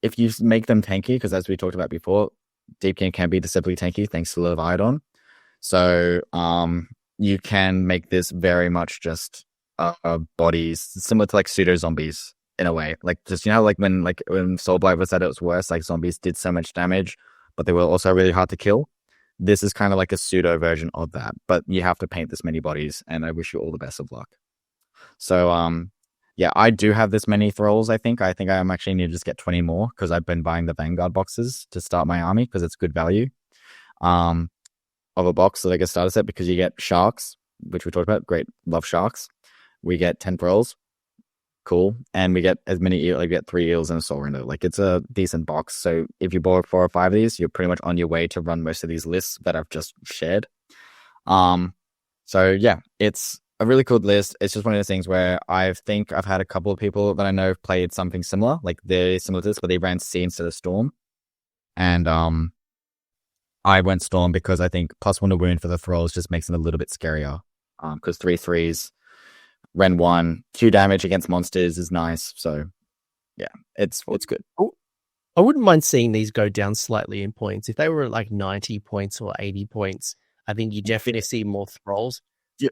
if you make them tanky, because as we talked about before, Deepkin can be deceptively tanky thanks to Leviathan. So you can make this very much just bodies similar to like pseudo zombies in a way, like just like when Soulblight said it was worse, like zombies did so much damage but they were also really hard to kill. This is kind of like a pseudo version of that, but you have to paint this many bodies, and I wish you all the best of luck. So yeah, I do have this many thralls. I think I'm actually need to just get 20 more because I've been buying the Vanguard boxes to start my army because it's good value of a box that I get starter set, because you get sharks, which we talked about. Great, love sharks. We get 10 thralls, cool, and we get as many eels. Like, we get 3 eels and a soul render. Like, it's a decent box. So if you bought 4 or 5 of these, you're pretty much on your way to run most of these lists that I've just shared. So yeah, it's a really cool list. It's just one of those things where I think I've had a couple of people that I know have played something similar, like they're similar to this, but they ran Sea instead of Storm. And I went Storm because I think +1 to wound for the thralls just makes them a little bit scarier. Because 3/3s, Ren 1, 2 damage against monsters is nice. So yeah, it's good. I wouldn't mind seeing these go down slightly in points. If they were at like 90 points or 80 points, I think you definitely see more thralls.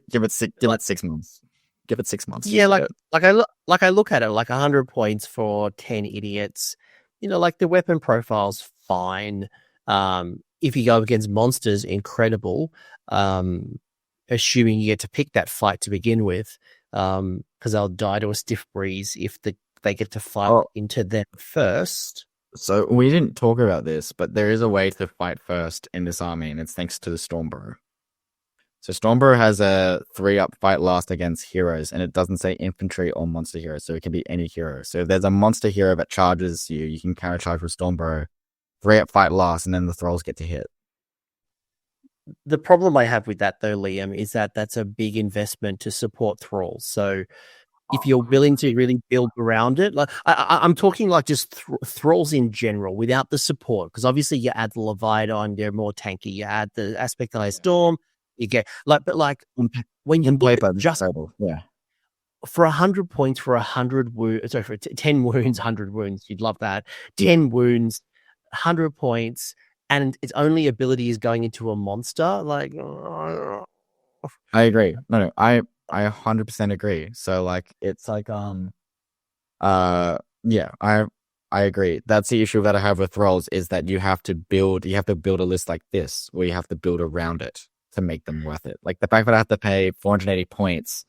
Give it 6 months. Give it 6 months. Yeah, I look at it like 100 points for 10 idiots. You know, like the weapon profile's fine. If you go against monsters, incredible. Assuming you get to pick that fight to begin with, because they'll die to a stiff breeze if they get to fight into them first. So we didn't talk about this, but there is a way to fight first in this army, and it's thanks to the Stormborough. So Stormborough has a 3-up fight last against heroes, and it doesn't say infantry or monster hero, so it can be any hero. So if there's a monster hero that charges you, you can counter charge with Stormborough, 3-up fight last, and then the thralls get to hit. The problem I have with that, though, Liam, is that that's a big investment to support thralls. So if you're willing to really build around it, like I'm talking like just thralls in general without the support, because obviously you add the Leviathan, they're more tanky. You add the Aspect Eye Storm, you get when you play just for 100 points for 100 wounds, sorry, for 10 wounds, 100 wounds, you'd love that. 10 wounds, 100 points. And its only ability is going into a monster. Like, I agree. No, I 100% agree. So like, it's like, yeah, I agree. That's the issue that I have with thralls, is that you have to build a list like this, where you have to build around it to make them worth it. Like the fact that I have to pay 480 points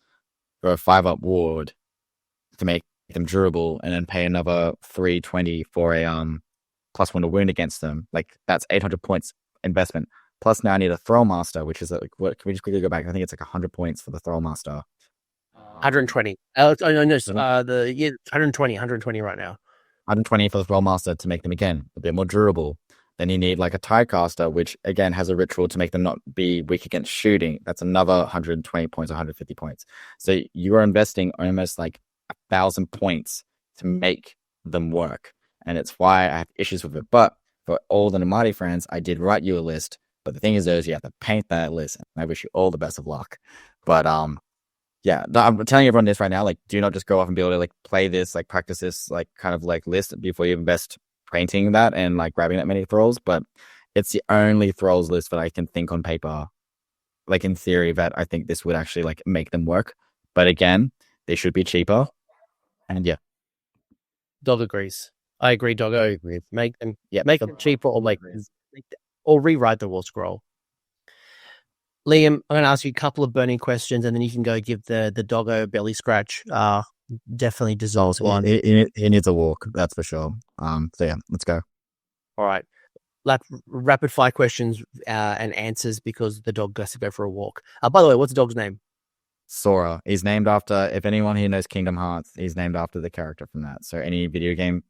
for a 5-up ward to make them durable, and then pay another 320 for a +1 to wound against them, like that's 800 points investment. Plus now I need a Thrall Master, which is like, what? Can we just quickly go back? I think it's like 100 points for the Thrall Master. 120. No, 120 right now. 120 for the Thrall Master to make them again a bit more durable. Then you need like a Tidecaster, which again has a ritual to make them not be weak against shooting. That's another 120 points, 150 points. So you are investing almost like 1,000 points to make them work. And it's why I have issues with it. But for all the Narmarti friends, I did write you a list. But the thing is, you have to paint that list. And I wish you all the best of luck. But yeah, I'm telling everyone this right now. Like, do not just go off and be able to like play this, like practice this, like kind of like list before you invest painting that and like grabbing that many thralls. But it's the only thralls list that I can think on paper, like in theory, that I think this would actually like make them work. But again, they should be cheaper. And yeah, Dog agrees. I agree, Doggo. I agree. Make them cheaper, or rewrite the war scroll. Liam, I'm going to ask you a couple of burning questions, and then you can go give the Doggo belly scratch. Definitely dissolves one. He needs a walk, that's for sure. So yeah, let's go. All right. Rapid fire questions and answers because the dog has to go for a walk. By the way, what's the dog's name? Sora. He's named after, if anyone here knows Kingdom Hearts, he's named after the character from that. So any video game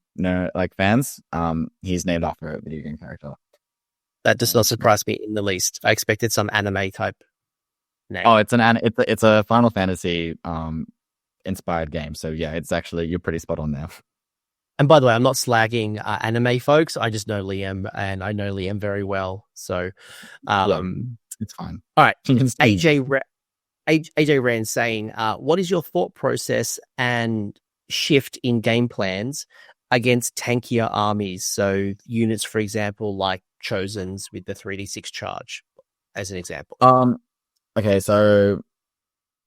fans, he's named after a video game character. That does not surprise me in the least. I expected some anime type name. Oh, it's a Final Fantasy inspired game. So yeah, it's actually, you're pretty spot on there. And by the way, I'm not slagging anime folks. I just know Liam, and I know Liam very well. So it's fine. All right. AJ Rand saying, what is your thought process and shift in game plans against tankier armies? So units, for example, like Chosens with the 3d6 charge, as an example. Okay, so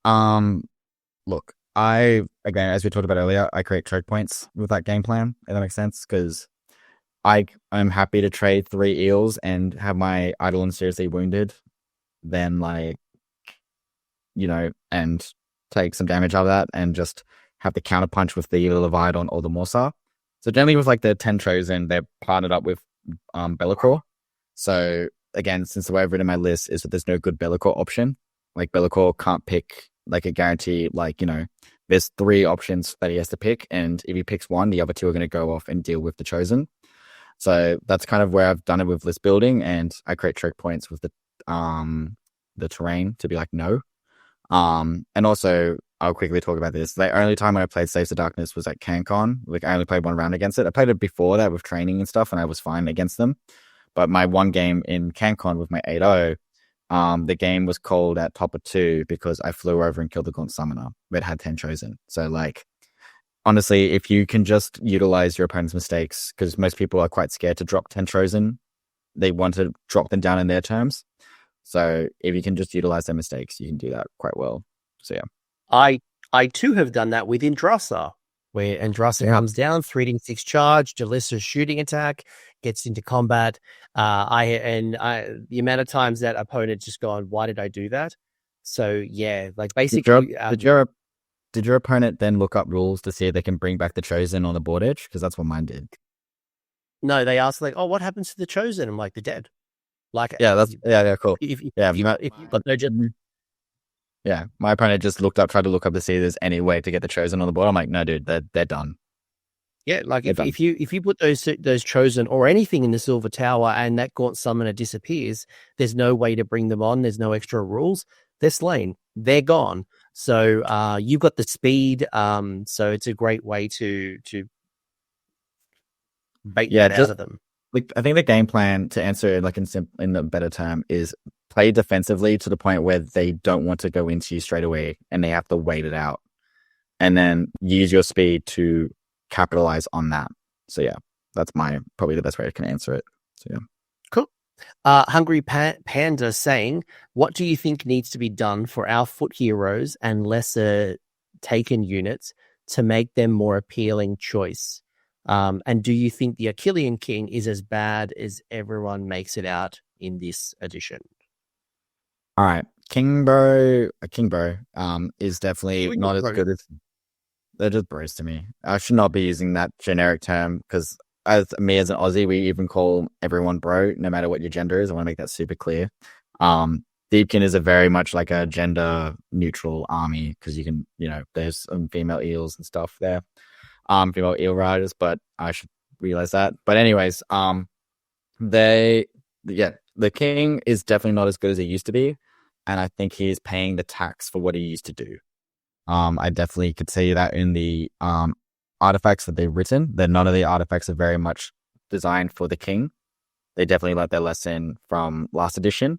look, again, as we talked about earlier, I create choke points with that game plan, if that makes sense, because I'm happy to trade 3 eels and have my Eidolon seriously wounded, then and take some damage out of that and just have the counter punch with the Leviathan or the Morsar. So generally with like the 10 Chosen, they're partnered up with Be'lakor. So again, since the way I've written my list is that there's no good Be'lakor option. Like Be'lakor can't pick like a guarantee, there's 3 options that he has to pick, and if he picks one, the other 2 are going to go off and deal with the Chosen. So that's kind of where I've done it with list building, and I create choke points with the terrain to be like no. And also I'll quickly talk about this. The only time I played Saves the Darkness was at CanCon. Like I only played 1 round against it. I played it before that with training and stuff, and I was fine against them. But my 1 game in CanCon with my 8-0, the game was called at top of 2 because I flew over and killed the Gaunt Summoner, but had 10 Chosen. So honestly, if you can just utilize your opponent's mistakes, because most people are quite scared to drop 10 Chosen, they want to drop them down in their terms. So if you can just utilize their mistakes, you can do that quite well. So yeah. I too have done that with Andrasa, where Andrasa comes down, 3d6 charge, Jalissa shooting attack, gets into combat. The amount of times that opponent just gone, why did I do that? So yeah, like basically, did your opponent then look up rules to see if they can bring back the Chosen on the board edge? Because that's what mine did. No, they asked like, oh, what happens to the Chosen? I'm like, they're dead. Like, yeah, cool. If you've got no gem. Yeah, my opponent just tried to look up to see if there's any way to get the Chosen on the board. I'm like, no, dude, they're done. Yeah, like if you put those Chosen or anything in the Silver Tower and that Gaunt Summoner disappears, there's no way to bring them on. There's no extra rules. They're slain. They're gone. So you've got the speed. So it's a great way to bait that out of them. Like I think the game plan, to answer it in a better term, is play defensively to the point where they don't want to go into you straight away and they have to wait it out, and then use your speed to capitalize on that. So yeah, that's probably the best way I can answer it. So yeah, cool. Hungry Panda saying, what do you think needs to be done for our foot heroes and lesser taken units to make them more appealing choice? And do you think the Achillean King is as bad as everyone makes it out in this edition? All right, Kingbo is definitely not as good as. They're just bros to me. I should not be using that generic term because as an Aussie, we even call everyone bro, no matter what your gender is. I want to make that super clear. Deepkin is a very much like a gender neutral army because you can, there's some female eels and stuff there. Female eel riders, but I should realize that. But anyways, The king is definitely not as good as he used to be, and I think he is paying the tax for what he used to do. I definitely could see that in the artifacts that they've written, that none of the artifacts are very much designed for the king. They definitely learned their lesson from last edition.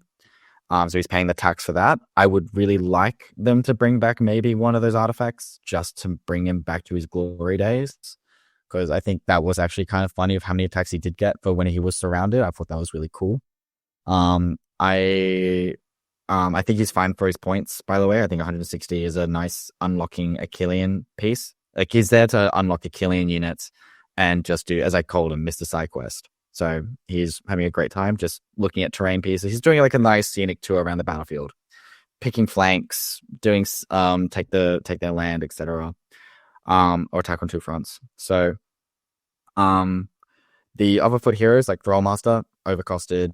So he's paying the tax for that. I would really like them to bring back maybe one of those artifacts just to bring him back to his glory days. Because I think that was actually kind of funny of how many attacks he did get for when he was surrounded. I thought that was really cool. I think he's fine for his points, by the way. I think 160 is a nice unlocking Achillean piece. Like, he's there to unlock Achillean units and just do, as I called him, Mr. Side Quest. So he's having a great time just looking at terrain pieces. He's doing like a nice scenic tour around the battlefield, picking flanks, doing take their land, etc. Or attack on two fronts. So the other foot heroes like Drollmaster, overcosted,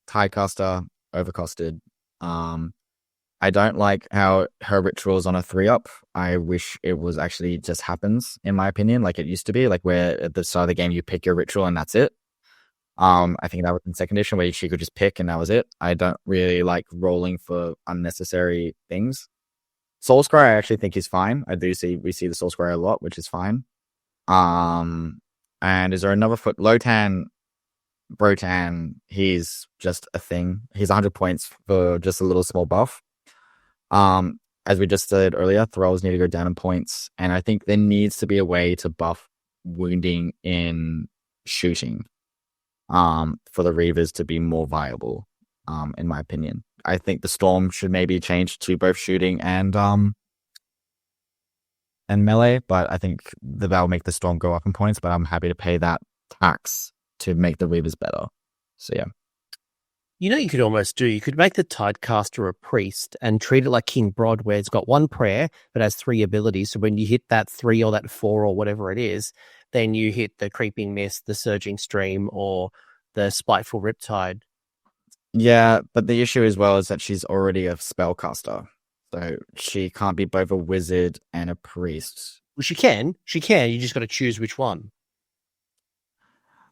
Tidecaster, overcosted. I don't like how her ritual is on a 3-up. I wish it was actually just happens, in my opinion, like it used to be, like where at the start of the game you pick your ritual and that's it. I think that was in second edition where she could just pick and that was it. I don't really like rolling for unnecessary things. Soulscry I actually think is fine. We see the Soulscry a lot, which is fine. And is there another foot? Lotan, Brotan, he's just a thing. He's 100 points for just a little small buff. As we just said earlier, thralls need to go down in points, and I think there needs to be a way to buff wounding in shooting, for the Reavers to be more viable, in my opinion. I think the Storm should maybe change to both shooting and melee, but I think that'll make the Storm go up in points, but I'm happy to pay that tax to make the Reavers better. So yeah. You know, you could almost do, you could make the Tidecaster a priest and treat it like King Broad, where it's got one prayer but has 3 abilities. So when you hit that 3 or that 4 or whatever it is, then you hit the Creeping Mist, the Surging Stream, or the Spiteful Riptide. Yeah, but the issue as well is that she's already a spellcaster, so she can't be both a wizard and a priest. Well, she can. You just got to choose which one.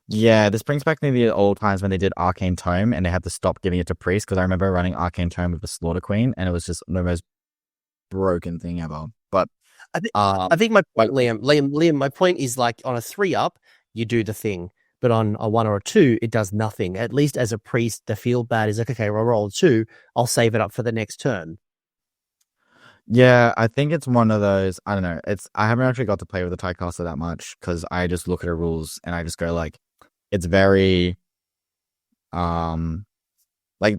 Yeah, this brings back me to the old times when they did Arcane Tome and they had to stop giving it to priest, because I remember running Arcane Tome with the Slaughter Queen and it was just the most broken thing ever. But I think my point, Liam, my point is, like, on a 3-up, you do the thing, but on a 1 or a 2, it does nothing. At least as a priest, the feel bad is like, okay, I'll roll a 2, I'll save it up for the next turn. Yeah, I think it's one of those, I don't know, I haven't actually got to play with the Tidecaster that much because I just look at her rules and I just go like, it's very, like,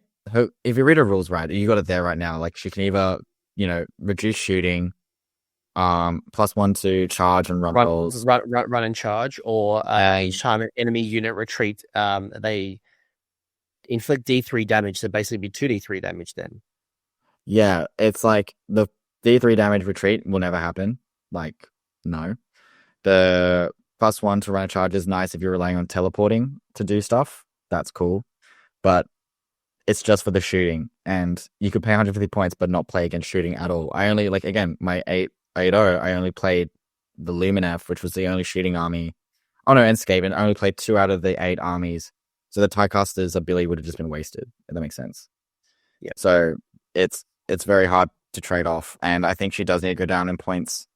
if you read her rules right, you got it there right now, like she can either, reduce shooting, +1 to charge and run rolls. Run and charge, or each time an enemy unit retreat, they inflict D3 damage, so basically be 2D3 damage then. Yeah, it's like the D3 damage retreat will never happen. Like, no. The +1 to run a charge is nice if you're relying on teleporting to do stuff. That's cool. But it's just for the shooting. And you could pay 150 points but not play against shooting at all. I only, like, again, my 8-0, I only played the Lumineth, which was the only shooting army. Oh no, and Skaven. I only played 2 out of the 8 armies. So the Tidecaster's ability would have just been wasted, if that makes sense. Yeah. So it's very hard to trade off, and I think she does need to go down in points.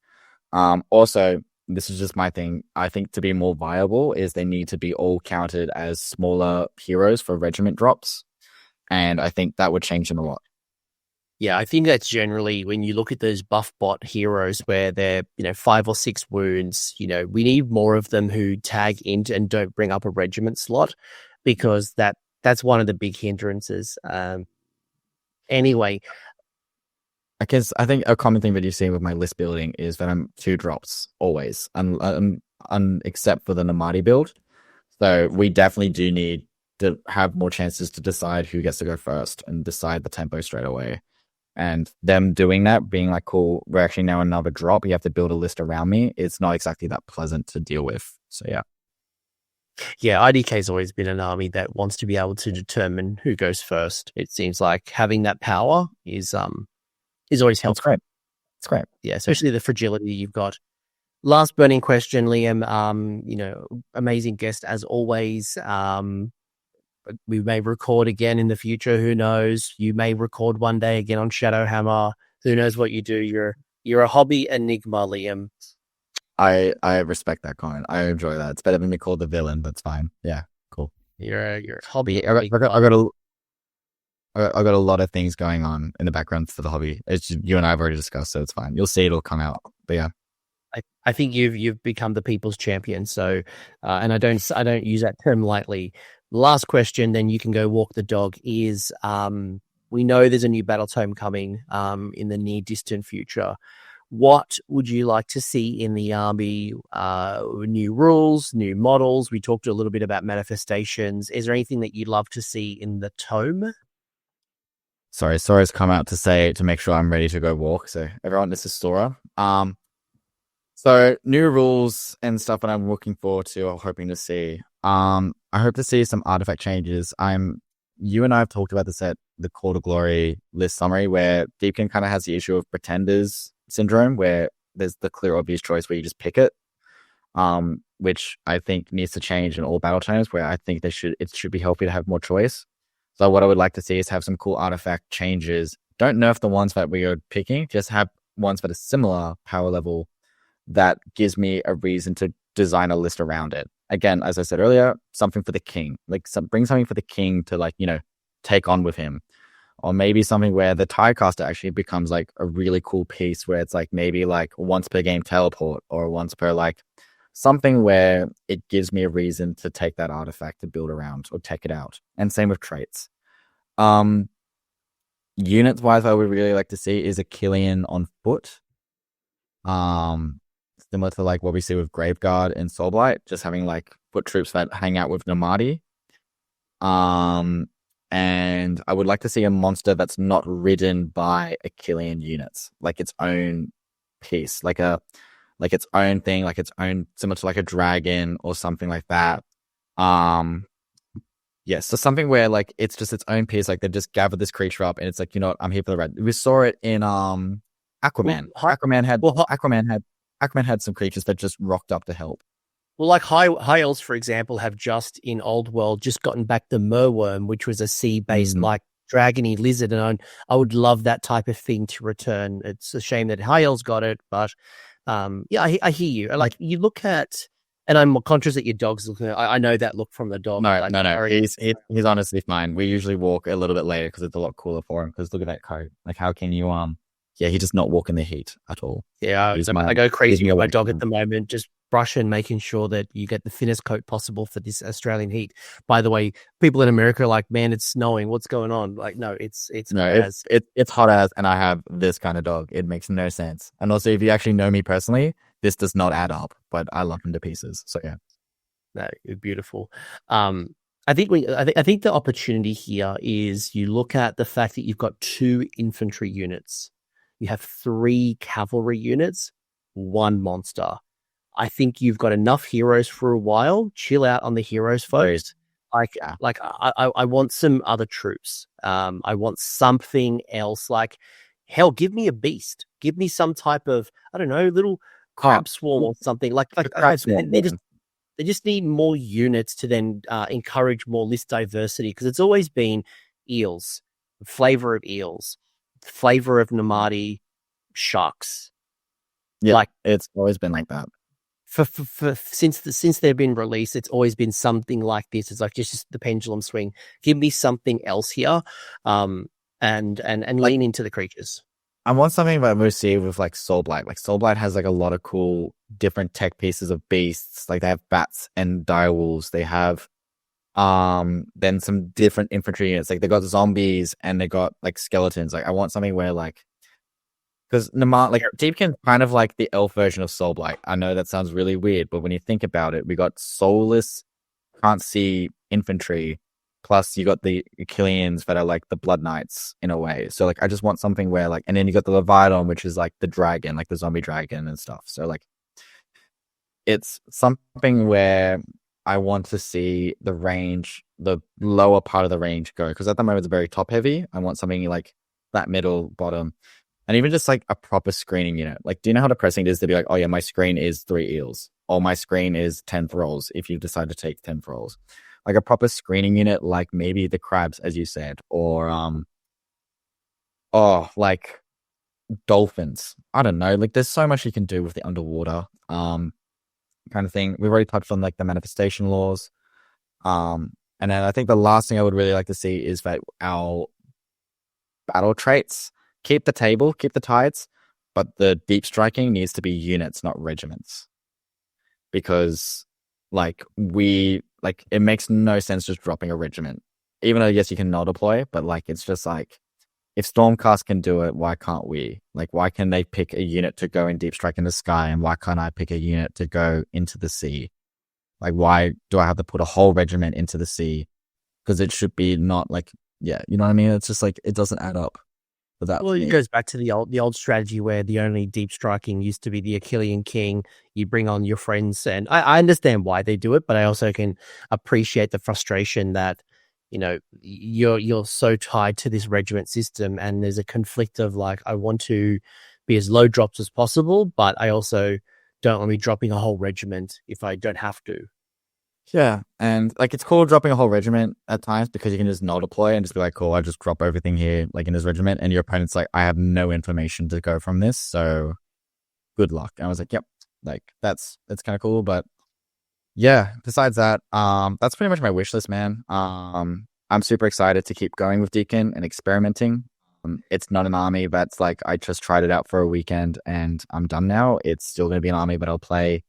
Also, this is just my thing. I think to be more viable is they need to be all counted as smaller heroes for regiment drops, and I think that would change them a lot. Yeah, I think that's generally when you look at those buff bot heroes where they're 5 or 6 wounds. We need more of them who tag into and don't bring up a regiment slot, because that's one of the big hindrances. Anyway. Because I think a common thing that you see with my list building is that I'm 2 drops always, except for the Narmarti build. So we definitely do need to have more chances to decide who gets to go first and decide the tempo straight away. And them doing that, being like, cool, we're actually now another drop, you have to build a list around me. It's not exactly that pleasant to deal with. So yeah. Yeah, IDK's always been an army that wants to be able to determine who goes first. It seems like having that power is always helpful. It's great. Yeah, especially the fragility you've got. Last burning question, Liam. Amazing guest as always. we may record again in the future. Who knows? You may record one day again on Shadowhammer. Who knows what you do? You're a hobby enigma, Liam. I respect that comment. I enjoy that. It's better than me called the villain. That's fine. Yeah, cool. You're a hobby. I got a lot of things going on in the background for the hobby. It's just, you and I have already discussed, so it's fine. You'll see it'll come out. But yeah, I think you've become the people's champion. So, and I don't use that term lightly. Last question, then you can go walk the dog. Is we know there's a new battle tome coming in the near distant future. What would you like to see in the army? New rules, new models. We talked a little bit about manifestations. Is there anything that you'd love to see in the tome? Sorry, Sora's come out to make sure I'm ready to go walk. So everyone, this is Sora. So new rules and stuff that I'm looking forward to or hoping to see. I hope to see some artifact changes. You and I have talked about this at the Call to Glory list summary, where Deepkin kind of has the issue of pretenders syndrome, where there's the clear obvious choice where you just pick it, which I think needs to change in all battle tomes, where I think it should be healthy to have more choice. So what I would like to see is have some cool artifact changes. Don't nerf the ones that we are picking, just have ones that are similar power level that gives me a reason to design a list around it. Again, as I said earlier, something for the king, bring something for the king to take on with him. Or maybe something where the Tirecaster actually becomes like a really cool piece where it's like maybe like once per game teleport or once per something where it gives me a reason to take that artifact to build around or take it out. And same with traits. Units wise, I would really like to see is a Killian on foot. Similar to what we see with Graveguard and Soulblight, just having foot troops that hang out with Narmarti. And I would like to see a monster that's not ridden by a Killian units, its own piece, its own thing, its own, similar to a dragon or something like that. Yes, so something where it's just its own piece, they just gather this creature up and it's I'm here for the ride. We saw it in Aquaman. Aquaman had some creatures that just rocked up to help. Well, High Elves, for example, have just in Old World just gotten back the Merworm, which was a sea-based dragony lizard, and I would love that type of thing to return. It's a shame that High Elves got it, but I hear you. You look at, and I'm conscious that your dog's looking. I know that look from the dog. No. He's honestly fine. We usually walk a little bit later because it's a lot cooler for him. Because look at that coat. How can you Yeah, he does not walk in the heat at all. Yeah, I go crazy with my dog at the moment, just brushing, making sure that you get the thinnest coat possible for this Australian heat. By the way, people in America are like, man, it's snowing. What's going on? No, it's hot as, and I have this kind of dog. It makes no sense. And also, if you actually know me personally, this does not add up, but I love him to pieces. So yeah. No, beautiful. I think the opportunity here is you look at the fact that you've got 2 infantry units. You have 3 cavalry units, 1 monster. I think you've got enough heroes for a while. Chill out on the heroes, folks. I want some other troops. I want something else. Hell, give me a beast. Give me some type of, I don't know, little crab swarm or something. They just need more units to then encourage more list diversity, because it's always been eels, flavor of eels, flavor of Narmarti sharks. Yeah, it's always been like that. Since they've been released, it's always been something like this. It's just the pendulum swing. Give me something else here, and lean into the creatures. I want something that we see with Soulblight. Soulblight has a lot of cool different tech pieces of beasts. They have bats and direwolves. They have then some different infantry units. They got zombies and they got skeletons. I want something where because Deepkin kind of the elf version of Soulblight. I know that sounds really weird, but when you think about it, we got soulless, can't see infantry, plus you got the Killians that are the Blood Knights in a way. So I just want something where and then you got the Leviathan, which is the dragon, the zombie dragon and stuff. So it's something where I want to see the range, the lower part of the range go, because at the moment it's very top heavy. I want something that middle bottom. And even just a proper screening unit. Do you know how depressing it is to be oh yeah, my screen is 3 eels, or my screen is 10 thralls if you decide to take 10 thralls? like a proper screening unit, like maybe the crabs, as you said, or like dolphins. I don't know. Like there's so much you can do with the underwater kind of thing. We've already touched on like the manifestation laws. And then I think the last thing I would really like to see is that our battle traits keep the table, keep the tides, but the deep striking needs to be units, not regiments. Because it makes no sense just dropping a regiment. Even though yes, you can null deploy, but like it's just like if Stormcast can do it, why can't we? Like why can they pick a unit to go in deep strike in the sky, and why can't I pick a unit to go into the sea? Like why do I have to put a whole regiment into the sea? Because it should be not like you know what I mean? It's just like it doesn't add up. But that it goes back to the old strategy where the only deep striking used to be the Achillean King. You bring on your friends, and I understand why they do it, but I also can appreciate the frustration that you're so tied to this regiment system, and there's a conflict of like I want to be as low drops as possible, but I also don't want to be dropping a whole regiment if I don't have to. Yeah, and like it's cool dropping a whole regiment at times because you can just null deploy and just be like, cool, I just drop everything here, like in this regiment, and your opponent's like, I have no information to go from this, so good luck. And I was like, yep, like that's kind of cool, but yeah. Besides that, that's pretty much my wish list, man. I'm super excited to keep going with Deepkin and experimenting. It's not an army that's like I just tried it out for a weekend and I'm done now. It's still going to be an army, but I'll play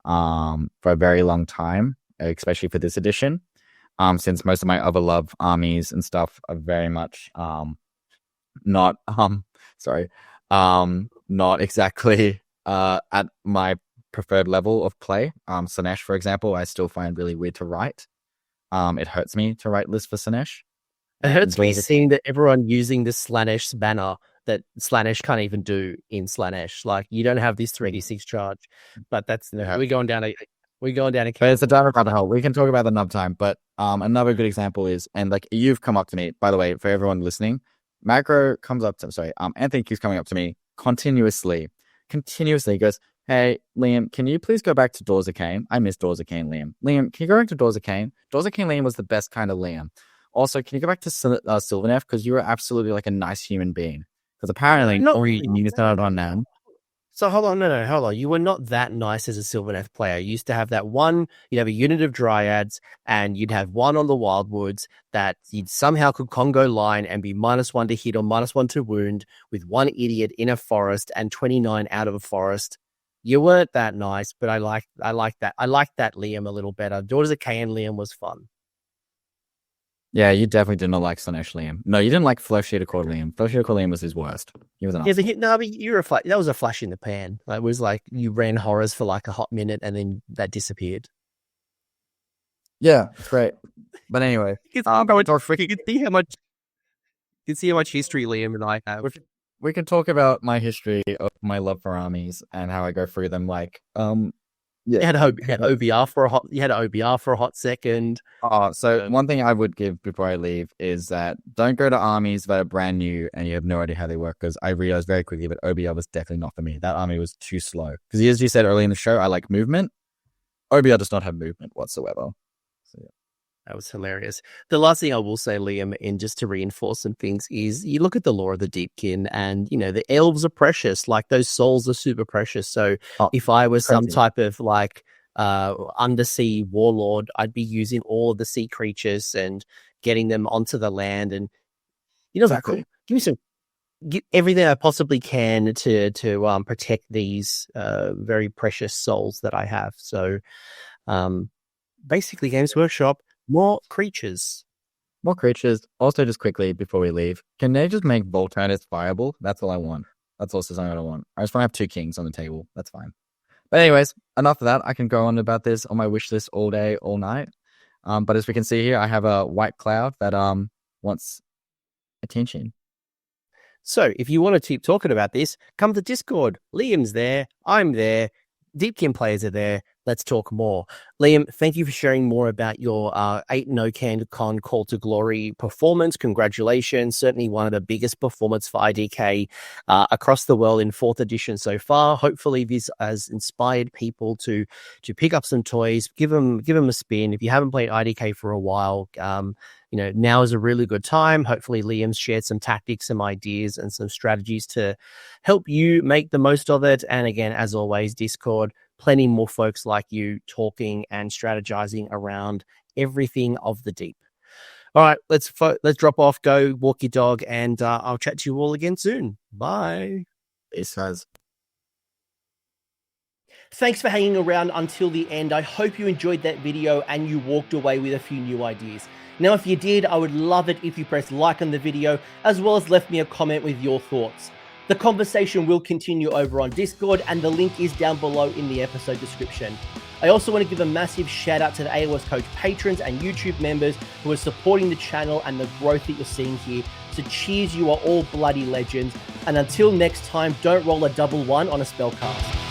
for a very long time, especially for this edition, since most of my other love armies and stuff are very much not exactly at my preferred level of play. Slaanesh, for example, I still find really weird to write. It hurts me to write lists for Slaanesh. It hurts me seeing that everyone using this Slaanesh banner that Slaanesh can't even do in Slaanesh. Like you don't have this 3d6 charge, but that's we're going down a. But it's a diamond rabbit hole. We can talk about that another time. But another good example is, and like you've come up to me, by the way, for everyone listening, Macro comes up to Anthony keeps coming up to me continuously. He goes, hey, Liam, can you please go back to Doors of Cain? I miss Doors of Cain, Liam. Liam, can you go back to Doors of Cain? Doors of Cain, Liam was the best kind of Liam. Also, can you go back to Sylvaneth? Because you were absolutely like a nice human being. Because apparently, you started on now. So hold on. You were not that nice as a Sylvaneth player. You used to have that one, you'd have a unit of Dryads, and you'd have one on the Wildwoods that you'd somehow could Congo line and be -1 to hit or -1 to wound with one idiot in a forest and 29 out of a forest. You weren't that nice, but I like that. I like that Liam a little better. Daughters of Cain Liam was fun. Yeah, you definitely did not like Slaanesh Liam. No, you didn't like Flesh Eater Core Liam. Flesh Eater Core Liam was his worst. He was an but that was a flash in the pan. It was like you ran horrors for like a hot minute and then that disappeared. Yeah, it's great. But anyway, you can see how much history Liam and I have. We can talk about my history of my love for armies and how I go through them. Like, You had OBR for a hot second. So one thing I would give before I leave is that don't go to armies that are brand new and you have no idea how they work, because I realized very quickly that OBR was definitely not for me. That army was too slow. Because as you said earlier in the show, I like movement. OBR does not have movement whatsoever. So yeah. That was hilarious. The last thing I will say, Liam, and just to reinforce some things, is you look at the lore of the Deepkin and, the elves are precious. Like those souls are super precious. So if I was some type of like undersea warlord, I'd be using all of the sea creatures and getting them onto the land. And, exactly. Get everything I possibly can to protect these very precious souls that I have. So basically, Games Workshop, more creatures. Also, just quickly before we leave, can they just make Volturnus viable? That's all I want. That's also something I want. I just want to have 2 kings on the table. That's fine. But anyways, enough of that. I can go on about this on my wish list all day, all night. But as we can see here, I have a white cloud that wants attention. So if you want to keep talking about this, come to Discord. Liam's there. I'm there. Deepkin players are there. Let's talk more. Liam, thank you for sharing more about your 8-0 CanCon Call to Glory performance. Congratulations. Certainly one of the biggest performance for IDK across the world in 4th edition so far. Hopefully this has inspired people to pick up some toys, give them a spin. If you haven't played IDK for a while, now is a really good time. Hopefully Liam's shared some tactics, some ideas, and some strategies to help you make the most of it. And again, as always, Discord, plenty more folks like you talking and strategizing around everything of the deep. All right, let's drop off, go walk your dog, and I'll chat to you all again soon. Bye. Peace, guys. Thanks for hanging around until the end. I hope you enjoyed that video and you walked away with a few new ideas. Now, if you did, I would love it if you pressed like on the video, as well as left me a comment with your thoughts. The conversation will continue over on Discord, and the link is down below in the episode description. I also want to give a massive shout out to the AoS Coach patrons and YouTube members who are supporting the channel and the growth that you're seeing here. So cheers, you are all bloody legends. And until next time, don't roll a 1-1 on a spellcast.